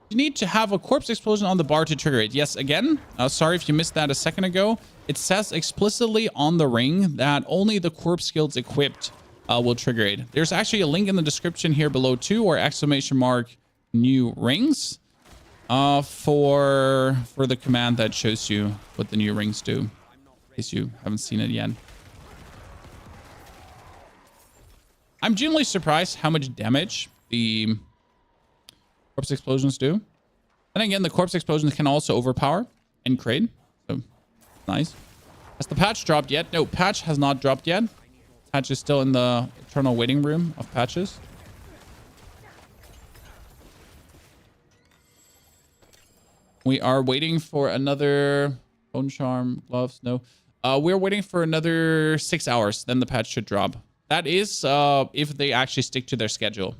You need to have a Corpse Explosion on the bar to trigger it. Yes, again, sorry if you missed that a second ago. It says explicitly on the ring that only the Corpse skills equipped will trigger it. There's actually a link in the description here below too, or !new rings for the command that shows you what the new rings do, in case you haven't seen it yet. I'm genuinely surprised how much damage the Corpse Explosions do. And again, the Corpse Explosions can also overpower and crate. So, nice. Has the patch dropped yet? No, patch has not dropped yet. Patch is still in the eternal waiting room of patches. We are waiting for another bone charm, gloves. No, we're waiting for another 6 hours. Then the patch should drop. That is if they actually stick to their schedule.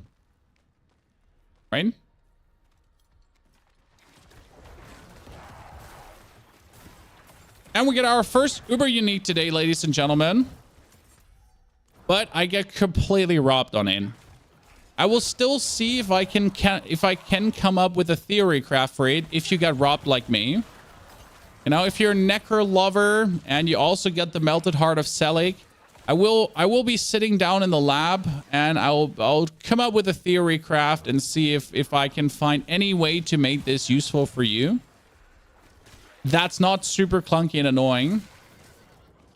Right? And we get our first Uber Unique today, ladies and gentlemen. But I get completely robbed on it. I will still see if I can come up with a theory craft for it if you get robbed like me. You know, if you're a Necro lover and you also get the Melted Heart of Selig, I will be sitting down in the lab and I'll come up with a theory craft and see if I can find any way to make this useful for you. That's not super clunky and annoying.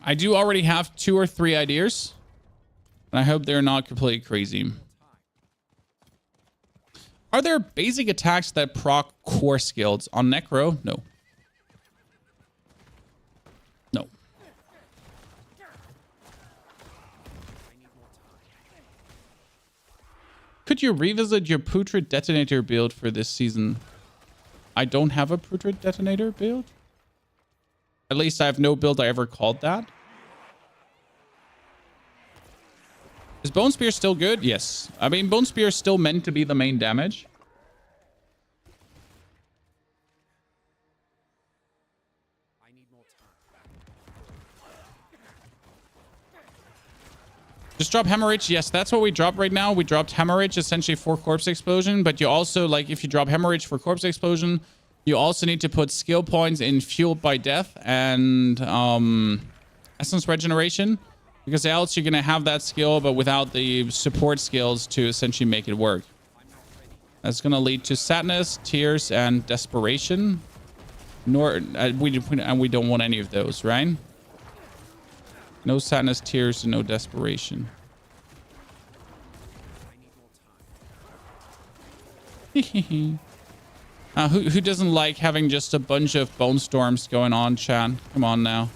I do already have 2 or 3 ideas, and I hope they're not completely crazy. Are there basic attacks that proc core skills on Necro? No. No. Could you revisit your Putrid Detonator build for this season? I don't have a Putrid Detonator build. At least I have no build I ever called that. Is Bone Spear still good? Yes. I mean, Bone Spear is still meant to be the main damage. I need more time. Just drop Hemorrhage. Yes, that's what we dropped right now. We dropped Hemorrhage essentially for Corpse Explosion. But you also, like, if you drop Hemorrhage for Corpse Explosion, you also need to put skill points in Fueled by Death and Essence Regeneration. Because else you're going to have that skill, but without the support skills to essentially make it work. That's going to lead to sadness, tears, and desperation. We don't want any of those, right? No sadness, tears, and no desperation. Who doesn't like having just a bunch of bone storms going on, chat? Come on now.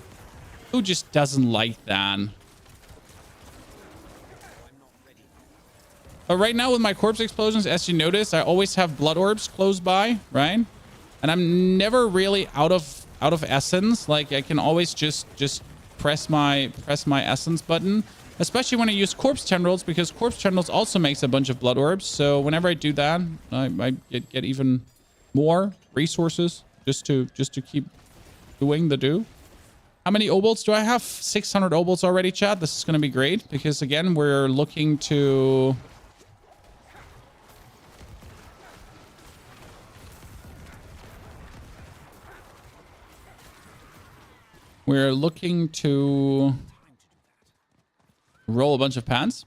Who just doesn't like that? But right now with my corpse explosions, as you notice, I always have blood orbs close by, right? And I'm never really out of essence. Like I can always just press my essence button, especially when I use corpse tendrils, because corpse tendrils also makes a bunch of blood orbs. So whenever I do that, I get even more resources just to keep doing the do. How many obols do I have? 600 obols already, chat. This is going to be great because again, we're looking to roll a bunch of pans.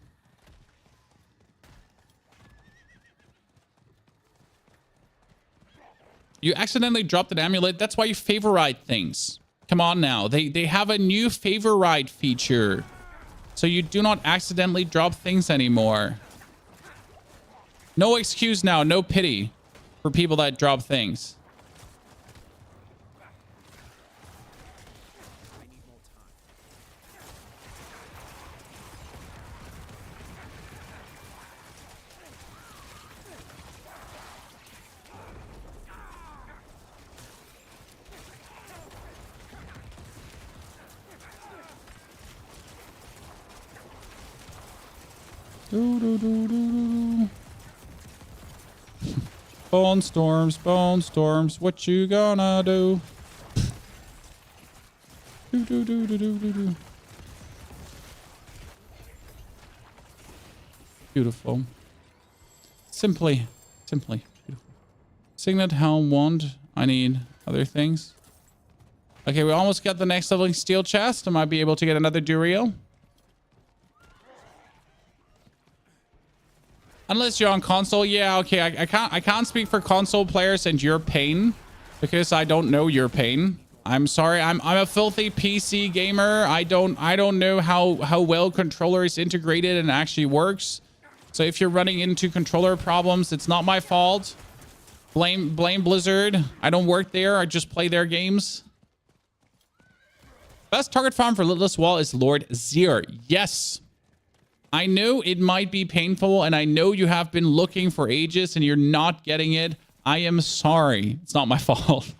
You accidentally dropped an amulet. That's why you favorite things. Come on now. They have a new favorite feature. So you do not accidentally drop things anymore. No excuse now. No pity for people that drop things. Bone storms, what you gonna do? Beautiful. Simply beautiful. Signet, helm, wand. I need other things. Okay, we almost got the next leveling steel chest. I might be able to get another Duriel. Unless you're on console. Yeah, okay. I can't speak for console players and your pain because I don't know your pain. I'm sorry. I'm a filthy PC gamer. I don't know how well controller is integrated and actually works. So if you're running into controller problems, it's not my fault. Blame Blizzard. I don't work there. I just play their games. Best target farm for Litless Wall is Lord Zir. Yes. I know it might be painful, and I know you have been looking for ages and you're not getting it. I am sorry. It's not my fault.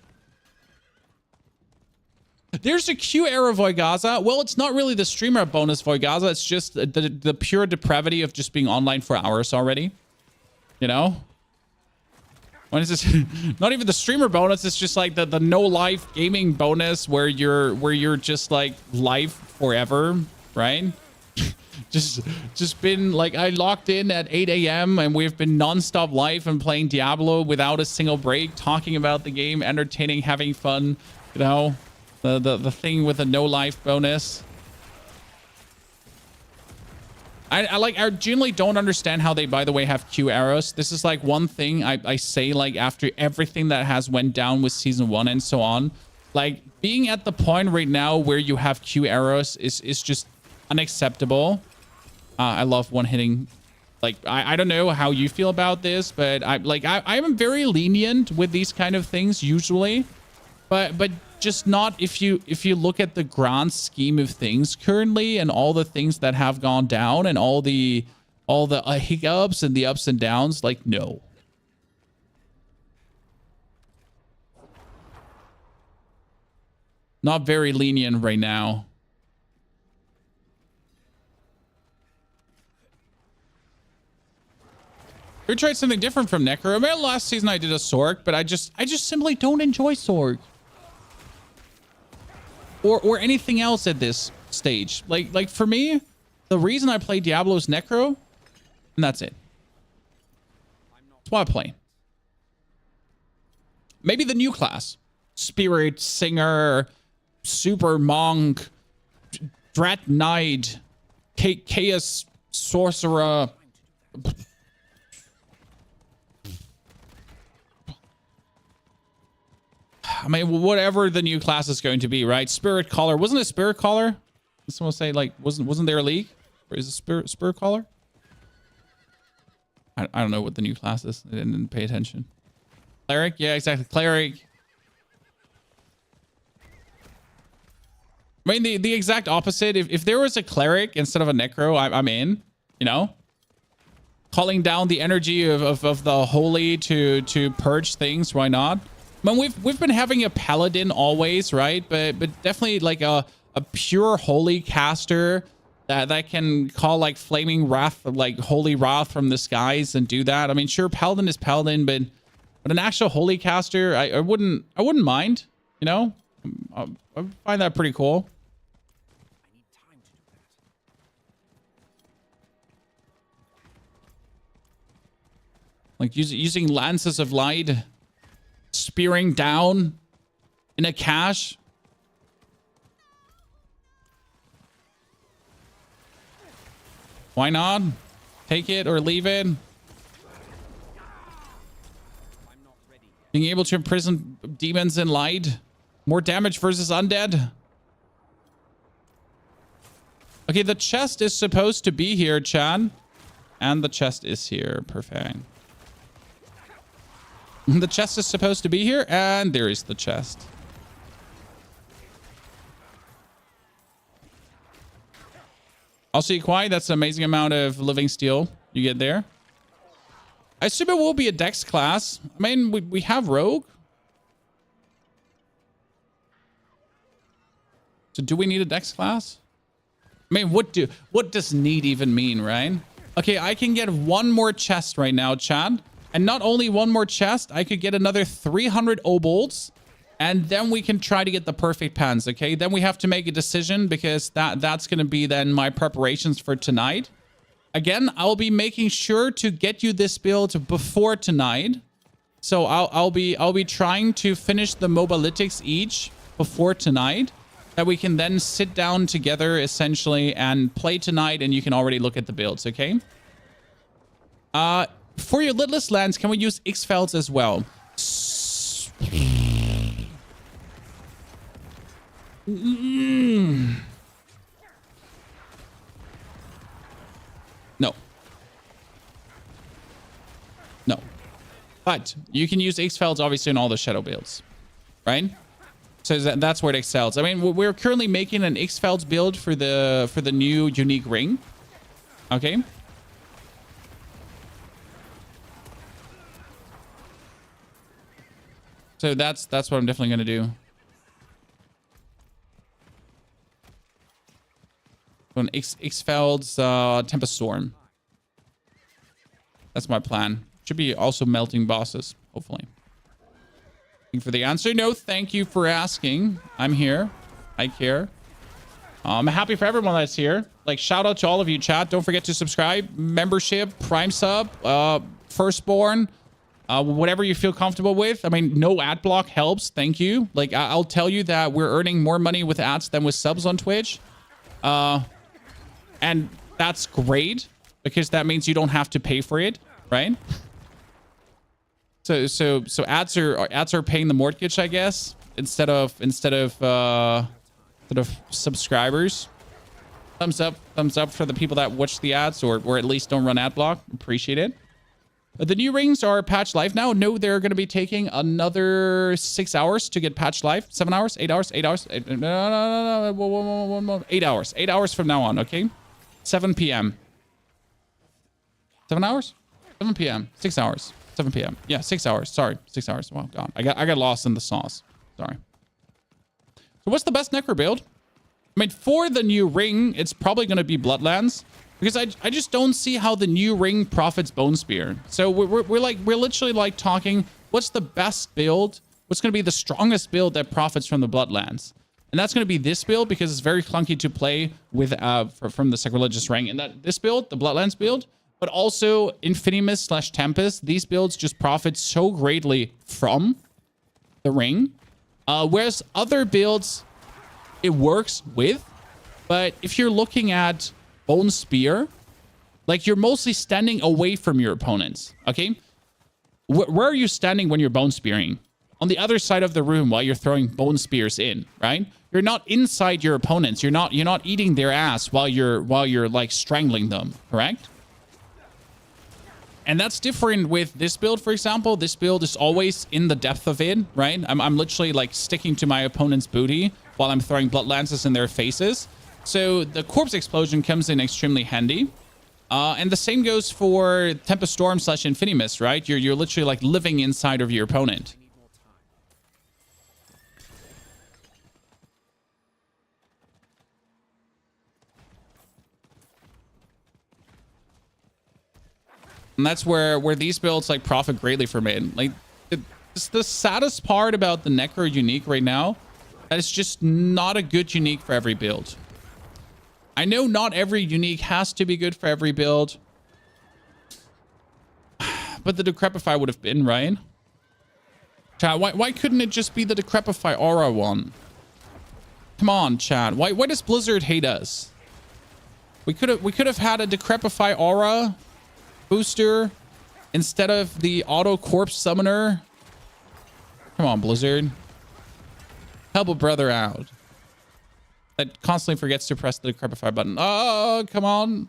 There's a Q error, Voigaza. Well, it's not really the streamer bonus, Voigaza. It's just the pure depravity of just being online for hours already. You know? When is this? Not even the streamer bonus. It's just like the no life gaming bonus where you're just like live forever, right? just been like, I logged in at 8 a.m. and we've been nonstop live and playing Diablo without a single break, talking about the game, entertaining, having fun, you know, the thing with the no life bonus. I genuinely don't understand how they, by the way, have Q arrows. This is like one thing I say, like after everything that has went down with season 1 and so on, like being at the point right now where you have Q arrows is just unacceptable. I love one hitting. Like I don't know how you feel about this, but I'm very lenient with these kind of things usually, but just not if you look at the grand scheme of things currently and all the things that have gone down and all the hiccups and the ups and downs. Like, no. Not very lenient right now. We tried something different from Necro. I mean, last season I did a Sork, but I just simply don't enjoy Sork. Or anything else at this stage. Like for me, the reason I play Diablo is Necro, and that's it. That's why I play. Maybe the new class. Spirit, Singer, Super Monk, Dread Knight, Chaos Sorcerer. I mean, whatever the new class is going to be, right? Spirit Caller. Wasn't it Spirit Caller? Did someone say, like, wasn't there a league? Or is it Spirit Caller? I don't know what the new class is. I didn't pay attention. Cleric? Yeah, exactly. Cleric. I mean, the exact opposite. If there was a cleric instead of a necro, I'm in, you know? Calling down the energy of the holy to purge things, why not? I mean, we've been having a paladin always, right? But definitely like a pure holy caster that can call like flaming wrath, like holy wrath from the skies and do that. I mean, sure, paladin is paladin, but an actual holy caster, I wouldn't mind, you know? I find that pretty cool. Like using lances of light, spearing down in a cache. Why not? Take it or leave it. Being able to imprison demons in light. More damage versus undead. Okay, the chest is supposed to be here, Chan. And the chest is here. Perfect. The chest is supposed to be here, and there is the chest. Also, Equai, that's an amazing amount of living steel you get there. I assume it will be a dex class. I mean, we have rogue. So do we need a dex class? I mean, what does need even mean, right? Okay, I can get one more chest right now, Chad. And not only one more chest, I could get another 300 obolts. And then we can try to get the perfect pans, okay? Then we have to make a decision because that's going to be then my preparations for tonight. Again, I'll be making sure to get you this build before tonight. So I'll be trying to finish the mobalytics each before tonight. That we can then sit down together essentially and play tonight, and you can already look at the builds, okay? For your lidless lands, can we use X-Felds as well? No. No. But you can use X-Felds obviously in all the shadow builds, right? So that's where it excels. I mean, we're currently making an X-Felds build for the new unique ring. Okay. So that's what I'm definitely going to do. An X-Felds Tempest Storm. That's my plan. Should be also melting bosses, hopefully. Thank you for the answer. No, thank you for asking. I'm here. I care. I'm happy for everyone that's here. Like, shout out to all of you, chat. Don't forget to subscribe, membership, prime sub, firstborn, whatever you feel comfortable with. I mean, no ad block helps. Thank you. Like, I'll tell you that we're earning more money with ads than with subs on Twitch. And that's great because that means you don't have to pay for it, right? So ads are paying the mortgage, I guess, instead of subscribers. Thumbs up for the people that watch the ads or at least don't run ad block. Appreciate it. The new rings are patched live now. No, they're going to be taking another 6 hours to get patched live. 7 hours, 8 hours, 8 hours. No. 8 hours. 8 hours from now on. Okay. 7 p.m. 7 hours? 7 p.m. 6 hours. 7 p.m. Yeah, 6 hours. Sorry, 6 hours. Well, God, I got lost in the sauce. Sorry. So what's the best Necro build? I mean, for the new ring, it's probably going to be Bloodlands because I just don't see how the new ring profits Bone Spear. So we're literally like talking, what's the best build? What's going to be the strongest build that profits from the Bloodlands? And that's going to be this build because it's very clunky to play with from the Sacrilegious ring. And that this build, the Bloodlands build, but also Infinimus / Tempest, these builds just profit so greatly from the ring. Whereas other builds, it works with. But if you're looking at Bone Spear, like you're mostly standing away from your opponents, okay? Where are you standing when you're Bone Spearing? On the other side of the room while you're throwing Bone Spears in, right? You're not inside your opponents. You're not eating their ass while you're like strangling them, correct? And that's different with this build, for example. This build is always in the depth of it, right? I'm literally like sticking to my opponent's booty while I'm throwing blood lances in their faces. So the corpse explosion comes in extremely handy. And the same goes for Tempest Storm / Infinimus, right? You're literally like living inside of your opponent. And that's where these builds like profit greatly from it. Like it's the saddest part about the Necro unique right now, that it's just not a good unique for every build. I know not every unique has to be good for every build, but the Decrepify would have been, right? Chat, why couldn't it just be the Decrepify Aura one? Come on, chat. Why does Blizzard hate us? We could have had a Decrepify Aura booster instead of the auto corpse summoner. Come on, Blizzard. Help a brother out that constantly forgets to press the Decrepify button. Oh, come on.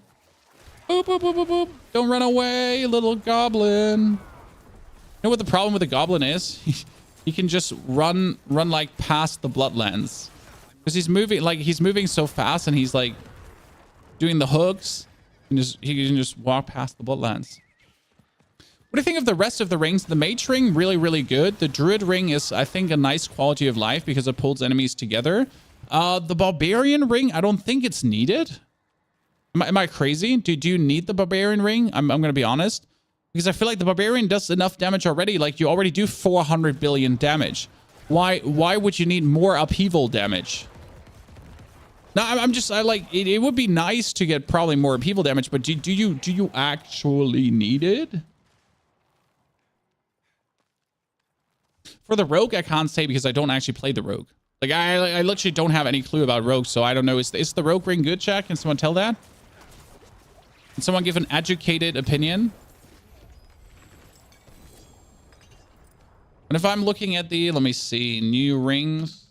Boop, boop, boop, boop, boop. Don't run away, little goblin. You know what the problem with the goblin is? He can just run like past the Bloodlands. Because he's moving so fast, and he's like doing the hooks. And he can just walk past the Bloodlands. What do you think of the rest of the rings? The Mage ring, really, really good. The Druid ring is, I think, a nice quality of life because it pulls enemies together. The Barbarian ring, I don't think it's needed. Am I crazy? Do you need the Barbarian ring? I'm going to be honest. Because I feel like the Barbarian does enough damage already. Like, you already do 400 billion damage. Why would you need more upheaval damage? No, it would be nice to get probably more upheaval damage, but do you actually need it? For the Rogue, I can't say because I don't actually play the Rogue. Like, I literally don't have any clue about Rogue, so I don't know. Is the Rogue ring good, chat? Can someone tell that? Can someone give an educated opinion? And if I'm looking at the, let me see, new rings.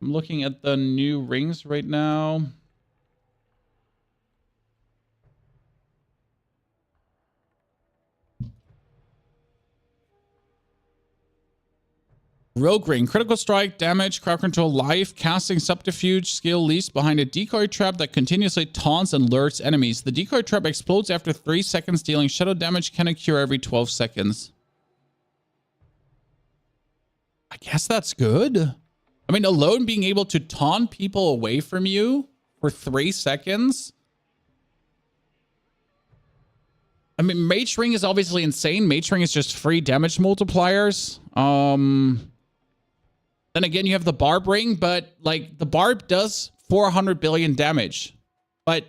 I'm looking at the new rings right now. Rogue ring, critical strike, damage, crowd control, life, casting, subterfuge, skill least behind a decoy trap that continuously taunts and lures enemies. The decoy trap explodes after 3 seconds, dealing shadow damage, can occur every 12 seconds. I guess that's good. I mean, alone being able to taunt people away from you for 3 seconds. I mean, Mage Ring is obviously insane. Mage Ring is just free damage multipliers. Then again, you have the Barb Ring, but like the Barb does 400 billion damage. But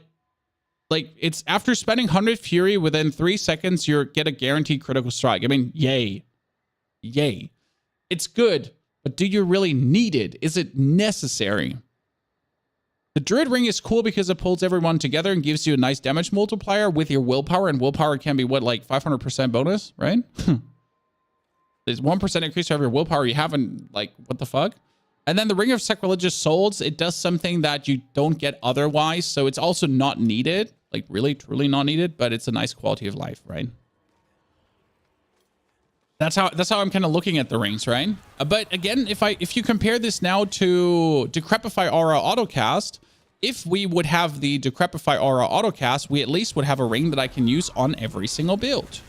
like it's after spending 100 Fury within 3 seconds, you get a guaranteed critical strike. I mean, yay. Yay. It's good. But do you really need it? Is it necessary? The Druid Ring is cool because it pulls everyone together and gives you a nice damage multiplier with your willpower. And willpower can be, what, like 500% bonus, right? There's 1% increase to every willpower you have, and like, what the fuck? And then the Ring of Sacrilegious Souls, it does something that you don't get otherwise. So it's also not needed. Like, really, truly not needed. But it's a nice quality of life, right? That's how I'm kind of looking at the rings, right? But again, if you compare this now to Decrepify Aura Autocast, if we would have the Decrepify Aura Autocast, we at least would have a ring that I can use on every single build.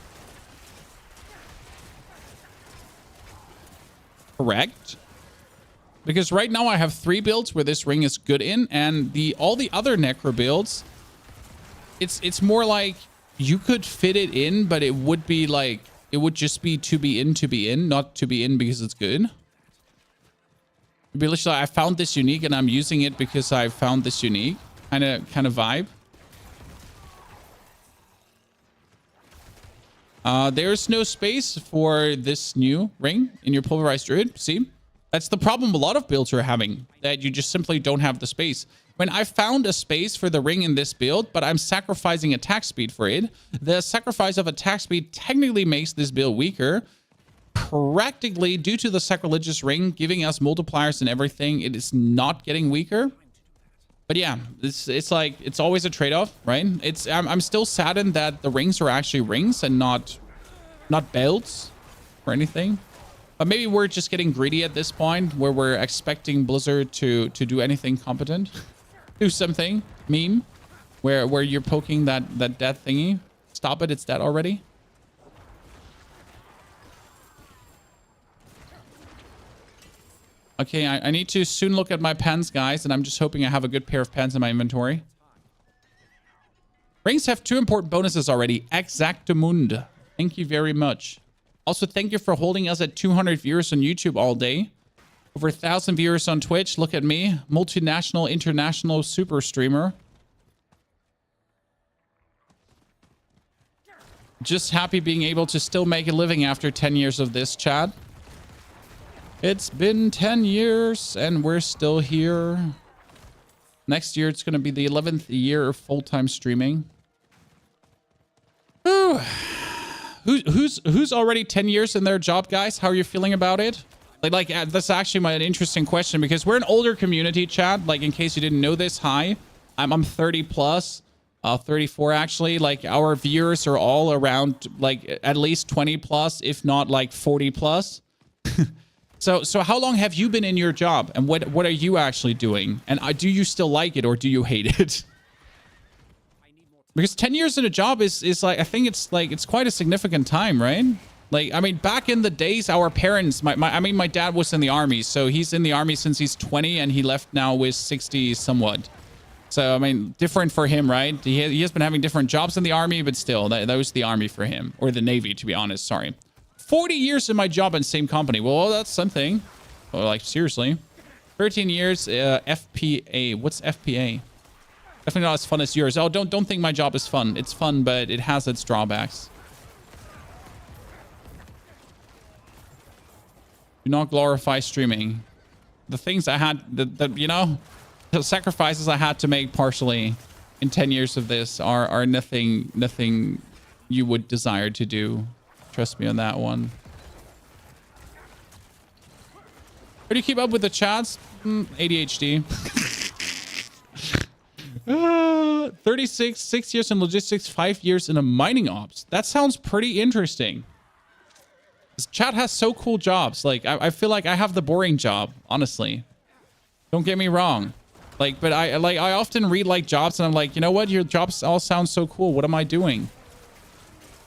Correct? Because right now I have 3 builds where this ring is good in, and all the other Necro builds, it's more like you could fit it in, but it would be like, it would just be to be in, not to be in because it's good. It'd be literally like, I found this unique and I'm using it because I found this unique kind of vibe. There's no space for this new ring in your Pulverized Druid. See? That's the problem a lot of builds are having, that you just simply don't have the space. When I found a space for the ring in this build, but I'm sacrificing attack speed for it, the sacrifice of attack speed technically makes this build weaker. Practically, due to the Sacrilegious Ring giving us multipliers and everything, it is not getting weaker. But yeah, it's like, it's always a trade-off, right? I'm still saddened that the rings are actually rings and not belts or anything. But maybe we're just getting greedy at this point where we're expecting Blizzard to do anything competent. Do something meme where you're poking that death thingy. Stop it, it's dead already. Okay, I need to soon look at my pens, guys, and I'm just hoping I have a good pair of pens in my inventory. Rings have 2 important bonuses already. Exactamund. Thank you very much. Also, thank you for holding us at 200 viewers on YouTube all day. Over 1,000 viewers on Twitch. Look at me. Multinational, international super streamer. Just happy being able to still make a living after 10 years of this, Chad. It's been 10 years and we're still here. Next year, it's going to be the 11th year of full-time streaming. Ooh. Who's already 10 years in their job, guys? How are you feeling about it? Like that's actually an interesting question because we're an older community, Chad. Like, in case you didn't know this, hi. I'm 30 plus, 34 actually. Like, our viewers are all around like at least 20 plus, if not like 40 plus. So how long have you been in your job, and what are you actually doing? And do you still like it or do you hate it? Because 10 years in a job is like, I think it's quite a significant time, right? Like, I mean, back in the days, our parents, my dad was in the army, so he's in the army since he's 20 and he left now with 60 somewhat. So, I mean, different for him, right? He has been having different jobs in the army, but still, that was the army for him, or the Navy, to be honest. Sorry. 40 years in my job in the same company. Well, that's something. Well, like, seriously. 13 years, FPA. What's FPA? Definitely not as fun as yours. Oh, don't think my job is fun. It's fun, but it has its drawbacks. Do not glorify streaming. The things I had, you know, the sacrifices I had to make partially in 10 years of this are nothing you would desire to do. Trust me on that one. How do you keep up with the chats? ADHD. 36, 6 years in logistics, 5 years in a mining ops. That sounds pretty interesting. This chat has so cool jobs. Like, I feel like I have the boring job, honestly. Don't get me wrong. Like, but I often read like jobs and I'm like, you know what? Your jobs all sound so cool. What am I doing?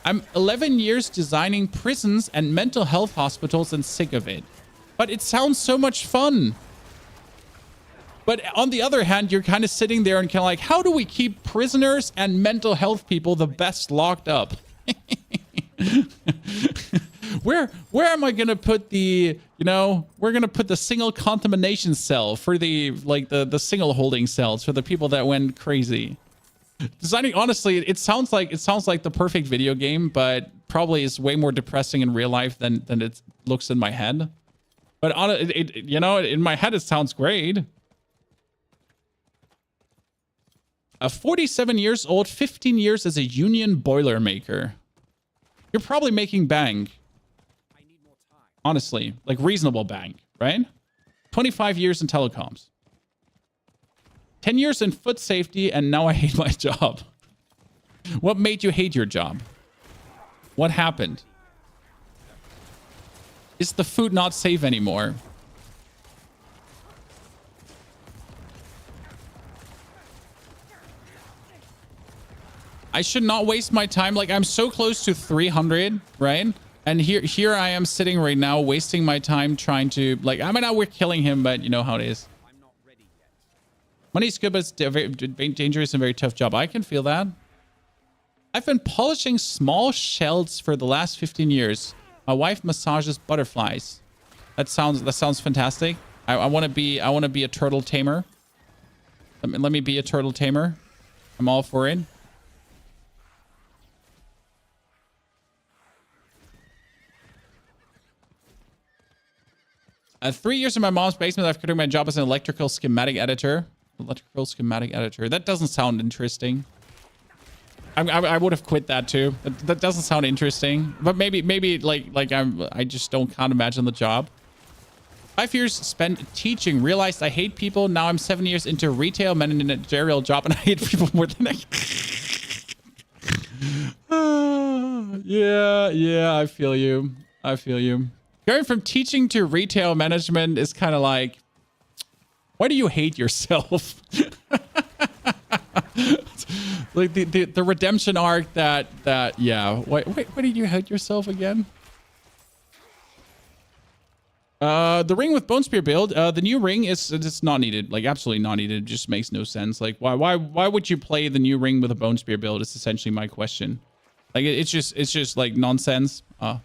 I'm 11 years designing prisons and mental health hospitals and sick of it. But it sounds so much fun. But on the other hand, you're kind of sitting there and kind of like, how do we keep prisoners and mental health people the best locked up? Where am I going to put the, you know, we're going to put the single contamination cell for the, like the single holding cells for the people that went crazy. Designing, honestly, it sounds like the perfect video game, but probably is way more depressing in real life than it looks in my head. But you know, in my head, it sounds great. 47 years old, 15 years as a union boiler maker. You're probably making bang. Honestly, like reasonable bang, right? 25 years in telecoms. 10 years in foot safety, and now I hate my job. What made you hate your job? What happened? Is the food not safe anymore? I should not waste my time. Like, I'm so close to 300, right? And here I am sitting right now, wasting my time trying to, like, I mean, now we're killing him, but you know how it is. Money's good, but it's very dangerous and very tough job. I can feel that. I've been polishing small shells for the last 15 years. My wife massages butterflies. That sounds fantastic. I want to be a turtle tamer. Let me be a turtle tamer. I'm all for it. At 3 years in my mom's basement, I've quit my job as an electrical schematic editor. Electrical schematic editor. That doesn't sound interesting. I would have quit that too. That doesn't sound interesting. But maybe like I just can't imagine the job. 5 years spent teaching. Realized I hate people. Now I'm 7 years into retail, managerial job, and I hate people more than I. Yeah, I feel you. I feel you. Going from teaching to retail management is kind of like, why do you hate yourself? Like the redemption arc that yeah. Wait, why did you hate yourself again? The ring with Bone Spear build, the new ring it's not needed, like absolutely not needed. It just makes no sense. Like why would you play the new ring with a Bone Spear build? Is essentially my question. Like it's just like nonsense. I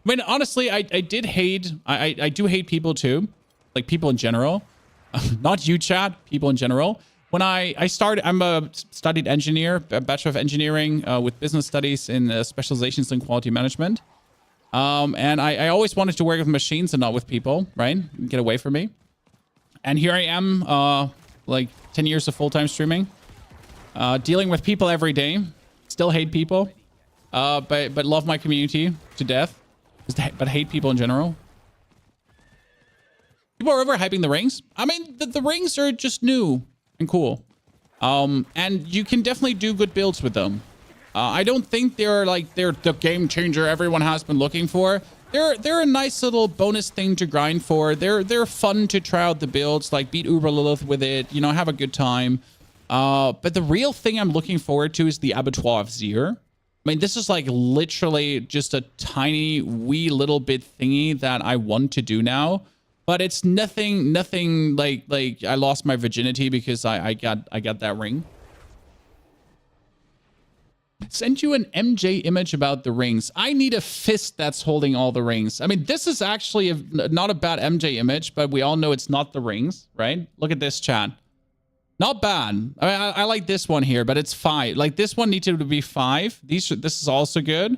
mean, honestly, I do hate people too, like people in general. Not you, chat. People in general. When I started, I'm a studied engineer, a Bachelor of Engineering with business studies in specializations in quality management. And I always wanted to work with machines and not with people, right? Get away from me. And here I am, like 10 years of full-time streaming, dealing with people every day. Still hate people, but love my community to death. But hate people in general. People are overhyping the rings. I mean, the rings are just new and cool. And you can definitely do good builds with them. I don't think they're the game changer everyone has been looking for. They're a nice little bonus thing to grind for. They're fun to try out the builds, like beat Uber Lilith with it, you know, have a good time. But the real thing I'm looking forward to is the Abattoir of Zir. I mean, this is like literally just a tiny wee little bit thingy that I want to do now. But it's nothing like I lost my virginity because I got that ring. Send you an MJ image about the rings. I need a fist that's holding all the rings. I mean, this is actually not a bad MJ image, but we all know it's not the rings, right? Look at this, chat. Not bad. I mean, I like this one here, but it's 5. Like this one needed to be 5. This is also good.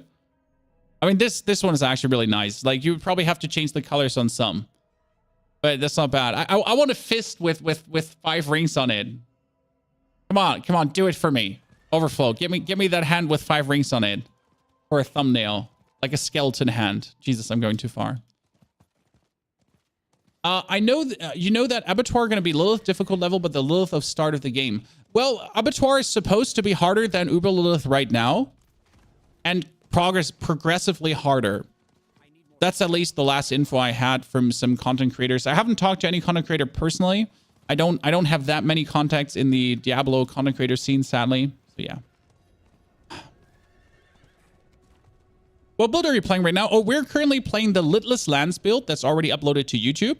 I mean, this one is actually really nice. Like you would probably have to change the colors on some, but that's not bad. I want a fist with 5 rings on it. Come on, do it for me. Overflow. Give me that hand with 5 rings on it, or a thumbnail, like a skeleton hand. Jesus, I'm going too far. I know you know that Abattoir are going to be Lilith difficult level, but the Lilith of start of the game. Well, Abattoir is supposed to be harder than Uber Lilith right now, and progressively harder. That's at least the last info I had from some content creators. I haven't talked to any content creator personally. I don't have that many contacts in the Diablo content creator scene, sadly. So yeah. What build are you playing right now? Oh, we're currently playing the Litless Lands build that's already uploaded to YouTube.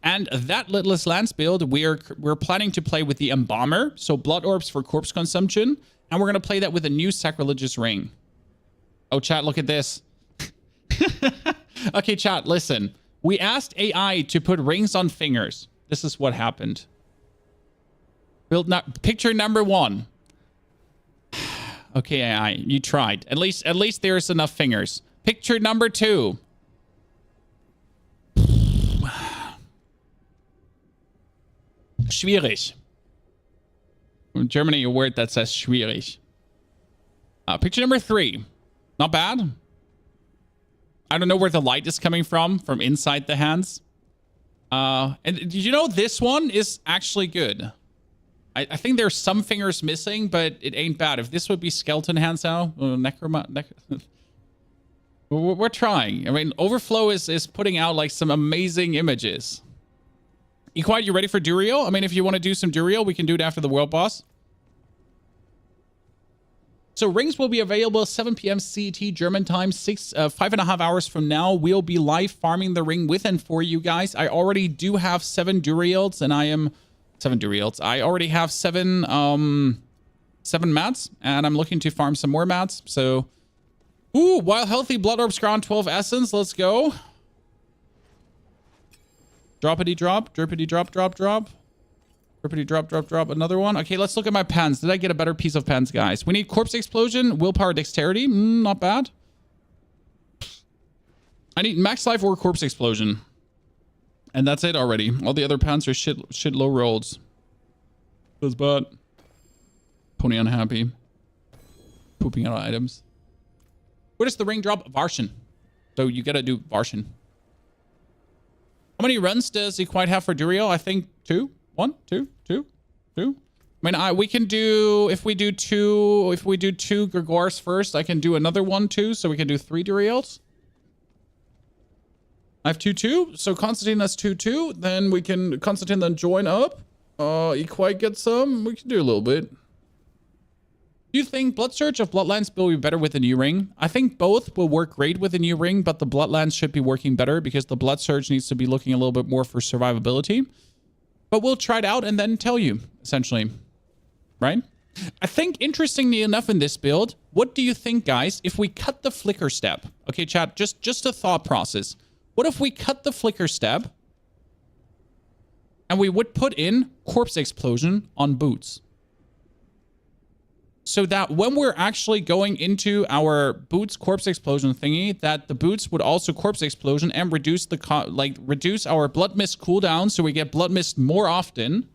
And that Litless Lands build, we're planning to play with the Embalmer, so blood orbs for corpse consumption, and we're going to play that with a new sacrilegious ring. Oh, chat, look at this. Okay, chat, listen. We asked AI to put rings on fingers. This is what happened. Picture number 1. Okay, AI, you tried. At least there's enough fingers. Picture number 2. Schwierig. In Germany, a word that says schwierig. Picture number 3. Not bad. I don't know where the light is coming from inside the hands. And you know, this one is actually good. I think there's some fingers missing, but it ain't bad. If this would be skeleton hands now, we're trying. I mean, Overflow is putting out like some amazing images. Equite, you ready for Duriel? I mean, if you want to do some Duriel, we can do it after the world boss. So rings will be available 7 p.m. CET German time, 5.5 hours from now. We'll be live farming the ring with and for you guys. I already do have 7 Duriels, and I am 7 Duriels. I already have 7 mats, and I'm looking to farm some more mats. So, ooh, while healthy blood orbs ground 12 essence. Let's go. Droppity drop, drippity drop, drop, drop. Drippity drop, drop, drop. Another one. Okay, let's look at my pens. Did I get a better piece of pens, guys? We need corpse explosion, willpower, dexterity. Not bad. I need max life or corpse explosion. And that's it already. All the other pens are shit low rolls. Buzz butt. Pony unhappy. Pooping out items. Where does the ring drop? Varshan. So you gotta do Varshan. How many runs does Equite have for Duriel? I think 2. 1, 2, 2, 2. I mean, we can do, if we do two Gregors first, I can do another one too, so we can do 3 Duriels. I have 2, 2, so Constantine has 2, 2. Then we can, Constantine then join up. Equite get some, we can do a little bit. Do you think Blood Surge of Bloodlands will be better with the new ring? I think both will work great with the new ring, but the Bloodlands should be working better because the Blood Surge needs to be looking a little bit more for survivability. But we'll try it out and then tell you, essentially. Right? I think, interestingly enough in this build, what do you think, guys, if we cut the flicker step? Okay, chat, just a thought process. What if we cut the flicker step and we would put in Corpse Explosion on boots? So that when we're actually going into our boots Corpse Explosion thingy, that the boots would also Corpse Explosion and reduce the reduce our Blood Mist cooldown, so we get Blood Mist more often.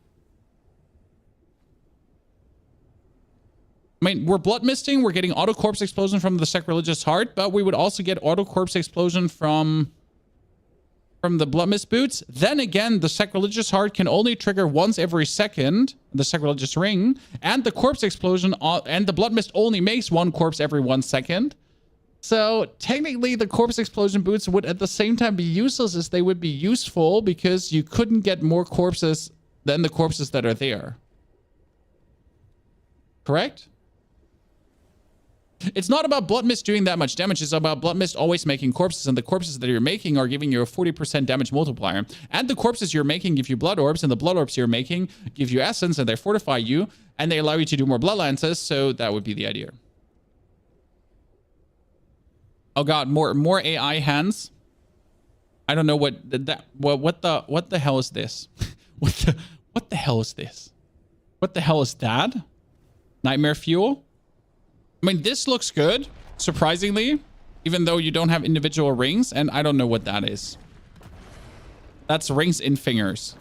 I mean, we're Blood Misting, we're getting Auto Corpse Explosion from the Sacrilegious Heart, but we would also get Auto Corpse Explosion from the Blood Mist boots. Then again, the Sacrilegious Heart can only trigger once every second, the Sacrilegious Ring, and the Corpse Explosion and the Blood Mist only makes 1 corpse every 1 second. So technically the Corpse Explosion boots would at the same time be useless as they would be useful, because you couldn't get more corpses than the corpses that are there. Correct? It's not about Blood Mist doing that much damage. It's about Blood Mist always making corpses, and the corpses that you're making are giving you a 40% damage multiplier. And the corpses you're making give you blood orbs, and the blood orbs you're making give you essence, and they fortify you, and they allow you to do more blood lances. So that would be the idea. Oh god, more AI hands. I don't know what the hell is this? what the hell is this? What the hell is that? Nightmare Fuel? I mean, this looks good, surprisingly, even though you don't have individual rings, and I don't know what that is. That's rings in fingers.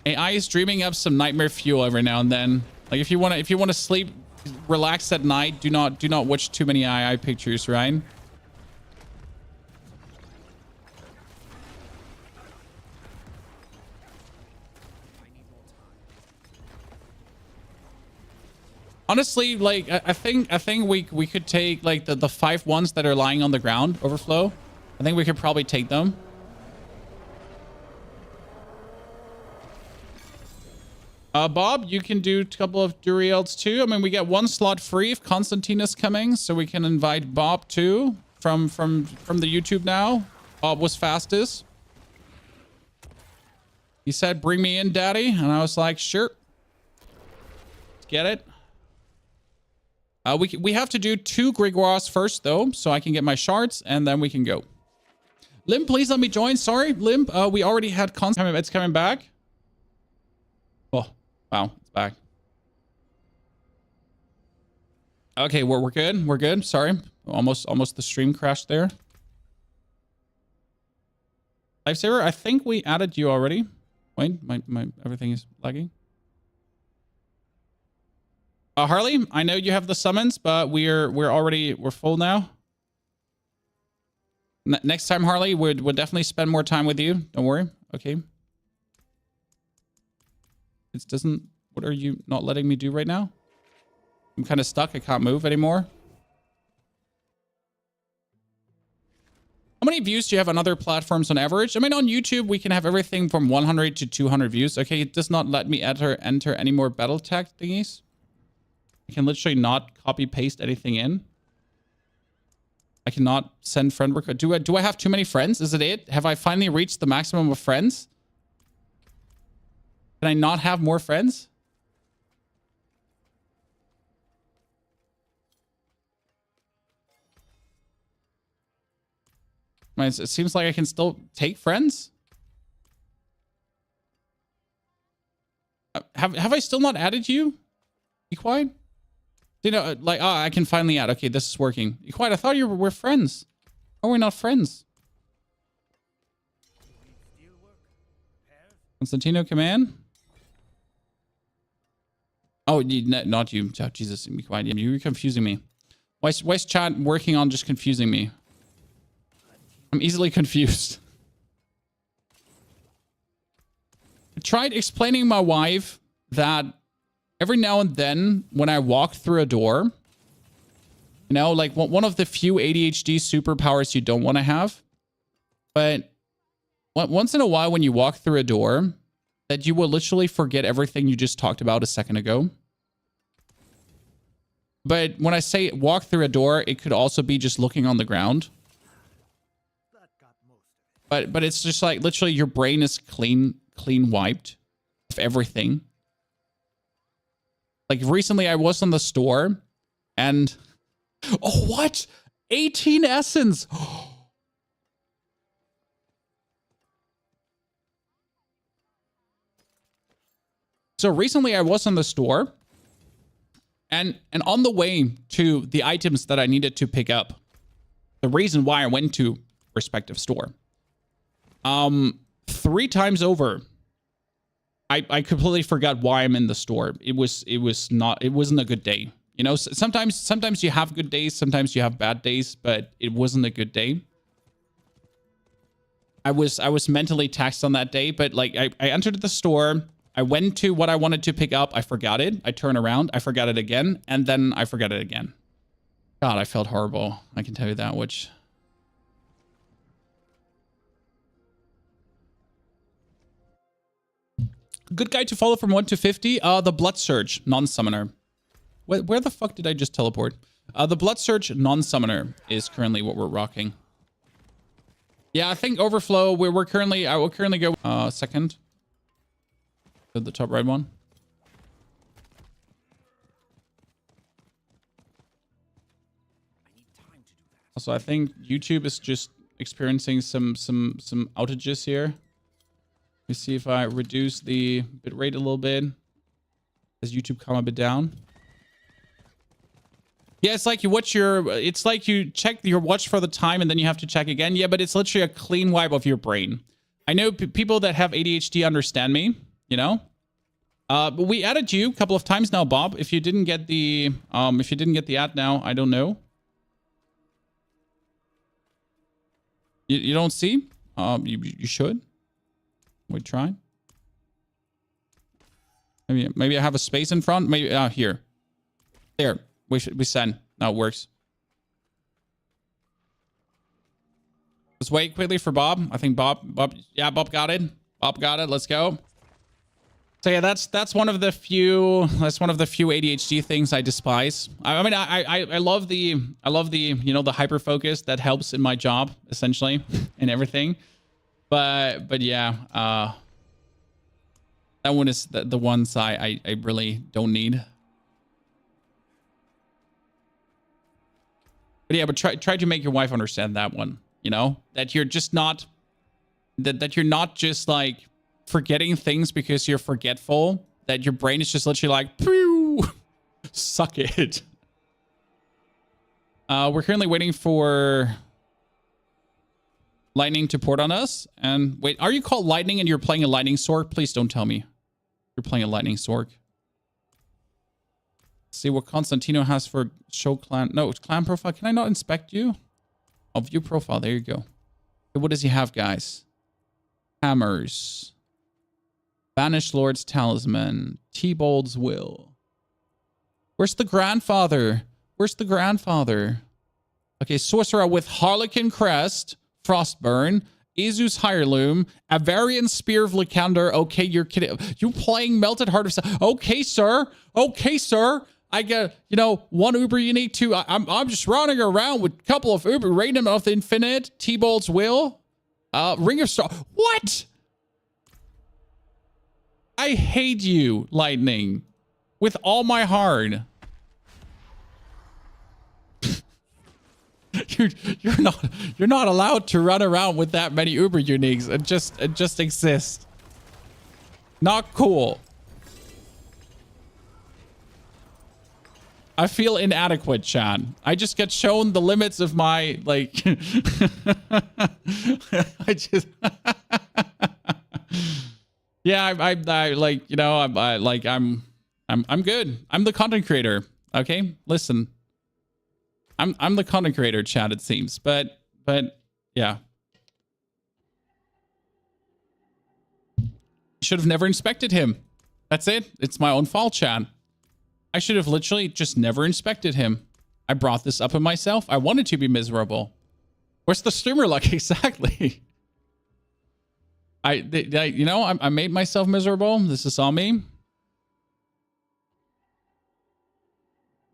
AI is dreaming up some Nightmare Fuel every now and then. Like, if you want to sleep, relax at night, do not watch too many AI pictures, right? Honestly, like, I think we could take like the 5 ones that are lying on the ground, overflow. I think we could probably take them. Bob, you can do a couple of Duriels too. I mean, we get 1 slot free if Constantine is coming, so we can invite Bob too from the YouTube now. Bob was fastest. He said, "Bring me in, Daddy," and I was like, "Sure." Let's get it. We have to do 2 Gregors first, though, so I can get my shards, and then we can go. Limp, please let me join. Sorry, Limp. We already had Constantine. It's coming back. Oh, wow. It's back. Okay, we're good. We're good. Sorry. Almost the stream crashed there. Lifesaver, I think we added you already. Wait, my everything is lagging. Harley, I know you have the summons, but we're full now. Next time, Harley, we'll definitely spend more time with you. Don't worry. Okay. It doesn't. What are you not letting me do right now? I'm kind of stuck. I can't move anymore. How many views do you have on other platforms on average? I mean, on YouTube, we can have everything from 100 to 200 views. Okay, it does not let me enter any more battle tag thingies. I can literally not copy paste anything in. I cannot send friend request. Do I have too many friends? Is it? Have I finally reached the maximum of friends? Can I not have more friends? I mean, it seems like I can still take friends. Have I still not added you? Be quiet. You know, like, I can finally add. Okay, this is working. Quiet, I thought we're friends. How are we not friends? Constantino, command. Oh, not you. Oh, Jesus, be quiet. You're confusing me. Why's chat working on just confusing me? I'm easily confused. I tried explaining to my wife that every now and then when I walk through a door, you know, like one of the few ADHD superpowers you don't want to have, but once in a while when you walk through a door, that you will literally forget everything you just talked about a second ago. But when I say walk through a door, it could also be just looking on the ground. But it's just like literally your brain is clean wiped of everything. Like recently I was on the store and oh what? 18 essence. So recently I was in the store and on the way to the items that I needed to pick up, the reason why I went to respective store, 3 times over, I completely forgot why I'm in the store. It wasn't a good day. You know, sometimes you have good days, sometimes you have bad days, but it wasn't a good day. I was mentally taxed on that day, but like I entered the store, I went to what I wanted to pick up, I forgot it, I turn around, I forgot it again, and then I forgot it again. God, I felt horrible. I can tell you that, which... Good guy to follow from 1 to 50. The Blood Surge, non-summoner. Where the fuck did I just teleport? The Blood Surge, non-summoner is currently what we're rocking. Yeah, I think Overflow, I will currently go second. To the top right one. Also, I think YouTube is just experiencing some outages here. Let me see if I reduce the bitrate a little bit. Does YouTube come a bit down? Yeah, it's like you check your watch for the time and then you have to check again. Yeah, but it's literally a clean wipe of your brain. I know people that have ADHD understand me, you know? But we added you a couple of times now, Bob. If you didn't get the ad now, I don't know. You don't see? You should. We try. Maybe I have a space in front. Maybe here. There. We send. Now it works. Let's wait quickly for Bob. I think Bob got it. Bob got it. Let's go. So yeah, that's one of the few ADHD things I despise. I mean I love the you know the hyper focus that helps in my job essentially and everything. But yeah, that one is the ones I really don't need. But yeah, but try to make your wife understand that one, you know, that you're just not that you're not just like forgetting things because you're forgetful, that your brain is just literally like, pew, suck it. We're currently waiting for Lightning to port on us. And wait, are you called Lightning and you're playing a Lightning Sork? Please don't tell me you're playing a Lightning Sork. See what Constantino has for show clan. No, clan profile. Can I not inspect you? Oh, view profile. There you go. Okay, what does he have, guys? Hammers. Banished Lord's Talisman. T-Bold's Will. Where's the grandfather? Where's the grandfather? Okay, Sorcerer with Harlequin Crest. Frostburn. Izu's Heirloom. Avarian Spear of Lycander. Okay, you're kidding. You playing Melted Heart of... Okay, sir. Okay, sir. I get, you know, 1 Uber unique, 2. I'm just running around with a couple of Uber Radiant of the Infinite. T-Bold's Will. Ring of Star. What? I hate you, Lightning. With all my heart. You're not allowed to run around with that many Uber uniques. It just exists. Not cool. I feel inadequate, chat. I just get shown the limits of my like I just yeah, I like, you know, I'm good. I'm the content creator. Okay? Listen. I'm the content creator, chat, it seems. But yeah. Should have never inspected him. That's it. It's my own fault, chat. I should have literally just never inspected him. I brought this up on myself. I wanted to be miserable. Where's the streamer luck? Exactly. I made myself miserable. This is all me.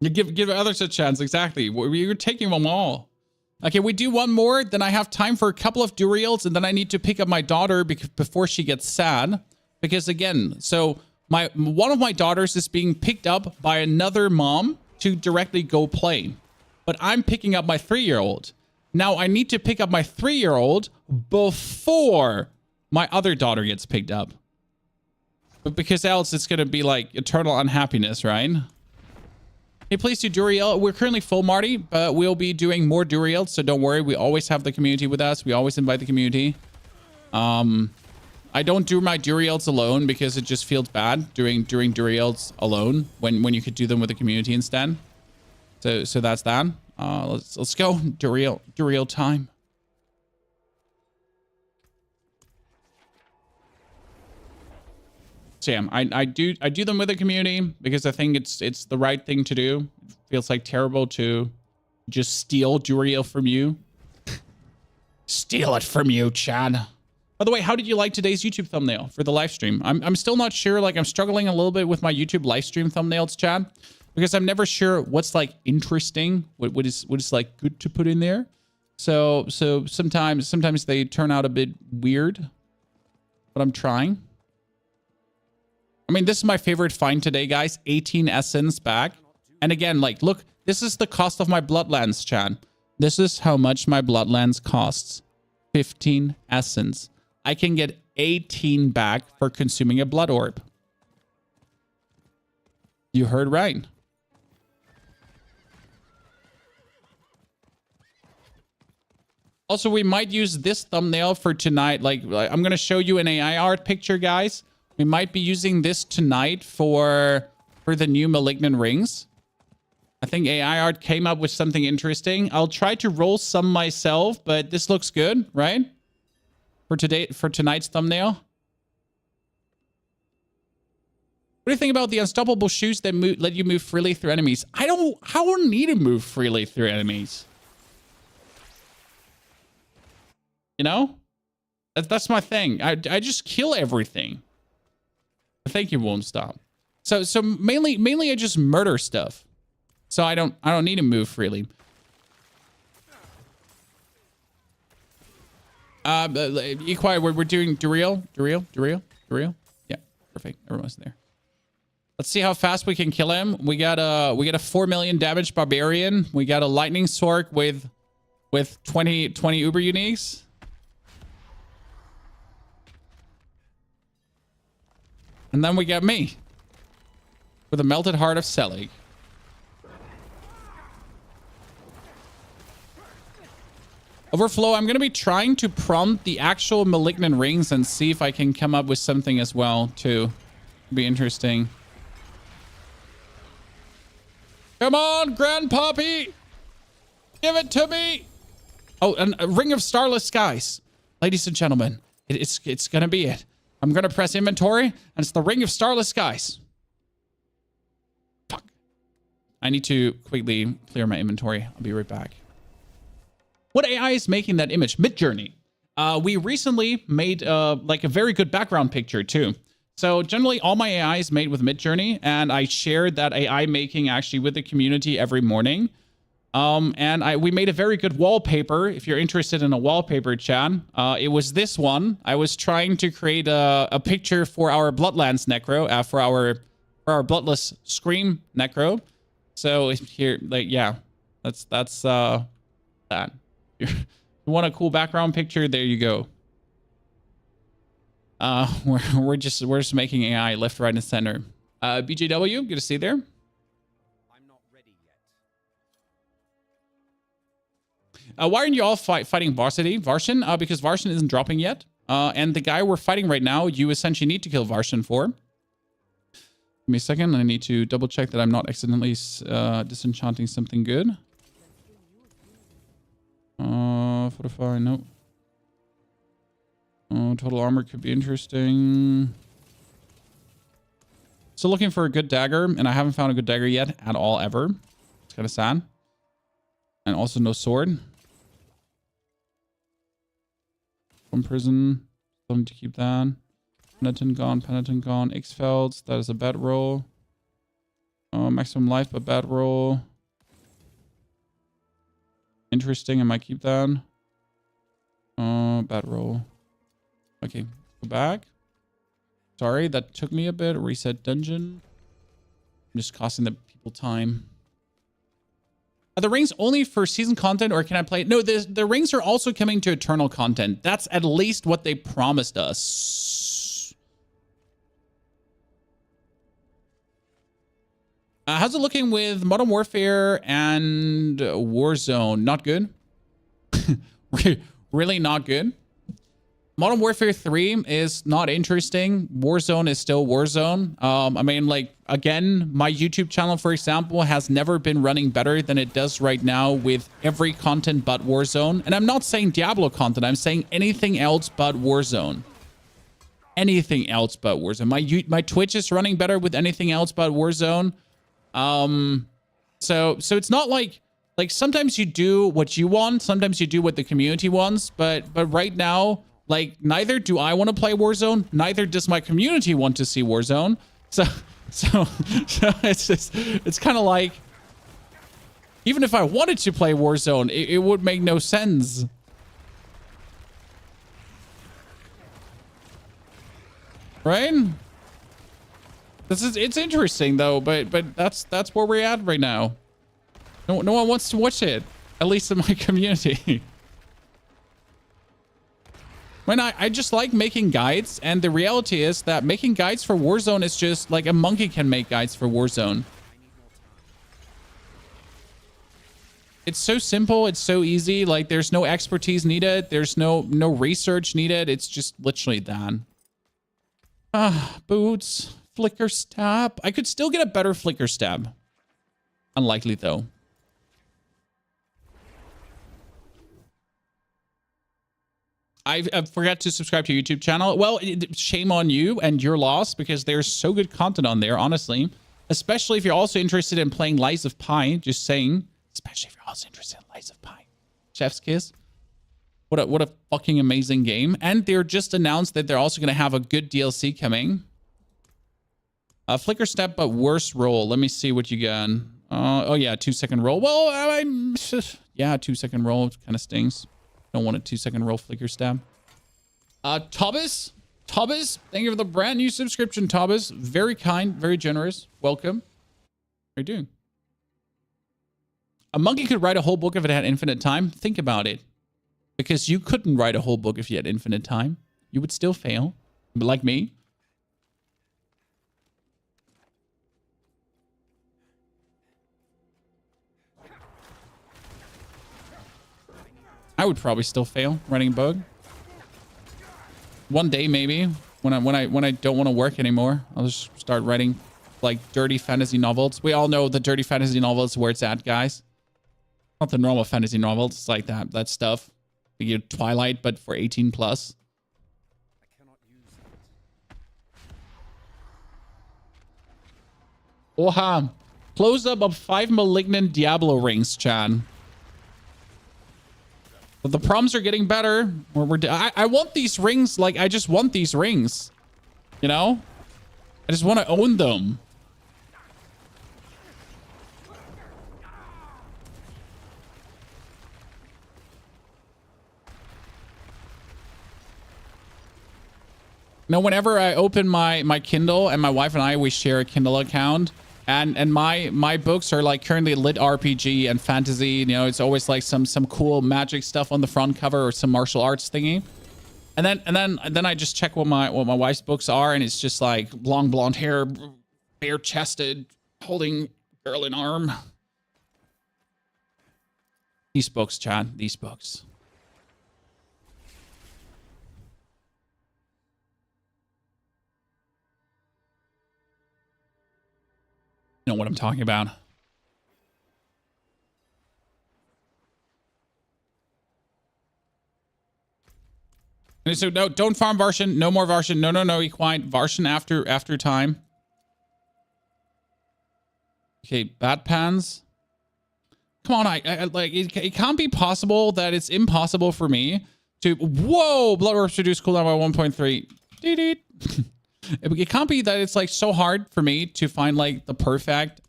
You give others a chance. Exactly. You're taking them all. Okay, we do one more. Then I have time for a couple of durials, and then I need to pick up my daughter before she gets sad. Because again, so one of my daughters is being picked up by another mom to directly go play. But I'm picking up my 3-year-old. Now I need to pick up my 3-year-old before my other daughter gets picked up. But because else it's going to be like eternal unhappiness, right? Hey, please do Duriel. We're currently full, Marty, but we'll be doing more Duriels, so don't worry. We always have the community with us. We always invite the community. I don't do my Duriels alone because it just feels bad doing Duriels alone when you could do them with the community instead. So that's that. Let's go Duriel time. So yeah, I do them with the community because I think it's the right thing to do. It feels like terrible to just steal Duriel from you. Steal it from you, Chad. By the way, how did you like today's YouTube thumbnail for the live stream? I'm still not sure. Like, I'm struggling a little bit with my YouTube live stream thumbnails, Chad, because I'm never sure what's like interesting, what is like good to put in there. So sometimes they turn out a bit weird, but I'm trying. I mean, this is my favorite find today, guys. 18 essence back. And again, like, look, this is the cost of my Bloodlands, Chad. This is how much my Bloodlands costs. 15 essence. I can get 18 back for consuming a blood orb. You heard right. Also, we might use this thumbnail for tonight. Like I'm going to show you an AI art picture, guys. We might be using this tonight for the new Malignant Rings. I think AI art came up with something interesting. I'll try to roll some myself, but this looks good, right? For tonight's thumbnail. What do you think about the unstoppable shoes that let you move freely through enemies? I don't need to move freely through enemies. You know? That's my thing. I just kill everything. Thank you, won't stop. So mainly I just murder stuff. So I don't need to move freely. Be quiet. We're doing Duriel. Yeah, perfect. Everyone's there. Let's see how fast we can kill him. We got a 4 million damage barbarian. We got a lightning sword with 20 uber uniques. And then we got me with a melted heart of Selig. Overflow, I'm going to be trying to prompt the actual Malignant Rings and see if I can come up with something as well, too. It'd be interesting. Come on, Grandpappy! Give it to me! Oh, and a Ring of Starless Skies. Ladies and gentlemen, it's going to be it. I'm going to press inventory, and it's the Ring of Starless Skies. Fuck. I need to quickly clear my inventory. I'll be right back. What AI is making that image? Midjourney. We recently made like a very good background picture too. So generally all my AI is made with Midjourney, and I shared that AI making actually with the community every morning. And we made a very good wallpaper. If you're interested in a wallpaper, Chad, it was this one. I was trying to create a picture for our Bloodlands Necro, for our Bloodless Scream Necro. So here, like, yeah, that's that. You want a cool background picture? There you go. We're just making AI left, right, and center. BJW, good to see you there. I'm not ready yet. Why aren't you all fighting Varsity? Varshan? Because Varshan isn't dropping yet. And the guy we're fighting right now, you essentially need to kill Varshan for. Give me a second. I need to double check that I'm not accidentally disenchanting something good. Fortify, nope. Oh, total armor could be interesting. Still looking for a good dagger, and I haven't found a good dagger yet at all, ever. It's kind of sad. And also no sword. From prison. Still need to keep that. Penitent gone. X-Felds, that is a bad roll. Maximum life, but bad roll. Interesting, I might keep that. Bad roll. Okay, go back. Sorry, that took me a bit. Reset dungeon. I'm just costing the people time. Are the rings only for season content, or can I play? No, the rings are also coming to eternal content. That's at least what they promised us. How's it looking with Modern Warfare and Warzone? Not good. Really not good. Modern Warfare 3 is not interesting. Warzone is still Warzone. I mean, like, again, my YouTube channel, for example, has never been running better than it does right now with every content but Warzone. And I'm not saying Diablo content. I'm saying anything else but Warzone. Anything else but Warzone. My Twitch is running better with anything else but Warzone. So it's not like sometimes you do what you want. Sometimes you do what the community wants. But right now, like, neither do I want to play Warzone. Neither does my community want to see Warzone. So it's kind of like, even if I wanted to play Warzone, it would make no sense. Right? It's interesting though, but that's where we're at right now. No one wants to watch it, at least in my community. When I just like making guides, and the reality is that making guides for Warzone is just like a monkey can make guides for Warzone. It's so simple, it's so easy, like there's no expertise needed, there's no research needed, it's just literally that. Boots, flicker stab. I could still get a better flicker stab. Unlikely though. I forgot to subscribe to your YouTube channel. Well, shame on you and your loss, because there's so good content on there, honestly. Especially if you're also interested in playing Lies of Pi. Just saying. Especially if you're also interested in Lies of Pi. Chef's kiss. What a fucking amazing game. And they're just announced that they're also going to have a good DLC coming. Flicker step, but worse roll. Let me see what you got. Oh yeah, 2-second roll. Well, yeah, 2-second roll kind of stings. Don't want a 2-second roll flicker stab. Tobbis, thank you for the brand new subscription, Tobbis. Very kind, very generous. Welcome. How are you doing? A monkey could write a whole book if it had infinite time. Think about it. Because you couldn't write a whole book if you had infinite time. You would still fail. But like me. I would probably still fail writing a book. One day, maybe, when I don't want to work anymore, I'll just start writing like dirty fantasy novels. We all know the dirty fantasy novels where it's at, guys. Not the normal fantasy novels. It's like that stuff. You know, Twilight, but for 18 plus. Oha! Close up of 5 malignant Diablo rings, Chan. But the problems are getting better. I want these rings. Like, I just want these rings. You know? I just want to own them. You know, whenever I open my Kindle, and my wife and I, we share a Kindle account. And my books are like currently lit RPG and fantasy. You know, it's always like some cool magic stuff on the front cover or some martial arts thingy. And then I just check what my wife's books are, and it's just like long blonde hair, bare chested, holding girl in arm. These books, Chad. These books. You know what I'm talking about. And so no, don't farm Varshan. No more Varshan. No, no, no. Be quiet. Varshan after time. Okay, bat pans. Come on, I like it can't be possible that it's impossible for me to. Whoa, blood orbs reduce cooldown by 1.3. It can't be that it's like so hard for me to find like the perfect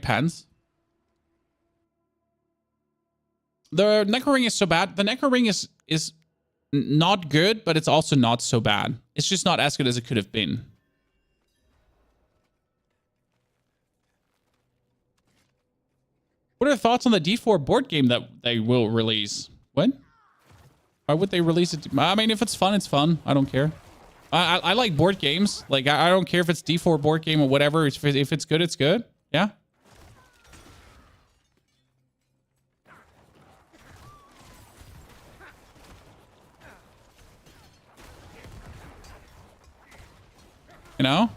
pens. The Necro Ring is so bad. The Necro Ring is not good, but it's also not so bad. It's just not as good as it could have been. What are your thoughts on the D4 board game that they will release? What? Why would they release it? I mean, if it's fun, it's fun. I don't care. I like board games. Like, I don't care if it's D4 board game or whatever. If it's good, it's good. Yeah. You know?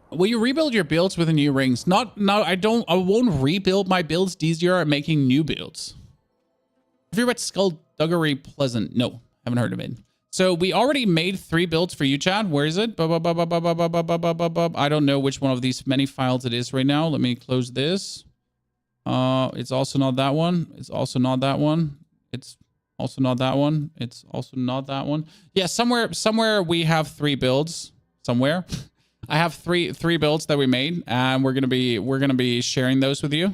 Will you rebuild your builds with the new rings? No, I won't rebuild my builds. DZR are making new builds. Have you read Skullduggery Pleasant? No, haven't heard of it. So we already made 3 builds for you, Chad. Where is it? I don't know which one of these many files it is right now. Let me close this. It's also not that one. It's also not that one. It's also not that one. It's also not that one. Yeah, somewhere we have 3 builds. Somewhere. I have three builds that we made, and we're gonna be sharing those with you.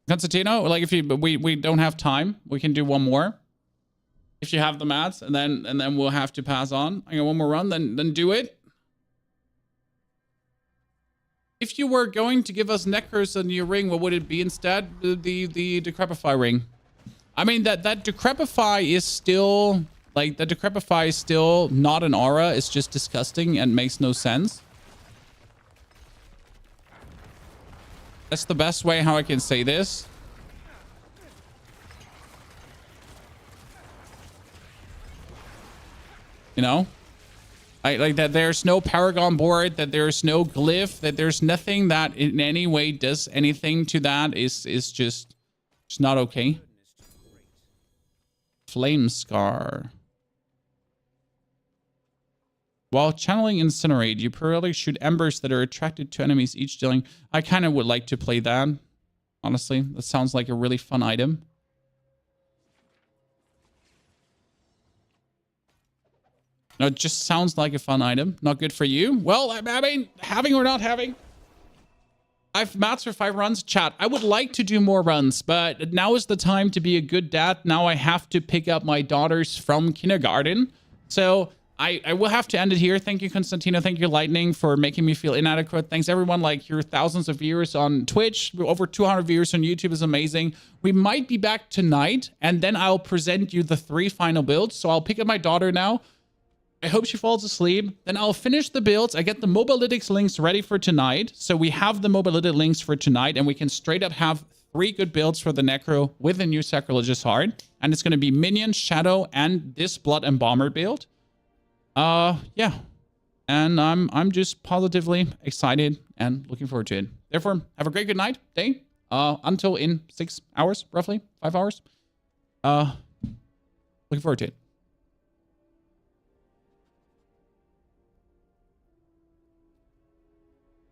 Constantino, like if we don't have time, we can do one more. If you have the mats, and then we'll have to pass on. I got one more run, then do it. If you were going to give us Necros a new ring, what would it be instead? The Decrepify ring. I mean that Decrepify is still. Like, the Decrepify is still not an aura. It's just disgusting and makes no sense. That's the best way how I can say this. You know? Like that there's no Paragon board, that there's no glyph, that there's nothing that in any way does anything to that is just it's not okay. Flame Scar. While channeling Incinerate, you periodically shoot embers that are attracted to enemies, each dealing... I kind of would like to play that, honestly. That sounds like a really fun item. No, it just sounds like a fun item. Not good for you? Well, I mean, having or not having. I've mats for 5 runs. Chat, I would like to do more runs, but now is the time to be a good dad. Now I have to pick up my daughters from kindergarten. So... I will have to end it here. Thank you, Constantino. Thank you, Lightning, for making me feel inadequate. Thanks, everyone. Like, your thousands of viewers on Twitch. Over 200 viewers on YouTube is amazing. We might be back tonight, and then I'll present you the 3 final builds. So I'll pick up my daughter now. I hope she falls asleep. Then I'll finish the builds. I get the Mobalytics links ready for tonight. So we have the Mobalytic links for tonight, and we can straight up have 3 good builds for the Necro with the new Sacrilegious Heart. And it's going to be Minion, Shadow, and this Blood Embomber build. Yeah, and I'm just positively excited and looking forward to it. Therefore, have a great good night, day, until in 6 hours, roughly 5 hours. Looking forward to it.